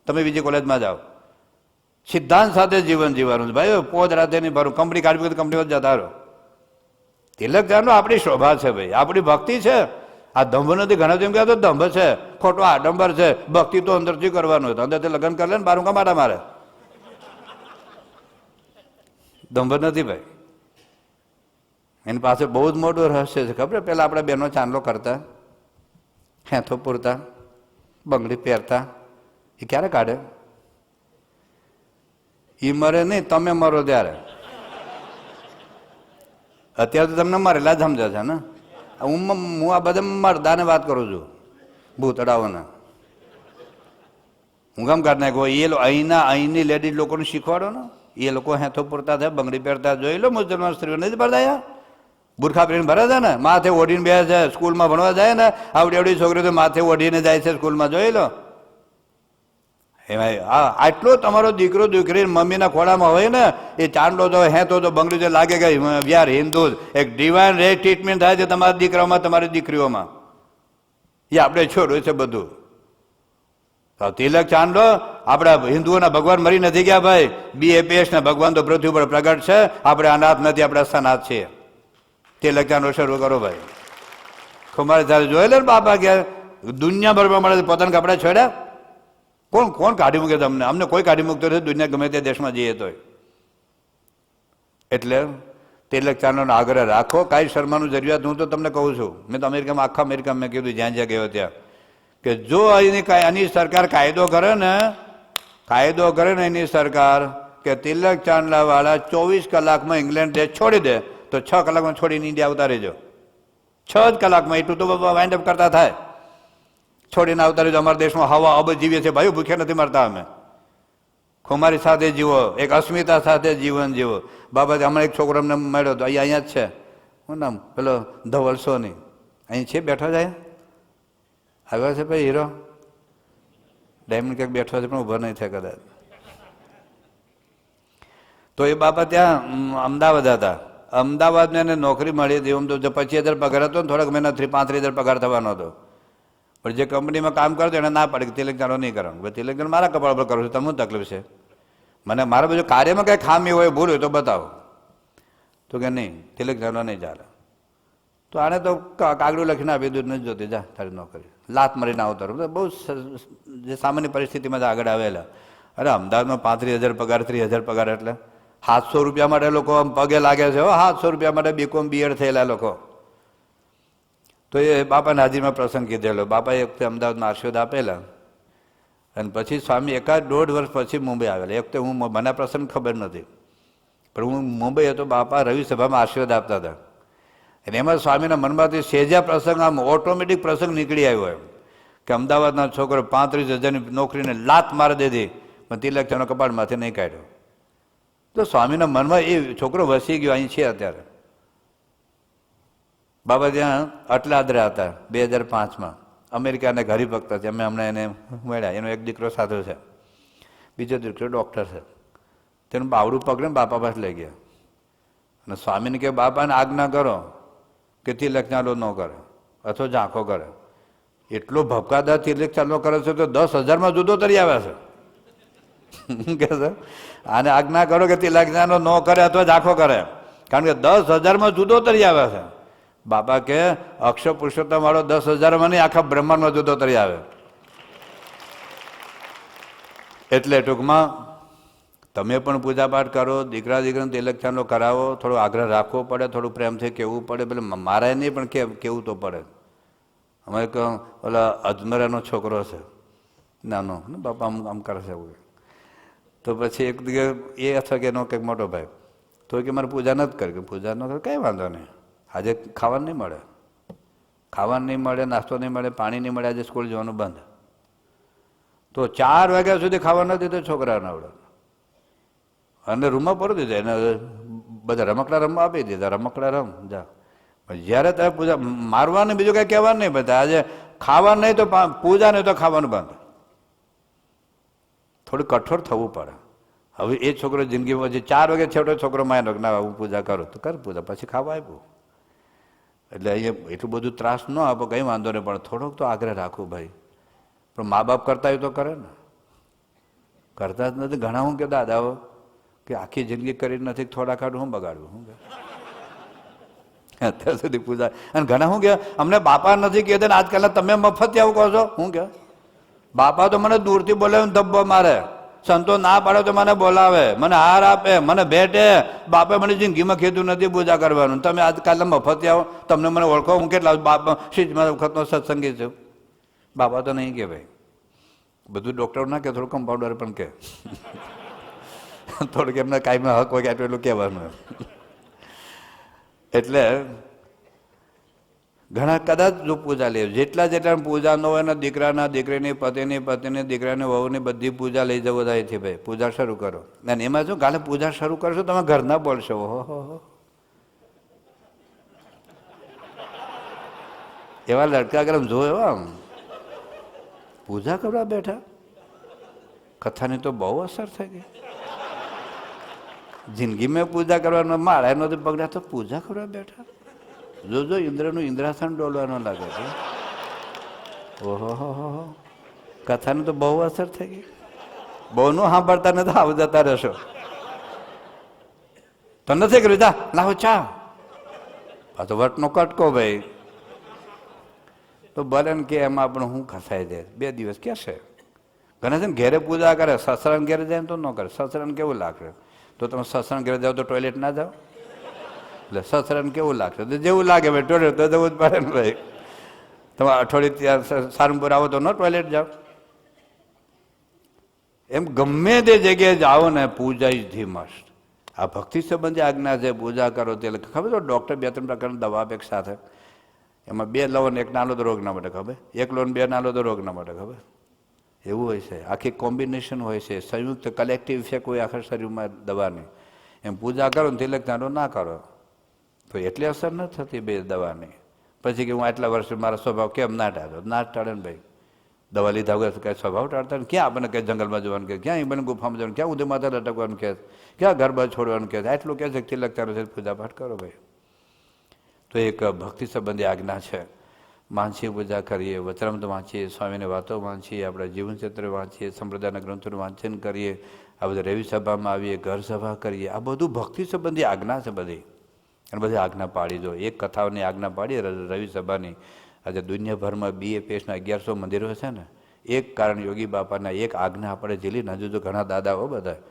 તમે બીજી કોલેજમાં જાઓ. સિદ્ધાંત સાથે જીવન જીવવાનું છે ભાઈ. પોત રાતે નહીં ભરું, કંપની કાઢવી તો કંપનીમાં જતા રહો. તિલકચાંદનો આપણી શોભા છે ભાઈ, આપણી ભક્તિ છે. આ દંભ નથી. ઘણા જેમ કહેતો દંભ છે, ખોટો આડંબર છે. ભક્તિ તો અંદરથી કરવાનું હતું. અંદરથી લગ્ન કરી લે ને બારું કમાટા મારે, દંભ નથી ભાઈ. એની પાસે બહુ જ મોટું રહસ્ય છે. ખબર? પેલા આપણા બહેનો ચાંદલો કરતા, હેથો પૂરતા, બંગડી પહેરતા. એ ક્યારે કાઢે? એ મરે નહીં, તમે મરો ત્યારે. અત્યારે તો તમને મરેલા જ સમજે છે ને. હું આ બધા મરદાને વાત કરું છું, ભૂતડાઓને. હું કેમ કાઢ નાખ્યો? એ અહીંની લેડીઝ લોકોને શીખવાડો ને. એ લોકો હેથો પૂરતા થાય, બંગડી પહેરતા જોઈ લો. મુસલમાન સ્ત્રીઓ નથી ભરતા યાર, બુરખા પહેરીને ભરે છે ને, માથે ઓઢીને બેસે છે. સ્કૂલમાં ભણવા જાય ને, આવડી આવડી છોકરીઓ તો માથે ઓઢીને જાય છે સ્કૂલમાં, જોઈ લો. એમાં આટલો તમારો દીકરો દીકરી મમ્મીના ખોળામાં હોય ને, એ ચાંદલો તો હેતો તો બંગડી તો લાગે કે વી આર હિન્દુ. એક ડિવાઇન રેસ ટ્રીટમેન્ટ થાય છે તમારા દીકરાઓમાં, તમારી દીકરીઓમાં. એ આપણે છોડ્યું છે બધું. તિલક ચાંદલો, આપણા હિન્દુઓના ભગવાન મરી નથી ગયા ભાઈ. BAPS ના ભગવાન તો પૃથ્વી પર પ્રગટ છે. આપણે અનાથ નથી, આપણે સનાથ છીએ. તિલક ચાંદલો શરૂ કરો ભાઈ. ખુમાર ત્યારે જોઈ લે બાપા કે દુનિયાભરમાં મળે પોતાના કપડા છોડ્યા. કોણ કોણ કાઢી મૂકે તમને? અમને કોઈ કાઢી મૂકતો નથી, દુનિયા ગમે તે દેશમાં જઈએ તો. એટલે તિલક ચાંદલોનો આગ્રહ રાખો. કાંઈ શરમાનું જરૂરિયાત. હું તો તમને કહું છું, મેં તો અમેરિકામાં, આખા અમેરિકામાં મેં કીધું જ્યાં જ્યાં ગયો ત્યાં, કે જો આની સરકાર કાયદો કરે ને એની સરકાર કે તિલક ચાંદલાવાળા 24 કલાકમાં ઇંગ્લેન્ડ દેશ છોડી દે, તો 6 કલાકમાં છોડીને ઇન્ડિયા આવતા રહેજો. 6 જ કલાકમાં એટલું તો વાઇન્ડ અપ કરતા થાય. છોડીને આવતા રહેજો. અમારા દેશમાં હવા અબ જીવીએ છીએ ભાઈ, ભૂખ્યા નથી મરતા અમે. ખુમારી સાથે જીવો, એક અસ્મિતા સાથે જીવન જીવો. બાબા હમણાં એક છોકરો અમને મળ્યો હતો, અહીંયા જ છે. શું નામ? પેલો ધવલ સોની અહીં છે, બેઠો જાય. આવ્યો છે ભાઈ હીરો, ડાયમંડ ક્યાંક બેઠો છે પણ ઉભો નહીં છે કદાચ. તો એ બાપા ત્યાં અમદાવાદ હતા. અમદાવાદમાં એને નોકરી મળી હતી. આમ તો 25,000 પગાર હતો ને, થોડાક મહિના 35,000 પગાર થવાનો હતો. પણ જે કંપનીમાં કામ કરતો એને ના પડે કે તિલક ચાંદલો નહીં કરવાનું. તિલક ચાંદલો મારા કપાળ પર કરું છું, તમને તકલીફ છે? મને મારા બધું કાર્યમાં કંઈ ખામી હોય, ભૂલ હોય તો બતાવો. તો કે નહીં, તિલક ચાંદલો નહીં ચાલે. તો આને તો કાગડું લખીને આપી દીધું, નથી જોતી, જા તારી નોકરી. લાત મારીને આવતો. બહુ જે સામાન્ય પરિસ્થિતિમાં આગળ આવેલા. અરે અમદાવાદમાં 35,000 પગાર, 30,000 પગાર, એટલે 700 રૂપિયા માટે લોકો પગે લાગે છે. 700 રૂપિયા માટે BCom BEd થયેલા લોકો. તો એ બાપાના હાજરીમાં પ્રસંગ કીધેલો. બાપાએ એક વખતે અમદાવાદમાં આશીર્વાદ આપેલા અને પછી સ્વામી 1.5 વર્ષ પછી મુંબઈ આવેલા. એક વખતે મને પ્રસંગ ખબર નથી, પણ હું મુંબઈ હતો. બાપા રવિ સભામાં આશીર્વાદ આપતા હતા અને એમાં સ્વામીના મનમાંથી સેજા પ્રસંગ, આમ ઓટોમેટિક પ્રસંગ નીકળી આવ્યો એમ કે અમદાવાદના છોકરો 35,000ની નોકરીને લાત મારી દીધી, પણ તિલક તેનો કપાળમાંથી નહીં કાઢ્યો. તો સ્વામીના મનમાં એ છોકરો વસી ગયો. અહીં છે અત્યારે. બાબા ત્યાં અટલાદરા હતા 2005માં. અમેરિકાના હરિભક્ત છે. અમે હમણાં એને મળ્યા. એનો એક દીકરો સાધુ છે, બીજો દીકરો ડૉક્ટર છે. તેનું બાવડું પકડીને બાપા પાસે લઈ ગયા અને સ્વામીને કે બાપાને આજ્ઞા કરો કે તિલક ચાલો ન કરે અથવા ઝાંખો કરે. એટલો ભપકાદાર તિલક ચાલો કરે છે તો 10,000માં જુદો તરી આવે છે. કે છે આને આજ્ઞા કરો કે તિલક ચાલો ન કરે અથવા ઝાંખો કરે, કારણ કે 10,000માં જુદો તરી આવે છે. બાપા કે અક્ષર પુરુષોત્તમ વાળો 10,000માં નહીં, આખા બ્રહ્માંડમાં જુદો તરી આવે. એટલે ટૂંકમાં તમે પણ પૂજાપાઠ કરો, દીકરા દીકરાને તિલક ચાંદલો કરાવો, થોડો આગ્રહ રાખવો પડે, થોડું પ્રેમથી કહેવું પડે. પેલે મારાય નહીં પણ કેવું તો પડે. અમારે એક ઓલા અજમેરાનો છોકરો છે નાનો, બાપા આમ કરે છે એવું. તો પછી એક દિવસ એ અથવા કે એનો કંઈક મોટો ભાઈ તો કે મારે પૂજા નથી કરી. પૂજા ન કરે કંઈ વાંધો નહીં, આજે ખાવાનું નહીં મળે, ખાવાનું નહીં મળે, નાસ્તો નહીં મળે, પાણી નહીં મળે, આજે સ્કૂલ જવાનું બંધ. તો 4 વાગ્યા સુધી ખાવા નથી તો છોકરાને આવડે અને રૂમમાં પડી દીધા. એને બધા રમકડા રમવા આપી દીધા, રમકડા રમ જા. જ્યારે તમે પૂજા મારવાનું બીજું કંઈ કહેવાનું નહીં. બધા આજે ખાવાનું નહીં તો પૂજા નહીં તો ખાવાનું બંધ. થોડું કઠોર થવું પડે. હવે એ છોકરો જિંદગીમાં પછી 4 વાગે છેવટો છોકરો માયનો કે ના હું પૂજા કરું તો કર પૂજા, પછી ખાવા આપ્યું. એટલે અહીંયા એટલું બધું ત્રાસ ન આપો, કંઈ વાંધો નહીં, પણ થોડોક તો આગ્રહ રાખવું ભાઈ. પણ મા બાપ કરતા હોય તો કરે ને, કરતા જ નથી. ઘણા હું કે દાદાઓ કે આખી જિંદગી કરી નથી, થોડા કાઢું હું બગાડવું, શું કે અત્યાર સુધી પૂજા. અને ઘણા શું કે અમને બાપા નથી કહેતા ને આજકાલના તમે મફત આવું કહો છો. શું કે બાપા તો મને દૂરથી બોલાવે, ધબ્બો મારે, સંતો ના પાડે તો મને બોલાવે, મને હાર આપે, મને ભેટે. બાપે મને જિંદગીમાં કીધું નથી પૂજા કરવાનું. તમે આજકાલના મફત આવો, તમને મને ઓળખો, હું કેટલા બાપા શીજમાં વખતનો સત્સંગી છું. બાપા તો નહીં કે ભાઈ, બધું ડૉક્ટર ના કે, થોડું કમ્પાઉન્ડર પણ કે, થોડુંક એમના કાયમાં હક હોય એટલું કહેવાનું. એટલે ઘણા કદાચ જો પૂજા લે, જેટલા પૂજા ન હોય ને દીકરાના દીકરીની પતિની પત્નીની દીકરાની વહુની બધી પૂજા લઈ જવો થાય છે ભાઈ. પૂજા શરૂ કરો અને એમાં શું કાલે પૂજા શરૂ કરશો તમે ઘરના બોલશો, ઓહો એવા લડકા ગરમ જો એવા આમ પૂજા કરવા બેઠા. કથાની તો બહુ અસર થઈ ગઈ. જિંદગીમાં પૂજા કરવાનો માળા નથી પકડ્યા તો પૂજા કરવા બેઠા. જોજો ઇન્દ્રનું ઇન્દ્રાસન ડોલવાનો લાગે છે. ઓહો કથાની તો બહુ અસર થઈ ગઈ. બહુનું સાંભળતા નથી, આવ જતા રહેશો તો નથી કર્યું. જા લાવો ચા. આ તો વટનો કટકો ભાઈ. તો ભલે ને કે એમાં આપણે શું ખસાઈ જાય 2 દિવસ કહેશે. ઘણા છે ને ઘેરે પૂજા કરે, સસરાને ઘેરે જાય તો ન કરે. સસરાને કેવું લાગશે? તો તમે સસરાને ઘેરે જાઓ તો ટોયલેટ ના જાઓ? એટલે સસરાને કેવું લાગશે? તો જેવું લાગે ભાઈ ટોયલેટ તો જવું જ પડે ને ભાઈ. તમે અઠવાડિયે ત્યાં સારંગપુર આવો તો ન ટોયલેટ જાઓ. એમ ગમે તે જગ્યાએ જાઓ ને પૂજા ઇઝ ધી મસ્ટ. આ ભક્તિ સંબંધી આજ્ઞા છે, પૂજા કરો. તે ખબર તો ડૉક્ટર 2-3 પ્રકારની દવા આપે સાથે. એમાં 2 લો ને 1 નાલો તો રોગ ના માટે ખબર, 1 લો ને 2 નાલો તો રોગ ના માટે ખબર. એવું હોય છે, આખી કોમ્બિનેશન હોય છે, સંયુક્ત કલેક્ટિવ ઇફેક્ટ હોય આખા શરીરમાં દવાની. એમ પૂજા કરો ને તિલક ચાંદલો ના કરો તો એટલી અસર નથી થતી બે દવાની. પછી કે હું આટલા વર્ષે મારો સ્વભાવ કેમ ના ટાળ્યો? ના ટાળે ને ભાઈ. દવા લીધા વગર કાંઈ સ્વભાવ ટાળતા ને ક્યાં આપણને કંઈ જંગલમાં જવાનું કહે, ક્યાં મને ગુફામાં જવાનું, ક્યાં ઉદય માતા લટકવાનું કહે, ક્યાં ઘર બાર છોડવાનું કહે. આટલું કહે છે તિલક ચાંદલો છે પૂજાપાઠ કરો ભાઈ. તો એક ભક્તિ સંબંધી આજ્ઞા છે. માનસીય પૂજા કરીએ, વચરામૃત વાંચીએ, સ્વામીની વાતો વાંચીએ, આપણા જીવનચરિત્ર વાંચીએ, સંપ્રદાયના ગ્રંથોનું વાંચન કરીએ, આ બધા રવિ સભામાં આવીએ, ઘર સભા કરીએ. આ બધું ભક્તિ સંબંધી આજ્ઞા છે બધી. અને બધી આજ્ઞા પાડી દો. એક કથાઓની આજ્ઞા પાડીએ રવિ સભાની. આજે દુનિયાભરમાં BAPSના 1100 મંદિરો છે ને, એક કારણ યોગી બાપાના એક આજ્ઞા આપણે ઝીલી ને. હજુ તો ઘણા દાદાઓ બધા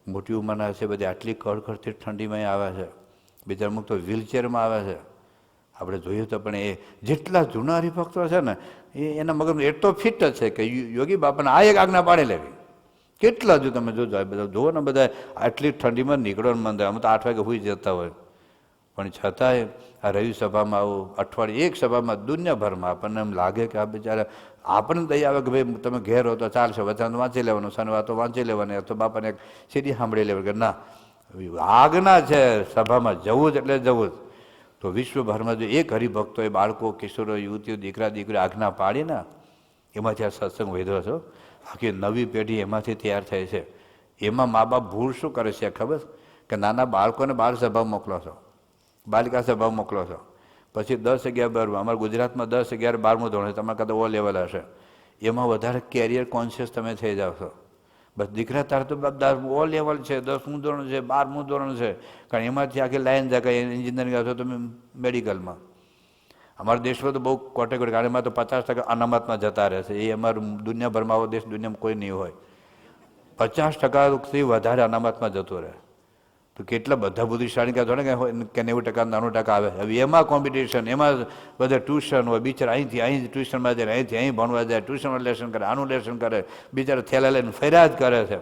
મોટી ઉંમરના છે, બધી આટલી કડકડતી ઠંડીમાં આવે છે. બીજા અમુક તો વ્હીલચેરમાં આવે છે. આપણે જોઈએ તો પણ એ જેટલા જૂના હરિભક્તો છે ને એના મગજમાં એટલો ફિટ જ છે કે યોગી બાપાને આ એક આજ્ઞા પાડી લેવી. કેટલા હજુ તમે જોજો બધા જુઓ ને, બધા આટલી ઠંડીમાં નીકળો ને મંદિર, અમે તો 8 વાગે સુઈ જતા હોય, પણ છતાંય આ રવિ સભામાં આવું અઠવાડિયે એક સભામાં દુનિયાભરમાં આપણને એમ લાગે કે આ બિચારા, આપણને દયા આવે કે ભાઈ તમે ઘેર હો તો ચાલશે, વચન વાંચી લેવાનું, શનિવાર વાંચી લેવાની, અથવા બાપાને એક સીડી સાંભળી લેવાની કે ના આજ્ઞા છે સભામાં જવું જ એટલે જવું જ. તો વિશ્વભરમાં જો એક હરિભક્તોએ બાળકો, કિશોરો, યુવતીઓ, દીકરા દીકરી આજ્ઞા પાડી ને, એમાંથી આ સત્સંગ વધ્યો છો. આખી નવી પેઢી એમાંથી તૈયાર થાય છે. એમાં મા બાપ ભૂલ શું કરે છે ખબર? કે નાના બાળકોને બાળ સભા મોકલો છો, બાલિકા સભા મોકલો છો, પછી 10, 11, 12, અમારા ગુજરાતમાં 10, 11, 12મું ધોરણ, તમારા કરતાં ઓ લેવલ હશે, એમાં વધારે કેરિયર કોન્શિયસ તમે થઈ જાવ છો. બસ દીકરા તાર તો ઓ લેવલ છે, 10મું ધોરણ છે, 12મું ધોરણ છે, કારણ એમાંથી આખી લાઈન જાય. એન્જિનિયરિંગ આવશો તમે મેડિકલમાં. અમારા દેશમાં તો બહુ કેટેગરી, કારણ એમાં તો 50% અનામતમાં જતા રહેશે. એ અમારું દુનિયાભરમાં આવો દેશ દુનિયામાં કોઈ નહીં હોય. 50%થી વધારે અનામતમાં જતો રહે. તો કેટલા બધા બુદ્ધિશાળી કહેતો ને કે 90%, 90% આવે. હવે એમાં કોમ્પિટિશન, એમાં બધા ટ્યુશન હોય. બિચારા અહીં ટ્યુશનમાં જાય, અહીંથી અહીં ભણવા જાય, ટ્યુશનમાં લેસન કરે, આનું લેસન કરે, બિચારા થેલા લઈને ફર્યા જ કરે છે.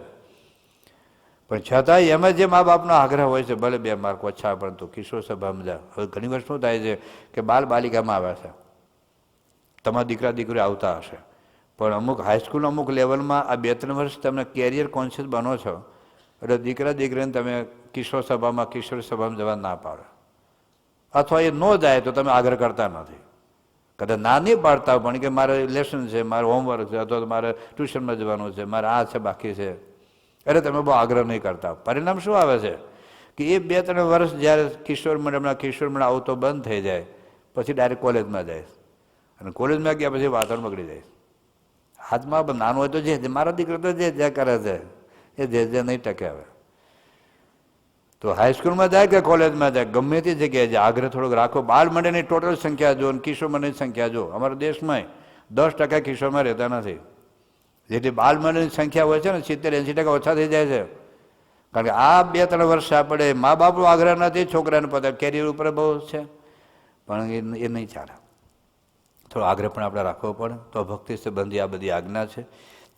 પણ છતાંય એમાં જે મા બાપનો આગ્રહ હોય છે, ભલે 2 માર્ક ઓછા, પણ તો કિશોર સભામાં જાય. હવે ઘણી વાર શું થાય છે કે બાલ બાલિકામાં આવે છે, તમારા દીકરા દીકરી આવતા હશે, પણ અમુક હાઈસ્કૂલ અમુક લેવલમાં આ 2-3 વર્ષ તમે કેરિયર કોન્શિયસ બનો છો, એટલે દીકરા દીકરીને તમે કિશોર સભામાં જવા ના પાડે, અથવા એ ન જાય તો તમે આગ્રહ કરતા નથી. કદાચ ના નહીં પાડતા પણ કે મારે લેસન છે, મારે હોમવર્ક છે, અથવા મારે ટ્યુશનમાં જવાનું છે, મારે આ છે, બાકી છે, એટલે તમે બહુ આગ્રહ નહીં કરતા. પરિણામ શું આવે છે કે એ 2-3 વર્ષ જ્યારે કિશોર મંડળ આવતો બંધ થઈ જાય, પછી ડાયરેક્ટ કોલેજમાં જાય, અને કોલેજમાં ગયા પછી વાતાવરણ બગડી જાય. હાથમાં નાનું હોય તો જે મારા દીકરો તો જે કરે છે એ જે નહીં ટકે. હવે તો હાઈસ્કૂલમાં જાય કે કોલેજમાં જાય, ગમે તે જગ્યાએ જાય, આગ્રહ થોડોક રાખો. બાળ મંડળની ટોટલ સંખ્યા જો અને કિશોર મંડળની સંખ્યા જો, અમારા દેશમાં 10% કિશોરમાં રહેતા નથી. જેથી બાળ મંડળની સંખ્યા હોય છે ને 70-80% ઓછા થઈ જાય છે. કારણ કે આ 2-3 વર્ષ આપણે મા બાપનો આગ્રહ નથી, છોકરાને પોતા કેરિયર ઉપર બહુ છે, પણ એ નહીં ચાલે. થોડો આગ્રહ પણ આપણે રાખવો પડે. તો ભક્તિ સંબંધી આ બધી આજ્ઞા છે.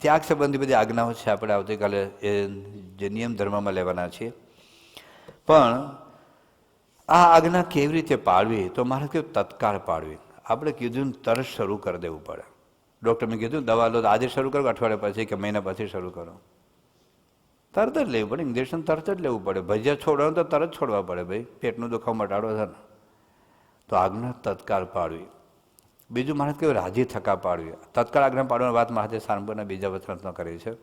ત્યાગ સંબંધી બધી આજ્ઞાઓ છે, આપણે આવતીકાલે એ જે નિયમ ધર્મમાં લેવાના છીએ. પણ આ આજ્ઞા કેવી રીતે પાળવી? તો મારે કેવું તત્કાળ પાળવી. આપણે કીધું તરત શરૂ કરી દેવું પડે. ડૉક્ટર મેં કીધું દવા લો આજે શરૂ કરો, અઠવાડિયા પછી કે મહિના પછી શરૂ કરો, તરત જ લેવું પડે. ઇન્જેક્શન તરત જ લેવું પડે. ભજીયા છોડવાનું તો તરત છોડવા પડે. ભાઈ પેટનું દુખાવો મટાડો છે ને, તો આજ્ઞા તત્કાળ પાડવી. બીજું મારે કેવું રાજી થકા પાડવી. તત્કાળ આજ્ઞા પાડવાની વાત મહારાજે સારંગપુરના બીજા વચનામાં કરી છે.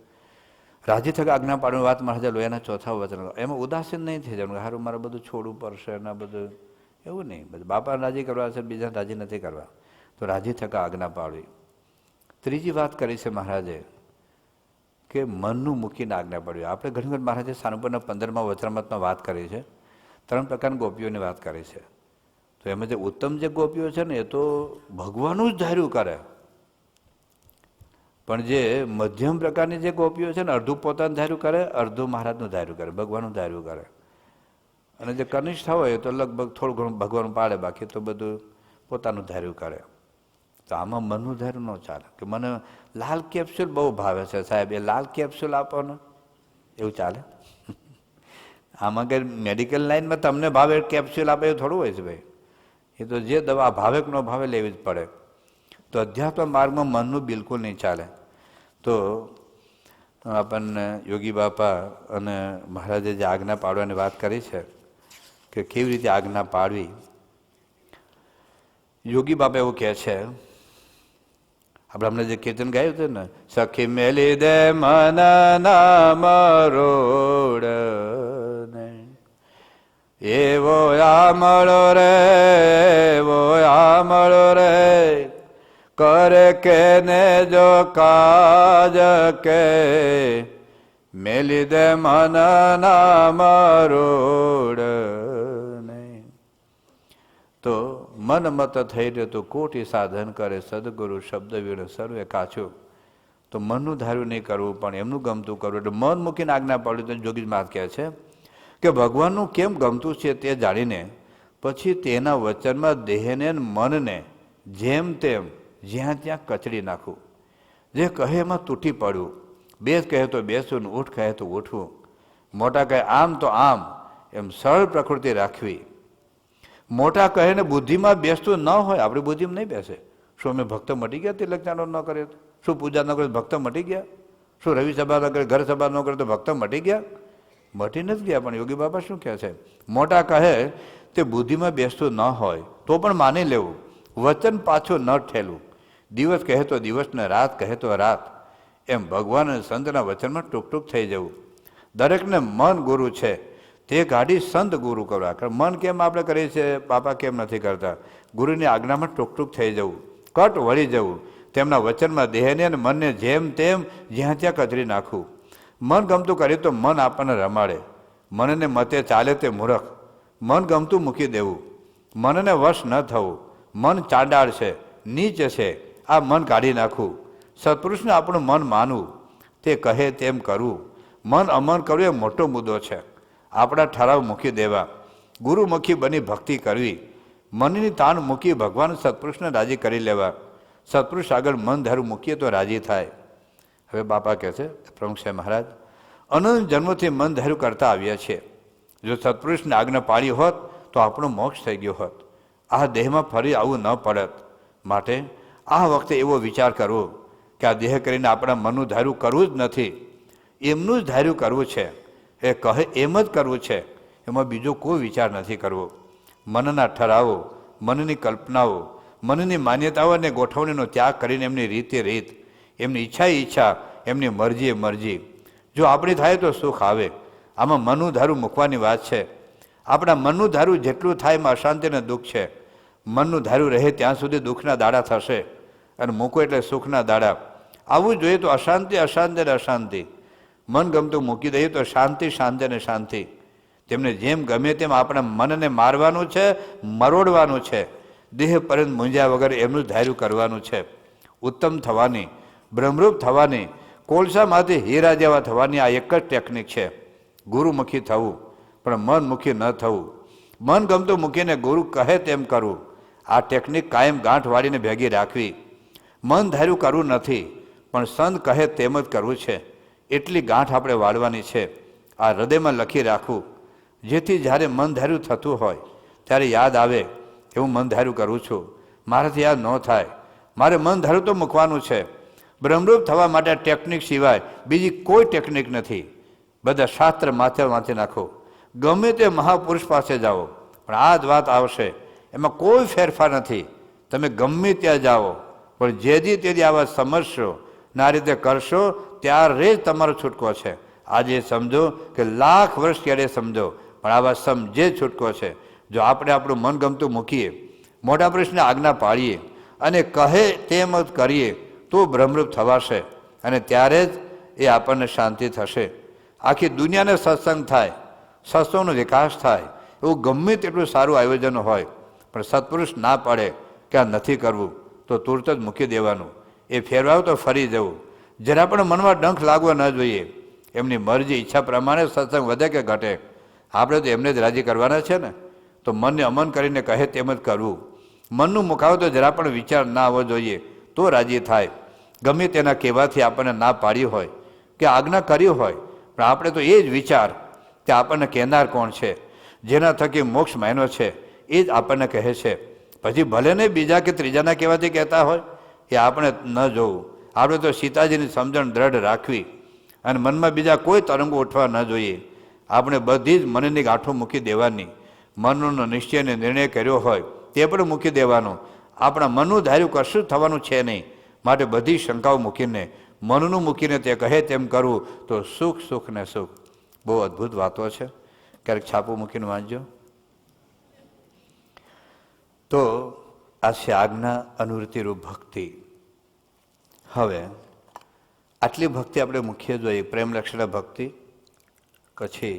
રાજી થકા આજ્ઞા પાડવાની વાત મહારાજે લોયાના 4થા વચન. એમાં ઉદાસીન નહીં થઈ જવાનું, સારું મારે બધું છોડવું પડશે ને બધું, એવું નહીં. બધું બાપાને રાજી કરવા છે, બીજાને રાજી નથી કરવા. તો રાજી થકા આજ્ઞા પાડવી. ત્રીજી વાત કરી છે મહારાજે કે મનનું મૂકીને આજ્ઞા પાડવી. આપણે ઘણી વાર મહારાજે સારંગપુરના 15મા વચનામૃતમાં વાત કરી છે. 3 પ્રકારની ગોપીઓની વાત કરી છે. તો એમાં જે ઉત્તમ જે ગોપીઓ છે ને એ તો ભગવાનનું જ ધાર્યું કરે, પણ જે મધ્યમ પ્રકારની જે ગોપીઓ છે ને અડધું પોતાનું ધાર્યું કરે, અડધું મહારાજનું ધાર્યું કરે, ભગવાનનું ધાર્યું કરે. અને જે કનિષ્ઠ હોય તો લગભગ થોડું ઘણું ભગવાન પાડે, બાકી તો બધું પોતાનું ધાર્યું કરે. તો આમાં મનનું ધાર્યું ન ચાલે. કે મને લાલ કેપ્સ્યુલ બહુ ભાવે છે સાહેબ, એ લાલ કેપ્સ્યુલ આપો ને, એવું ચાલે? આમાં કે મેડિકલ લાઈનમાં તમને ભાવે કેપ્સ્યુલ આપે એવું થોડું હોય છે ભાઈ. એ તો જે દવા ભાવે કે ન ભાવે લેવી જ પડે. તો અધ્યાત્મ માર્ગમાં મનનું બિલકુલ નહીં ચાલે. તો આપણને યોગી બાપા અને મહારાજે જે આજ્ઞા પાડવાની વાત કરી છે કે કેવી રીતે આજ્ઞા પાડવી. યોગી બાપા એવું કહે છે, આપણે હમણાં જે કીર્તન ગાયું હતું ને, સખી મેલી દે મન નામ રોડ એવો આમળો રે, એવો આમળો રે, કરે કે ને જો કાજ કે મેલી દે મન નામ રોડ. તો મન મત થઈ રહ્યું તો કોટી સાધન કરે, સદગુરુ શબ્દ વીણ સર્વે કાચું. તો મનનું ધાર્યું નહીં કરવું, પણ એમનું ગમતું કરવું. એટલે મન મૂકીને આજ્ઞા પાડવી. તો જોગી મહારાજ કહે છે કે ભગવાનનું કેમ ગમતું છે તે જાણીને પછી તેના વચનમાં દેહને મનને જેમ તેમ જ્યાં ત્યાં કચડી નાખવું. જે કહે એમાં તૂટી પડવું. બેસ કહે તો બેસવું, ઉઠ કહે તો ઉઠવું, મોટા કહે આમ તો આમ, એમ સરળ પ્રકૃતિ રાખવી. મોટા કહે ને બુદ્ધિમાં બેસતું ન હોય, આપણી બુદ્ધિમાં નહીં બેસે. શું અમે ભક્ત મટી ગયા તિલક ચાંદો ન કરે તો? શું પૂજા ન કરે ભક્ત મટી ગયા? શું રવિ સભા ન કરે, ઘર સભા ન કરે તો ભક્ત મટી ગયા? મટી નથી ગયા. પણ યોગી બાબા શું કહે છે? મોટા કહે તે બુદ્ધિમાં બેસતું ન હોય તો પણ માની લેવું, વચન પાછું ન ઠેલવું. દિવસ કહે તો દિવસ ને રાત કહે તો રાત, એમ ભગવાન અને સંતના વચનમાં ટૂંક ટૂંક થઈ જવું. દરેકને મન ગુરુ છે તે ગાડી સંત ગુરુ કરવા. મન કેમ આપણે કરીએ છીએ, બાપા કેમ નથી કરતા? ગુરુની આજ્ઞામાં ટૂંક ટૂંક થઈ જવું, કટ વળી જવું. તેમના વચનમાં દેહને અને મનને જેમ તેમ જ્યાં ત્યાં કચરી નાખવું. મન ગમતું કરીએ તો મન આપણને રમાડે, મનને મતે ચાલે તે મૂર્ખ. મન ગમતું મૂકી દેવું, મનને વશ ન થવું. મન ચાંડાળ છે, નીચ છે, આ મન કાઢી નાખવું. સત્પુરુષને આપણું મન માનવું, તે કહે તેમ કરવું. મન અમન કરવું એ મોટો મુદ્દો છે. આપણા ઠરાવ મૂકી દેવા, ગુરુમુખી બની ભક્તિ કરવી. મનની તાણ મૂકી ભગવાન સત્પુરુષને રાજી કરી લેવા. સત્પુરુષ આગળ મન ધારું મૂકીએ તો રાજી થાય. હવે બાપા કહે છે, પ્રમુખ સાહેબ મહારાજ, અનંત જન્મથી મન ધારું કરતા આવ્યા છીએ. જો સત્પુરુષને આજ્ઞા પાળી હોત તો આપણો મોક્ષ થઈ ગયો હોત, આ દેહમાં ફરી આવું ન પડત. માટે આ વખતે એવો વિચાર કરવો કે આ દેહ કરીને આપણા મનનું ધાર્યું કરવું જ નથી, એમનું જ ધાર્યું કરવું છે. એ કહે એમ જ કરવું છે, એમાં બીજો કોઈ વિચાર નથી કરવો. મનના ઠરાવો, મનની કલ્પનાઓ, મનની માન્યતાઓને ગોઠવણીનો ત્યાગ કરીને એમની રીતે રીત, એમની ઈચ્છા, એમની મરજી મરજી. જો આપણી થાય તો સુખ આવે. આમાં મનનું ધારું મૂકવાની વાત છે. આપણા મનનું ધારું જેટલું થાય એમાં અશાંતિ અને દુઃખ છે. મનનું ધારું રહે ત્યાં સુધી દુઃખના દાડા થશે, અને મૂકો એટલે સુખના દાડા. આવું જોઈએ તો અશાંતિ અશાંતિ અને અશાંતિ. મન ગમતું મૂકી દઈએ તો શાંતિ શાંતિ અને શાંતિ. તેમને જેમ ગમે તેમ આપણા મનને મારવાનું છે, મરોડવાનું છે. દેહ પર્યંત મૂંઝ્યા વગર એમનું જ ધાર્યું કરવાનું છે. ઉત્તમ થવાની, બ્રહ્મરૂપ થવાની, કોલસામાંથી હીરા જેવા થવાની આ એક જ ટેકનિક છે. ગુરુમુખી થવું, પણ મનમુખી ન થવું. મન ગમતું મૂકીને ગુરુ કહે તેમ કરવું. આ ટેકનિક કાયમ ગાંઠ વાળીને ભેગી રાખવી. મન ધાર્યું કરવું નથી, પણ સંત કહે તેમ જ કરવું છે. એટલી ગાંઠ આપણે વાળવાની છે. આ હૃદયમાં લખી રાખવું, જેથી જ્યારે મન ધાર્યું થતું હોય ત્યારે યાદ આવે, એવું મન ધાર્યું કરું છું, મારાથી યાદ ન થાય, મારે મન ધાર્યું તો મૂકવાનું છે. બ્રહ્મરૂપ થવા માટે ટેકનિક સિવાય બીજી કોઈ ટેકનિક નથી. બધા શાસ્ત્ર માથે વાંચી નાખો, ગમે તે મહાપુરુષ પાસે જાઓ, પણ આ જ વાત આવશે. એમાં કોઈ ફેરફાર નથી. તમે ગમે ત્યાં જાઓ, પણ જેથી તેથી આ વાત સમજશો ને આ રીતે કરશો ત્યારે જ તમારો છૂટકો છે. આજે સમજો કે લાખ વર્ષ ક્યારે સમજો, પણ આ વાત સમજે છૂટકો છે. જો આપણે આપણું મન ગમતું મૂકીએ, મોટા પુરુષને આજ્ઞા પાડીએ અને કહે તેમ જ કરીએ તો બ્રહ્મરૂપ થવાશે, અને ત્યારે જ એ આપણને શાંતિ થશે. આખી દુનિયાને સત્સંગ થાય, સત્સંગનો વિકાસ થાય, એવું ગમે તેટલું સારું આયોજન હોય, પણ સત્પુરુષ ના પડે કે આ નથી કરવું તો તુરત જ મૂકી દેવાનું. એ ફેરવાવ તો ફરી જવું. જરા પણ મનમાં ડંખ લાગવો ન જોઈએ. એમની મરજી ઈચ્છા પ્રમાણે સત્સંગ વધે કે ઘટે, આપણે તો એમને જ રાજી કરવાના છે ને. તો મનને અમન કરીને કહે તેમ જ કરવું. મનનું મુખાવો તો જરા પણ વિચાર ના આવવો જોઈએ તો રાજી થાય. ગમે તેના કહેવાથી આપણને ના પાડી હોય કે આજ્ઞા કરી હોય, પણ આપણે તો એ જ વિચાર કે આપણને કહેનાર કોણ છે, જેના થકી મોક્ષ માયનો છે, એ જ આપણને કહે છે. પછી ભલે ને બીજા કે ત્રીજાના કહેવાથી કહેતા હોય, એ આપણે ન જોવું. આપણે તો સીતાજીની સમજણ દ્રઢ રાખવી, અને મનમાં બીજા કોઈ તરંગો ઉઠવા ન જોઈએ. આપણે બધી જ મનની ગાંઠો મૂકી દેવાની. મનનો નિશ્ચય અને નિર્ણય કર્યો હોય તે પણ મૂકી દેવાનો. આપણા મનનું ધાર્યું કશું જ થવાનું છે નહીં. માટે બધી શંકાઓ મૂકીને, મનનું મૂકીને તે કહે તેમ કરવું તો સુખ સુખ ને સુખ. બહુ અદ્ભુત વાતો છે. ક્યારેક છાપું મૂકીને વાંચજો. તો આ છે આજ્ઞા અનુવૃત્તિરૂપ ભક્તિ. હવે આટલી ભક્તિ આપણે મુખ્ય જોઈએ, પ્રેમ લક્ષણ ભક્તિ, પછી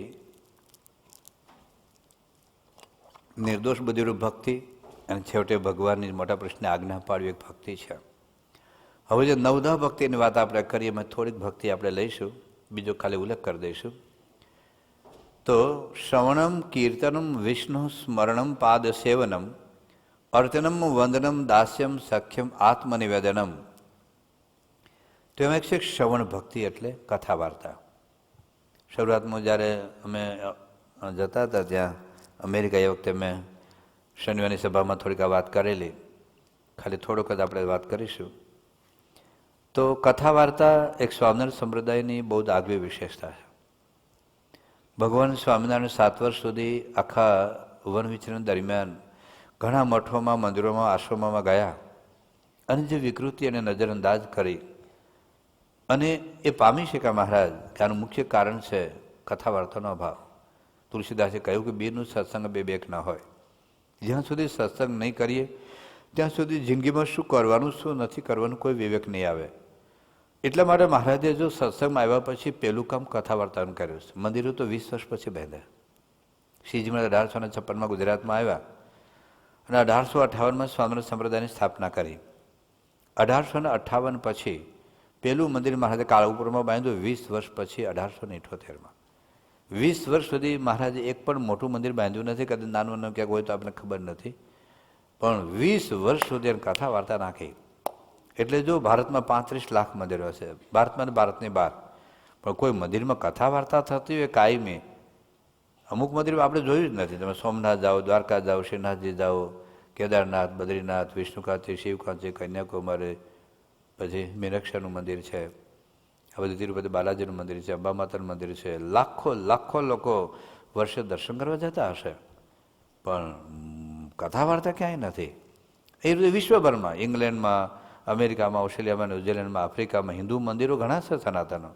નિર્દોષ બુદ્ધિરૂપ ભક્તિ, અને છેવટે ભગવાનની મોટા પ્રશ્ને આજ્ઞા પાડવી એક ભક્તિ છે. હવે જે નવદહ ભક્તિની વાત આપણે કરીએ, એમાં થોડીક ભક્તિ આપણે લઈશું, બીજો ખાલી ઉલ્લેખ કરી દઈશું. તો શ્રવણમ કીર્તનમ વિષ્ણુ સ્મરણમ પાદ સેવનમ અર્ચનમ વંદનમ દાસ્યમ સખ્યમ આત્મનિવેદનમ. તો એમાં એક છે શ્રવણ ભક્તિ એટલે કથા વાર્તા. શરૂઆતમાં જ્યારે અમે જતા હતા ત્યાં અમેરિકા, એ વખતે મેં શનિવારની સભામાં થોડીક આ વાત કરેલી, ખાલી થોડુંક જ આપણે વાત કરીશું. તો કથા વાર્તા એક સ્વામિનારાયણ સંપ્રદાયની બહુ જ આગવી વિશેષતા છે. ભગવાન સ્વામિનારાયણ 7 વર્ષ સુધી આખા વન વિચરણ દરમિયાન ઘણા મઠોમાં, મંદિરોમાં, આશ્રમોમાં ગયા અને જે વિકૃતિ અને નજરઅંદાજ કરી અને એ પામી શક્યા મહારાજ કે આનું મુખ્ય કારણ છે કથા વાર્તાનો અભાવ. તુલસીદાસે કહ્યું કે બેનું સત્સંગ બે ના હોય. જ્યાં સુધી સત્સંગ નહીં કરીએ ત્યાં સુધી જિંદગીમાં શું કરવાનું, શું નથી કરવાનું કોઈ વિવેક નહીં આવે. એટલા માટે મહારાજે જો સત્સંગમાં આવ્યા પછી પહેલું કામ કથા વાર્તાનું કર્યું છે. મંદિરો તો 20 વર્ષ પછી બાંધ્યા. શ્રીજી મહારાજ 1856 ગુજરાતમાં આવ્યા અને 1858 સ્વામિનારાયણ સંપ્રદાયની સ્થાપના કરી. 1858 પછી પહેલું મંદિર મહારાજે કાળુપુરમાં બાંધ્યું. 20 વર્ષ પછી 1878માં 20 વર્ષ સુધી મહારાજે એક પણ મોટું મંદિર બાંધ્યું નથી. કદાચ નાનું ક્યાંક હોય તો આપણે ખબર નથી, પણ 20 વર્ષ સુધી કથા વાર્તા નાખી. એટલે જો ભારતમાં 35 લાખ મંદિરો છે, ભારતમાં અને ભારતની બહાર, પણ કોઈ મંદિરમાં કથા વાર્તા થતી હોય કાયમી. અમુક મંદિરો આપણે જોયું જ નથી. તમે સોમનાથ જાઓ, દ્વારકા જાઓ, શ્રીનાથજી જાઓ, કેદારનાથ, બદ્રીનાથ, વિષ્ણુકાંતી, શિવકાંતી, કન્યાકુમારી, પછી મીનાક્ષીનું મંદિર છે, આ બધું તિરુપતિ બાલાજીનું મંદિર છે, અંબા માતાનું મંદિર છે. લાખો લોકો વર્ષે દર્શન કરવા જતા હશે, પણ કથા વાર્તા ક્યાંય નથી. એ રીતે વિશ્વભરમાં, ઇંગ્લેન્ડમાં, અમેરિકામાં, ઓસ્ટ્રેલિયામાં, ન્યૂઝીલેન્ડમાં, આફ્રિકામાં હિન્દુ મંદિરો ઘણા છે સનાતનો.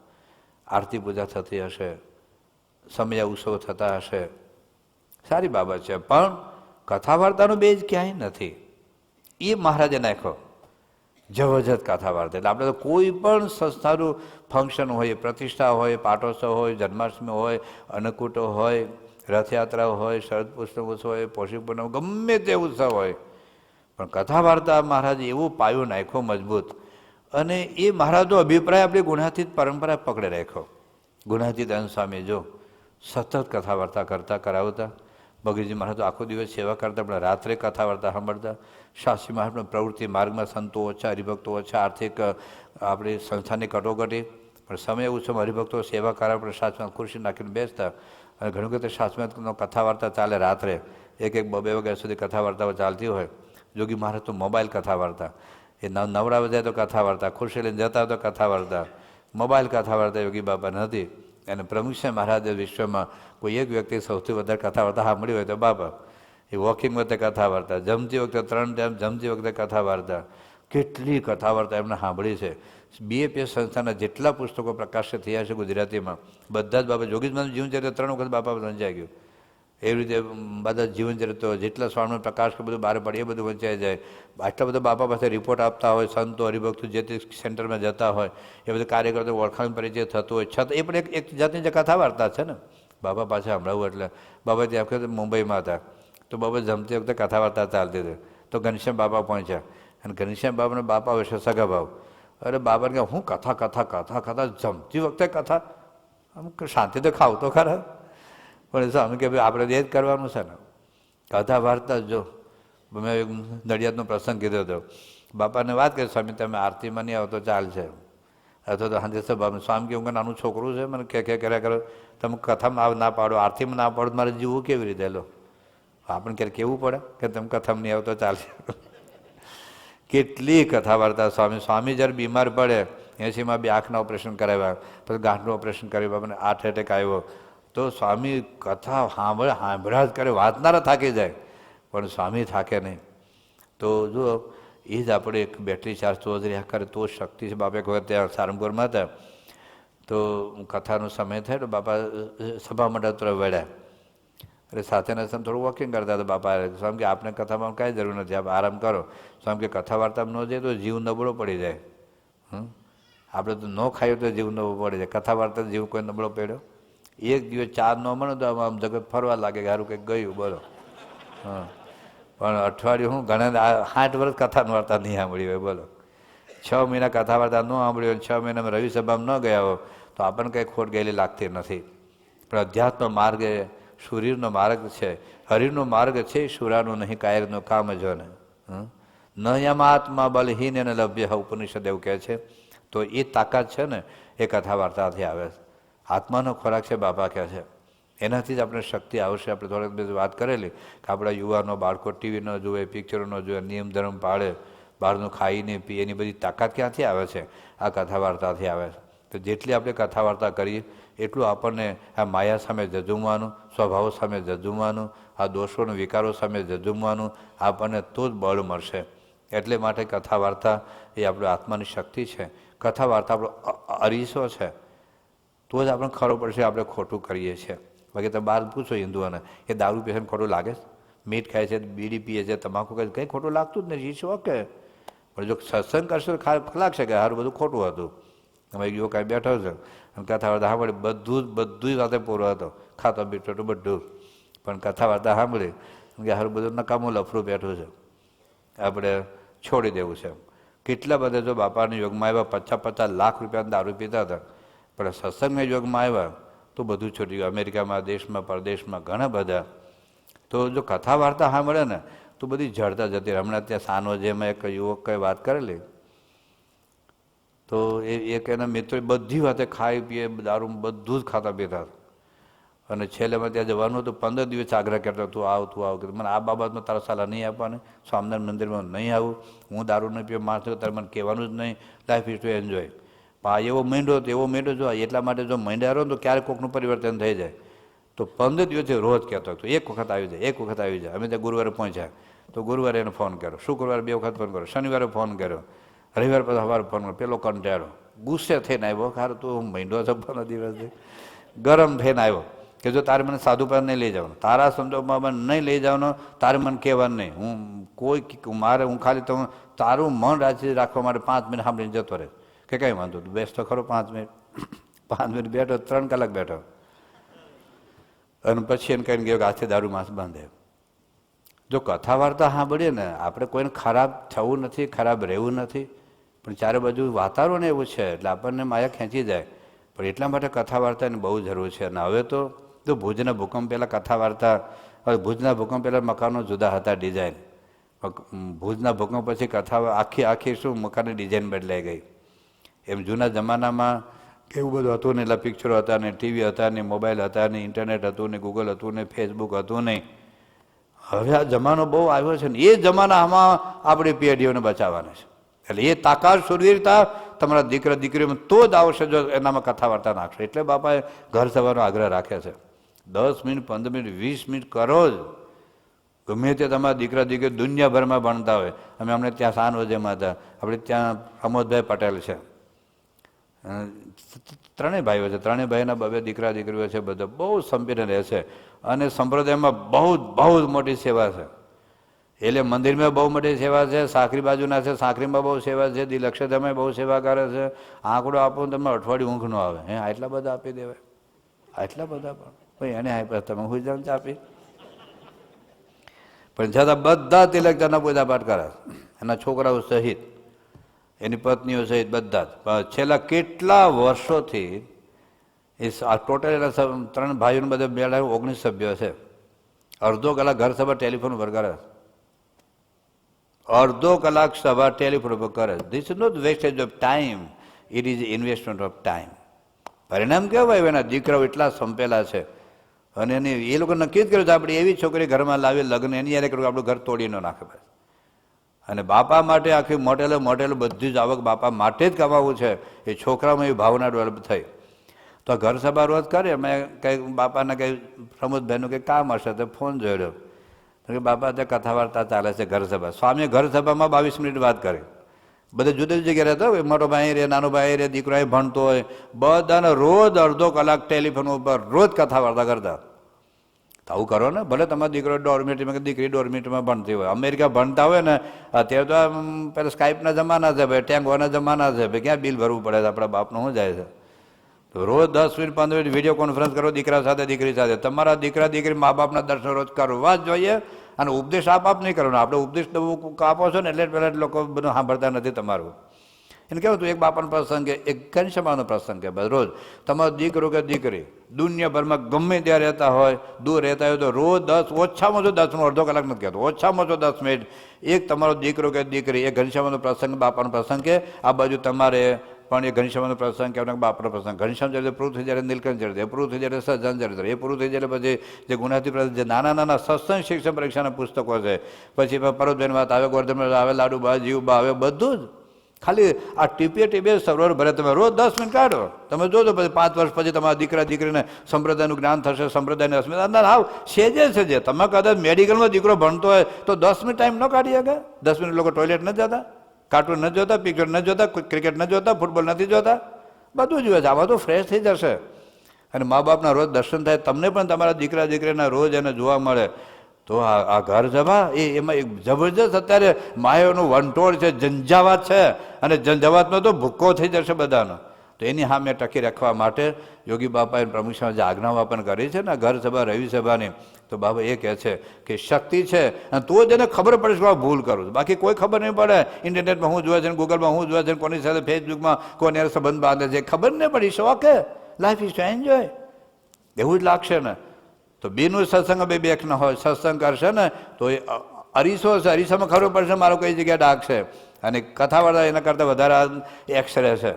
આરતી પૂજા થતી હશે, સમયા ઉત્સવ થતા હશે, સારી બાબત છે, પણ કથા વાર્તાનો બેઝ ક્યાંય નથી. એ મહારાજે નાખ્યો જબરજસ્ત કથા વાર્તા. એટલે આપણે તો કોઈ પણ સંસ્થાનું ફંક્શન હોય, પ્રતિષ્ઠા હોય, પાટોત્સવ હોય, જન્માષ્ટમી હોય, અન્નકૂટો હોય, રથયાત્રા હોય, શરદ પુષ્પ ઉત્સવ હોય, પોષી પૂનમ, ગમે તે ઉત્સવ હોય, પણ કથા વાર્તા મહારાજે એવો પાયો નાખ્યો મજબૂત. અને એ મહારાજનો અભિપ્રાય આપણે ગુણાતીત પરંપરા પકડે રાખ્યો. ગુણાતીત સ્વામી જો સતત કથા વાર્તા કરતા કરાવતા. ભગતજી મહારાજ તો આખો દિવસ સેવા કરતા, પણ રાત્રે કથા વાર્તા સાંભળતા. શાસ્ત્રી મહારાજનો પ્રવૃત્તિ માર્ગમાં સંતો ઓછા, હરિભક્તો ઓછા, આર્થિક આપણી સંસ્થાની કટોકટી, પણ સમય ઉત્સવ હરિભક્તો સેવા કરાવે, પણ શાસ્ત્રમાં ખુરશી નાખીને બેસતા. અને ઘણી વખતે શાસ્ત્રમાં કથા વાર્તા ચાલે રાત્રે 1-2 વાગ્યા સુધી કથા વાર્તાઓ ચાલતી હોય. જોગી મહારાજ તો મોબાઈલ કથા વાર્તા, એ નવરાવે જાય તો કથા વાર્તા, ખુરશી લઈને જતા તો કથા વાર્તા, મોબાઈલ કથા વાર્તા યોગી બાપા નથી. અને પ્રમુખ છે મહારાજે વિશ્વમાં કોઈ એક વ્યક્તિ સૌથી વધારે કથા વાર્તા સાંભળી હોય તો બાપા. એ વોકિંગ વખતે કથા વાર્તા, જમતી વખતે 3 ટાઈમ જમતી વખતે કથા વાર્તા, કેટલી કથા વાર્તા એમને સાંભળી છે. BAPS સંસ્થાના જેટલા પુસ્તકો પ્રકાશિત થયા છે ગુજરાતીમાં, બધા જ બાપા જોગીજમાનું જીવનચરિત્ર 3 વખત બાપા વંચાઈ ગયું. એવી રીતે બધા જીવનચરિત્રો જેટલા સ્વામીનો પ્રકાશ કે બધું બહાર પડે એ બધું વંચાઈ જાય. આટલા બધા બાપા પાસે રિપોર્ટ આપતા હોય, સંતો હરિભક્તો જે તે સેન્ટરમાં જતા હોય, એ બધું કાર્યકર્તો ઓળખાણ પરિચય થતો હોય, છતાં એ પણ એક જાતની જે કથા વાર્તા છે ને. બાપા પાસે સંભળાવું એટલે બાબા ત્યાં વખતે મુંબઈમાં હતા, તો બાબા જમતી વખતે કથા વાર્તા ચાલતી હતી. તો ઘનશ્યામ બાપા પહોંચ્યા અને ઘનશ્યામ બાપાને બાપા વિશે સગા ભાવ. અરે બાબાને કહે, હું કથા જમતી વખતે કથા, આમ શાંતિ તો ખાવ તો ખરા. પણ સ્વામી કે ભાઈ આપણે એ જ કરવાનું છે ને, કથા વાર્તા. જો મેં નડિયાદનો પ્રસંગ કીધો હતો, બાપાને વાત કરી, સ્વામી તમે આરતીમાં નહીં આવો તો ચાલશે, અથવા તો સાંજે સભામાં. સ્વામી કે હું નાનું છોકરું છે, મને કે કર્યા કરો, તમે કથામાં ના પાડો, આરતીમાં ના પાડો, મારે જીવવું કેવી રીતે? લો આપણને ક્યારે કેવું પડે કે તમે કથામાં નહીં આવો તો ચાલશે. કેટલી કથા વાર્તા સ્વામી જ્યારે બીમાર પડે, 80માં 2 આંખના ઓપરેશન કરાવ્યા, પછી ગાંઠનું ઓપરેશન કર્યું, બાપાને હાર્ટ એટેક આવ્યો, તો સ્વામી કથા સાંભળ્યા જ કરે, વાંચનારા થાકી જાય, પણ સ્વામી થાકે નહીં. તો જો એ જ આપણે એક બેટરી ચાર્જ તો જ રહ્યા કરે તો શક્તિ છે. બાપા એક વખત ત્યાં સારંગપુરમાં હતા, તો કથાનો સમય થાય તો બાપા સભા મંડળ તરફ વળ્યા. એટલે સાથેના સમ થોડું વોકિંગ કરતા હતા. બાપા સ્વામી કે આપણે કથામાં કાંઈ જરૂર નથી, આપ આરામ કરો. સ્વામી કે કથા વાર્તામાં ન જાય તો જીવ નબળો પડી જાય. આપણે તો ન ખાઈએ તો જીવ નબળો પડી જાય, કથા વાર્તા જીવ કોઈ નબળો પડ્યો? એક દિવસ ચા ન મળે તો આમ જગત ફરવા લાગે કે સારું કંઈક ગયું, બોલો. પણ અઠવાડિયું હું ઘણા 60 વર્ષ કથા વાર્તા નહીં સાંભળી હોય, બોલો. 6 મહિના કથા વાર્તા ન સાંભળી હોય, 6 મહિનામાં રવિ સભામાં ન ગયા હો તો આપણને કંઈ ખોટ ગયેલી લાગતી નથી. પણ અધ્યાત્મ માર્ગ એ શૂરીરનો માર્ગ છે, હરિનો માર્ગ છે શુરાનું નહીં કાયરનું કામ જો ને. ન યમાત્મા બલહીન એને લભ્ય ઉપનિષદ એવું કહે છે. તો એ તાકાત છે ને એ કથા વાર્તાથી આવે છે. આત્માનો ખોરાક છે બાપા કહે છે, એનાથી જ આપણે શક્તિ આવશે. આપણે થોડીક બધી વાત કરેલી કે આપણા યુવાનો બાળકો ટીવી ન જુએ, પિક્ચરો ન જુએ, નિયમ ધર્મ પાળે, બહારનું ખાઈને પીએ, એની બધી તાકાત ક્યાંથી આવે છે? આ કથા વાર્તાથી આવે છે. તો જેટલી આપણે કથા વાર્તા કરીએ એટલું આપણને આ માયા સામે જજુમવાનું, સ્વભાવ સામે જજુમવાનું, આ દોષોના વિકારો સામે જજુમવાનું આપણને તો જ બળ મળશે. એટલે માટે કથા વાર્તા એ આપણી આત્માની શક્તિ છે. કથા વાર્તા આપણો અરીસો છે. તો જ આપણને ખબર પડશે આપણે ખોટું કરીએ છીએ. બાકી તમે બહાર પૂછો હિન્દુઓને, એ દારૂ પીએ છે ખોટું લાગે છે? મીઠ ખાય છે, બીડી પીએ છે, તમાકુ ખાય છે, કંઈ ખોટું લાગતું જ નથી. એ ઓકે. પણ જો સત્સંગ કરશો તો લાગશે કે સારું બધું ખોટું હતું. તમે યુવક કાંઈ બેઠો છે અને કથા વાર્તા સાંભળી, બધું સાથે પૂરો હતો, ખાતો બીટો તો બધું. પણ કથા વાર્તા સાંભળી કે સારું બધું નકામું લફરું બેઠું છે, આપણે છોડી દેવું છે. કેટલા બધા જો બાપાના યોગમાં આવ્યા 50-50 લાખ રૂપિયા દારૂ પીતા હતા, પણ સત્સંગના યોગમાં આવ્યા તો બધું છૂટી ગયું. અમેરિકામાં, દેશમાં, પરદેશમાં ઘણા બધા. તો જો કથા વાર્તા સાંભળે ને તો બધી જડતા જતી. હમણાં ત્યાં સાનો જેમાં એક યુવક કંઈ વાત કરેલી, તો એ એક એના મિત્રો બધી વાતે ખાઈ પીએ, દારૂ બધું જ ખાતા પીતા. અને છેલ્લેમાં ત્યાં જવાનું હતું, 15 દિવસ આગ્રહ કરતો, તું આવ તું આવ. મને આ બાબતમાં તારા સલાહ નહીં આપવાની, સ્વામિનારાયણ મંદિરમાં નહીં આવું, હું દારૂ નહીં પીવું, માણસ તારે મને કહેવાનું જ નહીં, લાઈફ ઇઝ ટુ એન્જોય. પણ આ એવો માંડ્યો હતો, એવો માંડ્યો જો. એટલા માટે જો માંડ્યા રહો તો ક્યારેક કોઈકનું પરિવર્તન થઈ જાય. તો 15 દિવસથી રોજ કહેતો હતો, એક વખત આવી જાય, એક વખત આવી જાય. અમે ત્યાં ગુરુવારે પહોંચ્યા તો ગુરુવારે એને ફોન કર્યો, શુક્રવારે 2 વખત ફોન કર્યો, શનિવારે ફોન કર્યો, રવિવાર પછી સવારે ફોન કર્યો. પેલો કંટાળો, ગુસ્સે થઈને આવ્યો, ખારું તું મહિનો છે 15 દિવસથી, ગરમ થઈને આવ્યો કે જો તારે મને સાધુ પર નહીં લઈ જવાનું, તારા સંજોગમાં મને નહીં લઈ જવાનો, તારે મને કહેવાનું નહીં. હું કોઈ મારે હું ખાલી તો તારું મન રાજી રાખવા માટે 5 મિનિટ સાંભળીને જતો રહે કે કંઈ વાંધો તું બેસતો ખરો 5 મિનિટ. 5 મિનિટ બેઠો, 3 કલાક બેઠો અને પછી એને કહીને ગયો કે હાથે દારૂ માંસ બાંધે. જો કથા વાર્તા સાંભળીએ ને, આપણે કોઈને ખરાબ થવું નથી, ખરાબ રહેવું નથી, પણ ચારે બાજુ વાતાવરણ એવું છે એટલે આપણને માયા ખેંચી જાય. પણ એટલા માટે કથા વાર્તાની બહુ જરૂર છે. અને હવે તો ભુજના ભૂકંપ પહેલાં કથા વાર્તા, હવે ભુજના ભૂકંપ પહેલાં મકાનો જુદા હતા ડિઝાઇન. ભુજના ભૂકંપ પછી કથા આખી શું મકાનની ડિઝાઇન બદલાઈ ગઈ. એમ જૂના જમાનામાં એવું બધું હતું નહીં, એટલે પિક્ચરો હતા ને, ટીવી હતા ને, મોબાઈલ હતા ને, ઇન્ટરનેટ હતું ને, ગૂગલ હતું ને, ફેસબુક હતું નહીં. હવે આ જમાનો બહુ આવ્યો છે ને, એ જમાનામાં આપણી પેઢીઓને બચાવવાના છે. એટલે એ તાકાત સુરવીરતા તમારા દીકરા દીકરીઓમાં તો જ આવશે જો એનામાં કથા વાર્તા નાખશો. એટલે બાપાએ ઘર સભાનો આગ્રહ રાખે છે. 10 મિનિટ, 15 મિનિટ, 20 મિનિટ કરો જ. ગમે તે તમારા દીકરા દીકરી દુનિયાભરમાં ભણતા હોય. અમે અમને ત્યાં સાનવજેમાં હતા, આપણે ત્યાં પ્રમોદભાઈ પટેલ છે, 3 ભાઈઓ છે, 3 ભાઈના 2 દીકરા દીકરીઓ છે, બધા બહુ સંપીને રહે છે. અને સંપ્રદાયમાં બહુ જ મોટી સેવા છે. એટલે મંદિરમાં બહુ મોટી સેવા છે, સાખરી બાજુના છે, સાખરીમાં બહુ સેવા છે, દિલક્ષેત્રમાં બહુ સેવા કરે છે. આંકડો આપો તમને અઠવાડિયું ઊંઘ ન આવે. આટલા બધા આપી દેવાય, આટલા બધા. પણ ભાઈ એને આપ્યા તમે હું જાણ આપી. પણ છતાં બધા તિલકદારના પૂજા પાઠ કરે, એના છોકરાઓ સહિત, એની પત્નીઓ સહિત બધા જ. છેલ્લા કેટલા વર્ષોથી એ ટોટલ એના 3 ભાઈઓને બધા મેળા 19 સભ્યો છે. અડધો કલાક ઘર સભા ટેલિફોન પર કરે, અડધો કલાક સભા ટેલિફોન પર કરે. This is not wastage of time, it is investment of time. પરિણામ કહેવાય એના દીકરાઓ એટલા સંપેલા છે. અને એ લોકો નક્કી જ કર્યું છે આપણે એવી છોકરી ઘરમાં લાવી લગ્ન એની યારે કર્યું, આપણું ઘર તોડી ન નાખે. અને બાપા માટે આખી મોટેલો બધી જ આવક બાપા માટે જ કમાવું છે. એ છોકરામાં એવી ભાવના ડેવલપ થઈ. તો ઘર સભા રોજ કરે. મેં કંઈક બાપાને કંઈ પ્રમોદભાઈનું કંઈક કામ હશે તો ફોન જોયો કે બાપા ત્યાં કથા વાર્તા ચાલે છે ઘર સભા. સ્વામીએ ઘર સભામાં 22 મિનિટ વાત કરી. બધે જુદી જુદી જગ્યાએ રહેતા હોય, મોટો ભાઈ રહે, નાનો ભાઈ રહે, દીકરો અહીં ભણતો હોય, બધાને રોજ અડધો કલાક ટેલિફોન ઉપર રોજ કથા વાર્તા કરતા. આવું કરો ને, ભલે તમારો દીકરો ડોર્મેટરીમાં કે દીકરી ડોર્મેટરીમાં ભણતી હોય, અમેરિકા ભણતા હોય ને, અત્યારે તો પેલા સ્કાઇપના જમાના છે ભાઈ, ટેંગોના જમાના છે ભાઈ, ક્યાં બિલ ભરવું પડે છે, આપણા બાપનું શું જાય છે. તો રોજ 10 મિનિટ 15 મિનિટ વિડીયો કોન્ફરન્સ કરો દીકરા સાથે દીકરી સાથે. તમારા દીકરા દીકરી મા બાપના દર્શન રોજ કરવા જ જોઈએ. અને ઉપદેશ આપ નહીં કરવાનો. આપણે ઉપદેશ આપો છો ને એટલે પહેલાં લોકો બધું સાંભળતા નથી તમારું. એને કહેવું હતું એક બાપાનો પ્રસંગ કે એક ઘનશ્યામાનો પ્રસંગ કે બસ રોજ તમારો દીકરો કે દીકરી દુનિયાભરમાં ગમે ત્યાં રહેતા હોય, દૂર રહેતા હોય તો રોજ 10 ઓછામાં ઓછો 10 અડધો કલાક નથી કહેતો, ઓછામાં ઓછો 10 મિનિટ એક તમારો દીકરો કે દીકરી એ ઘનશ્યામાનો પ્રસંગ બાપાનો પ્રસંગ કે આ બાજુ તમારે પણ એ ઘનશ્યામાનો પ્રસંગ કે બાપનો પ્રસંગ. ઘનશ્યામ ચરિત્ર પૂરું થઈ જાય નીલકંઠ ચરિત્ર, એ પૂરું થઈ જાય સજ્જન ચરિત્ર, એ પૂરું થઈ જાય પછી જે ગુણાતી જે નાના નાના સત્સંગ શિક્ષણ પરીક્ષાના પુસ્તકો છે, પછી પરોતભાઈની વાત આવે, ગોરધન આવે, લાડુબા જીવબા આવે, બધું જ ખાલી આ ટીપે સરોવર ભરે. તમે રોજ 10 મિનિટ કાઢો, તમે જોજો પછી 5 વર્ષ પછી તમારા દીકરા દીકરીને સંપ્રદાયનું જ્ઞાન થશે, સંપ્રદાયની અસ્મિતા અંદર હાવ સેજે છે. તમે કદાચ મેડિકલમાં દીકરો ભણતો હોય તો 10 મિનિટ ટાઈમ ન કાઢી શકે? 10 મિનિટ લોકો ટોયલેટ નથી જતા, કાર્ટૂન નથી જોતા, પિક્ચર નથી જોતા, ક્રિકેટ નથી જોતા, ફૂટબોલ નથી જોતા, બધું જુએ છે. આમાં તો ફ્રેશ થઈ જશે. અને મા બાપના રોજ દર્શન થાય, તમને પણ તમારા દીકરા દીકરીના રોજ એને જોવા મળે તો આ ઘર સભા એમાં એક જબરજસ્ત અત્યારે માયાનું વંટોળ છે, ઝંઝાવાત છે, અને ઝંઝાવાતનો તો ભૂક્કો થઈ જશે બધાનો. તો એની સામે ટકી રાખવા માટે યોગી બાપાએ પ્રમુખ જે આજ્ઞાઓ પણ કરી છે ને ઘર સભા રવિ સભાની, તો બાબા એ કહે છે કે શક્તિ છે અને તો જ એને ખબર પડે છે ભૂલ કરું છું, બાકી કોઈ ખબર નહીં પડે. ઇન્ટરનેટમાં હું જોવે છે, ગૂગલમાં હું જોવે છે, કોની સાથે ફેસબુકમાં કોને સંબંધ બાંધે છે, ખબર નહીં પડી. શોખ હે, લાઈફ ઇઝ ટુ એન્જોય, એવું જ લાગશે ને. તો બેનું સત્સંગ બે બેક ન હોય, સત્સંગ કરશે ને તો એ અરીસો છે, અરીસામાં ખબર પડશે મારો કઈ જગ્યાએ ડાઘ છે. અને કથાવાળા એના કરતાં વધારે એક્સરે છે,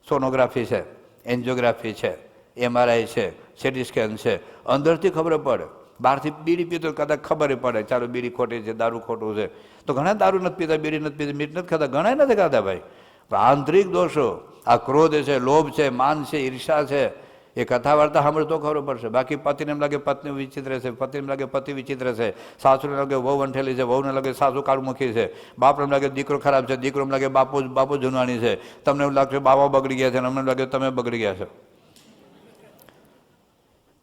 સોનોગ્રાફી છે, એન્જિયોગ્રાફી છે, MRI છે, સિટી સ્કેન છે, અંદરથી ખબર પડે. બહારથી બીડી પીતો કદાચ ખબર પડે, ચાલો બીડી ખોટી છે, દારૂ ખોટું છે. તો ઘણા દારૂ નથી પીતા, બીડી નથી પીતા, મીઠ નથી ખાતા, ઘણા નથી ખાતા ભાઈ. આંતરિક દોષો, આ ક્રોધ છે, લોભ છે, માન છે, ઈર્ષા છે, એ કથા વાર્તા સાંભળે તો ખબર પડશે. બાકી પતિને એમ લાગે પત્ની વિચિત્ર છે, પતિને એમ લાગે પતિ વિચિત્ર છે, સાસુને લાગે વહુ વંઠેલી છે, વહુને લાગે સાસુ કાળમુખી છે, બાપને એમ લાગે દીકરો ખરાબ છે, દીકરો એમ લાગે બાપુ જુનવાણી છે, તમને એવું લાગશે બાબા બગડી ગયા છે, અમને લાગે તમે બગડી ગયા છો.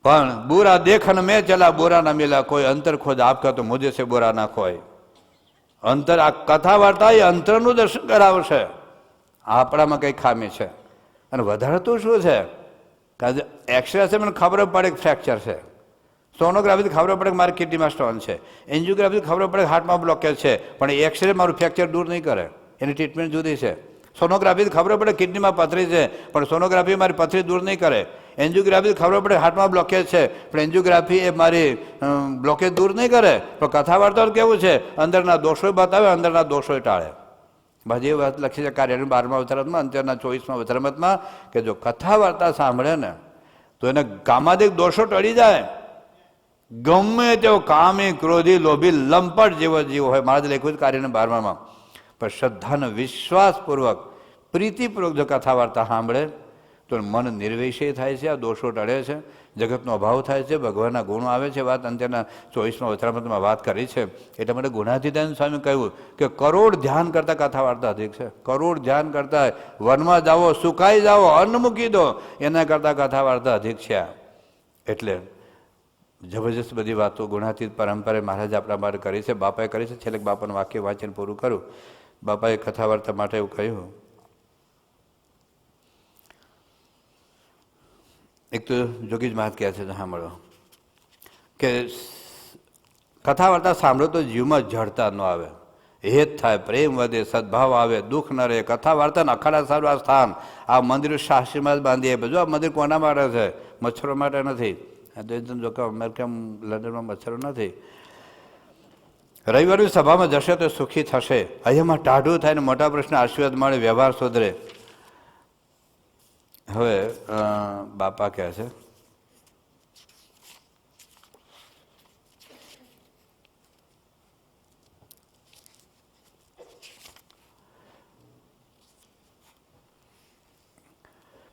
પણ બુરા દેખન મેં ચલા બુરા ના મિલા, કોઈ અંતર ખોજ આપકા તો મુજે સે બુરા ના ખોય. અંતર, આ કથા વાર્તા એ અંતરનું દર્શન કરાવશે. આપણામાં કઈ ખામી છે. અને વધારે તો શું છે, એક્સરે છે મને ખબર પડે કે ફ્રેક્ચર છે, સોનોગ્રાફીથી ખબર પડે કે મારી કિડનીમાં સ્ટોન છે, એન્જિયોગ્રાફીથી ખબર પડે કે હાર્ટમાં બ્લોકેજ છે, પણ એક્સરે મારું ફ્રેક્ચર દૂર નહીં કરે, એની ટ્રીટમેન્ટ જુદી છે. સોનોગ્રાફીથી ખબર પડે કિડનીમાં પથરી છે, પણ સોનોગ્રાફી મારી પથરી દૂર નહીં કરે. એન્જિયોગ્રાફીથી ખબર પડે હાર્ટમાં બ્લોકેજ છે, પણ એન્જિયોગ્રાફી એ મારી બ્લોકેજ દૂર નહીં કરે. પણ કથા વાર્તા કેવું છે, અંદરના દોષો બતાવે, અંદરના દોષો ટાળે. બધી એ વાત લખી છે કાર્યની 12મા અવતરણમાં, અંત્યના 24મા અવતરણમાં, કે જો કથા વાર્તા સાંભળે ને તો એને કામાદિક દોષો ટળી જાય. ગમે તેવો કામી, ક્રોધી, લોભી, લંપટ જેવો જીવ હોય, મહારાજ લખ્યું છે કાર્યને 12માં, પણ શ્રદ્ધાનો વિશ્વાસપૂર્વક પ્રીતિપૂર્વક જો કથા વાર્તા સાંભળે તો મન નિર્વિષય થાય છે, આ દોષો ટળે છે, જગતનો અભાવ થાય છે, ભગવાનના ગુણો આવે છે. વાત અંત્યના 24મા અવતરણમાં વાત કરી છે. એટલા માટે ગુણાતીતાનંદ સ્વામી કહ્યું કે કરોડ ધ્યાન કરતા કથા વાર્તા અધિક છે. કરોડ ધ્યાન કરતા વનમાં જાઓ, સુકાઈ જાઓ, અન્ન મૂકી દો, એના કરતા કથા વાર્તા અધિક છે. એટલે જબરજસ્ત બધી વાતો ગુણાતીત પરંપરાએ મહારાજ આપણા માટે કરી છે, બાપાએ કરી છે. છેલ્લે બાપાનું વાક્ય વાંચીને પૂરું કરું. બાપાએ કથા વાર્તા માટે એવું કહ્યું, એક તો જોગી જ મહારાજ કહે છે સાંભળો કે કથા વાર્તા સાંભળો તો જીવમાં જડતા ન આવે, હેત થાય, પ્રેમ વધે, સદભાવ આવે, દુઃખ ન રહે. કથા વાર્તા અખાડા સારું આ સ્થાન, આ મંદિર શાસ્ત્રીમાં જ બાંધીએ. બધું આ મંદિર કોના માટે છે? મચ્છરો માટે નથી. જો કે અમેરિકા લંડનમાં મચ્છરો નથી. રવિવારની સભામાં જશે તો સુખી થશે. અહીંયામાં ટાઢું થાય ને મોટા પ્રશ્ન આશીર્વાદ મળે, વ્યવહાર સુધરે. હવે બાપા કહે છે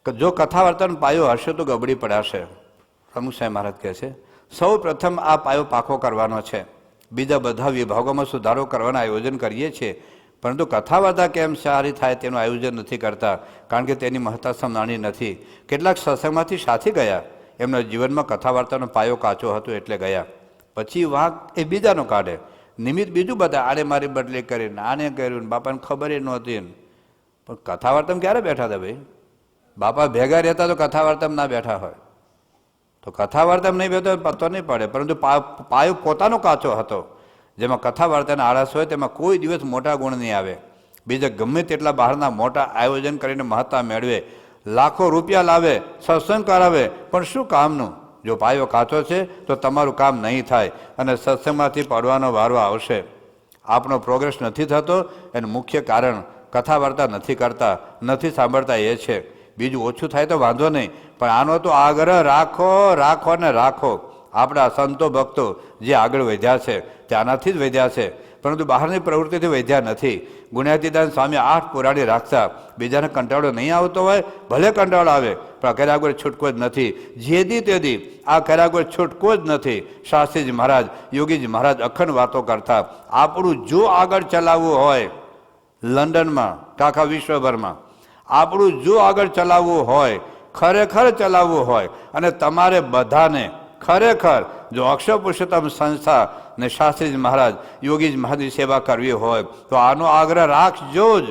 કે જો કથા વાર્તાનો પાયો હશે તો ગબડી પડાશે. પ્રમુખ સાહેબ મહારાજ કહે છે સૌ પ્રથમ આ પાયો પાકો કરવાનો છે, બીજા બધા વિભાગોમાં સુધારો કરવાના આયોજન કરીએ છીએ, પરંતુ કથા વાર્તા કેમ સારી થાય તેનું આયોજન નથી કરતા, કારણ કે તેની મહત્તા સમજાણી નથી. કેટલાક સત્સંગમાંથી સાથી ગયા, એમના જીવનમાં કથા વાર્તાનો પાયો કાચો હતો એટલે ગયા. પછી વાંક એ બીજાનો કાઢે, નિમિત્ત બીજું બધા, આને મારી બદલી કરીને, આને કર્યું, બાપાને ખબર એ નહોતી. પણ કથા વાર્તામાં ક્યારે બેઠા હતા ભાઈ? બાપા ભેગા રહેતા તો કથા વાર્તામાં ના બેઠા હોય, તો કથા વાર્તામાં નહીં બેઠો પતો નહીં પડે. પરંતુ પાયો પોતાનો કાચો હતો, જેમાં કથા વાર્તાના આળસ હોય તેમાં કોઈ દિવસ મોટા ગુણ નહીં આવે. બીજા ગમે તેટલા બહારના મોટા આયોજન કરીને મહત્તા મેળવે, લાખો રૂપિયા લાવે, સત્સંગ કરાવે, પણ શું કામનું? જો પાયો કાચો છે તો તમારું કામ નહીં થાય અને સત્સંગમાંથી પડવાનો વારો આવશે. આપણો પ્રોગ્રેસ નથી થતો એનું મુખ્ય કારણ કથા વાર્તા નથી કરતા, નથી સાંભળતા એ છે. બીજું ઓછું થાય તો વાંધો નહીં, પણ આનો તો આગ્રહ રાખો રાખો ને રાખો. આપણા સંતો ભક્તો જે આગળ વધ્યા છે તે આનાથી જ વધ્યા છે, પરંતુ બહારની પ્રવૃત્તિથી વધ્યા નથી. ગુણ્યાતીદાન સ્વામી 8 પુરાણી રાખતા, બીજાને કંટાળો નહીં આવતો હોય ભલે કંટાળો આવે, પણ કર્યા વગર છૂટકો જ નથી. જેદી તેદી આ કર્યા વગર છૂટકો જ નથી. શાસ્ત્રીજી મહારાજ, યોગીજી મહારાજ અખંડ વાતો કરતા. આપણું જો આગળ ચલાવવું હોય લંડનમાં કાકા વિશ્વભરમાં, આપણું જો આગળ ચલાવવું હોય, ખરેખર ચલાવવું હોય, અને તમારે બધાને ખરેખર જો અક્ષર પુરુષોત્તમ સંસ્થા ને શાસ્ત્રીજી મહારાજ યોગીજી મહારાજની સેવા કરવી હોય તો આનો આગ્રહ રાખજો જ,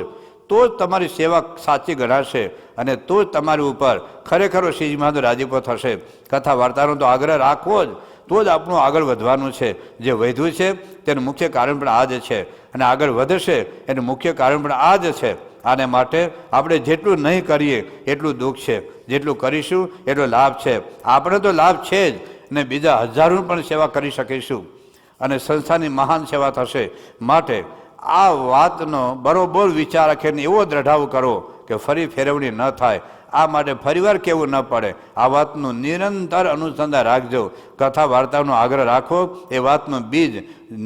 તો જ તમારી સેવા સાચી ગણાશે અને તો જ તમારી ઉપર ખરેખર શ્રીજી મહારાજ રાજીપો થશે. કથા વાર્તાનો તો આગ્રહ રાખવો જ, તો જ આપણું આગળ વધવાનું છે. જે વધ્યું છે તેનું મુખ્ય કારણ પણ આ જ છે, અને આગળ વધશે એનું મુખ્ય કારણ પણ આ જ છે. આને માટે આપણે જેટલું નહીં કરીએ એટલું દુઃખ છે, જેટલું કરીશું એટલો લાભ છે. આપણે તો લાભ છે જ, ને બીજા હજારોની પણ સેવા કરી શકીશું અને સંસ્થાની મહાન સેવા થશે. માટે આ વાતનો બરોબર વિચાર રાખીને એવો દ્રઢાવ કરો કે ફરી ફેરવણી ન થાય. આ માટે ફરીવાર કહેવું ન પડે. આ વાતનું નિરંતર અનુસંધાન રાખજો. કથા વાર્તાનો આગ્રહ રાખો, એ વાતનું બીજ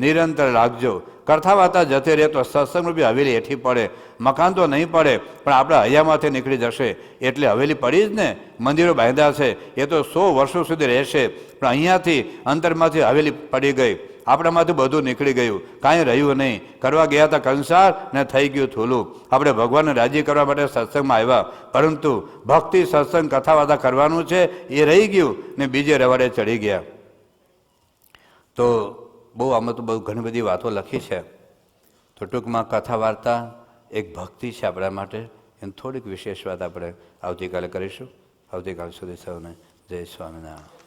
નિરંતર રાખજો. કથા વાર્તા જતી રહે તો સત્સંગરૂપી હવેલી હેઠી પડે. મકાન તો નહીં પડે, પણ આપણા હૈયામાંથી નીકળી જશે. એટલે હવેલી પડી જ ને, મંદિરો બાંધ્યા છે એ તો 100 વર્ષો સુધી રહેશે, પણ અહીંયાથી અંતરમાંથી હવેલી પડી ગઈ. આપણામાંથી બધું નીકળી ગયું, કાંઈ રહ્યું નહીં. કરવા ગયા હતા કંસાર ને થઈ ગયું થોલું. આપણે ભગવાનને રાજી કરવા માટે સત્સંગમાં આવ્યા, પરંતુ ભક્તિ સત્સંગ કથા વાર્તા કરવાનું છે એ રહી ગયું ને બીજે રવાડે ચડી ગયા. તો બહુ આમાં તો બહુ ઘણી બધી વાતો લખી છે. તો ટૂંકમાં કથા વાર્તા એક ભક્તિ છે આપણા માટે. એની થોડીક વિશેષ વાત આપણે આવતીકાલે કરીશું. આવતીકાલ સુધી સૌને જય સ્વામિનારાયણ.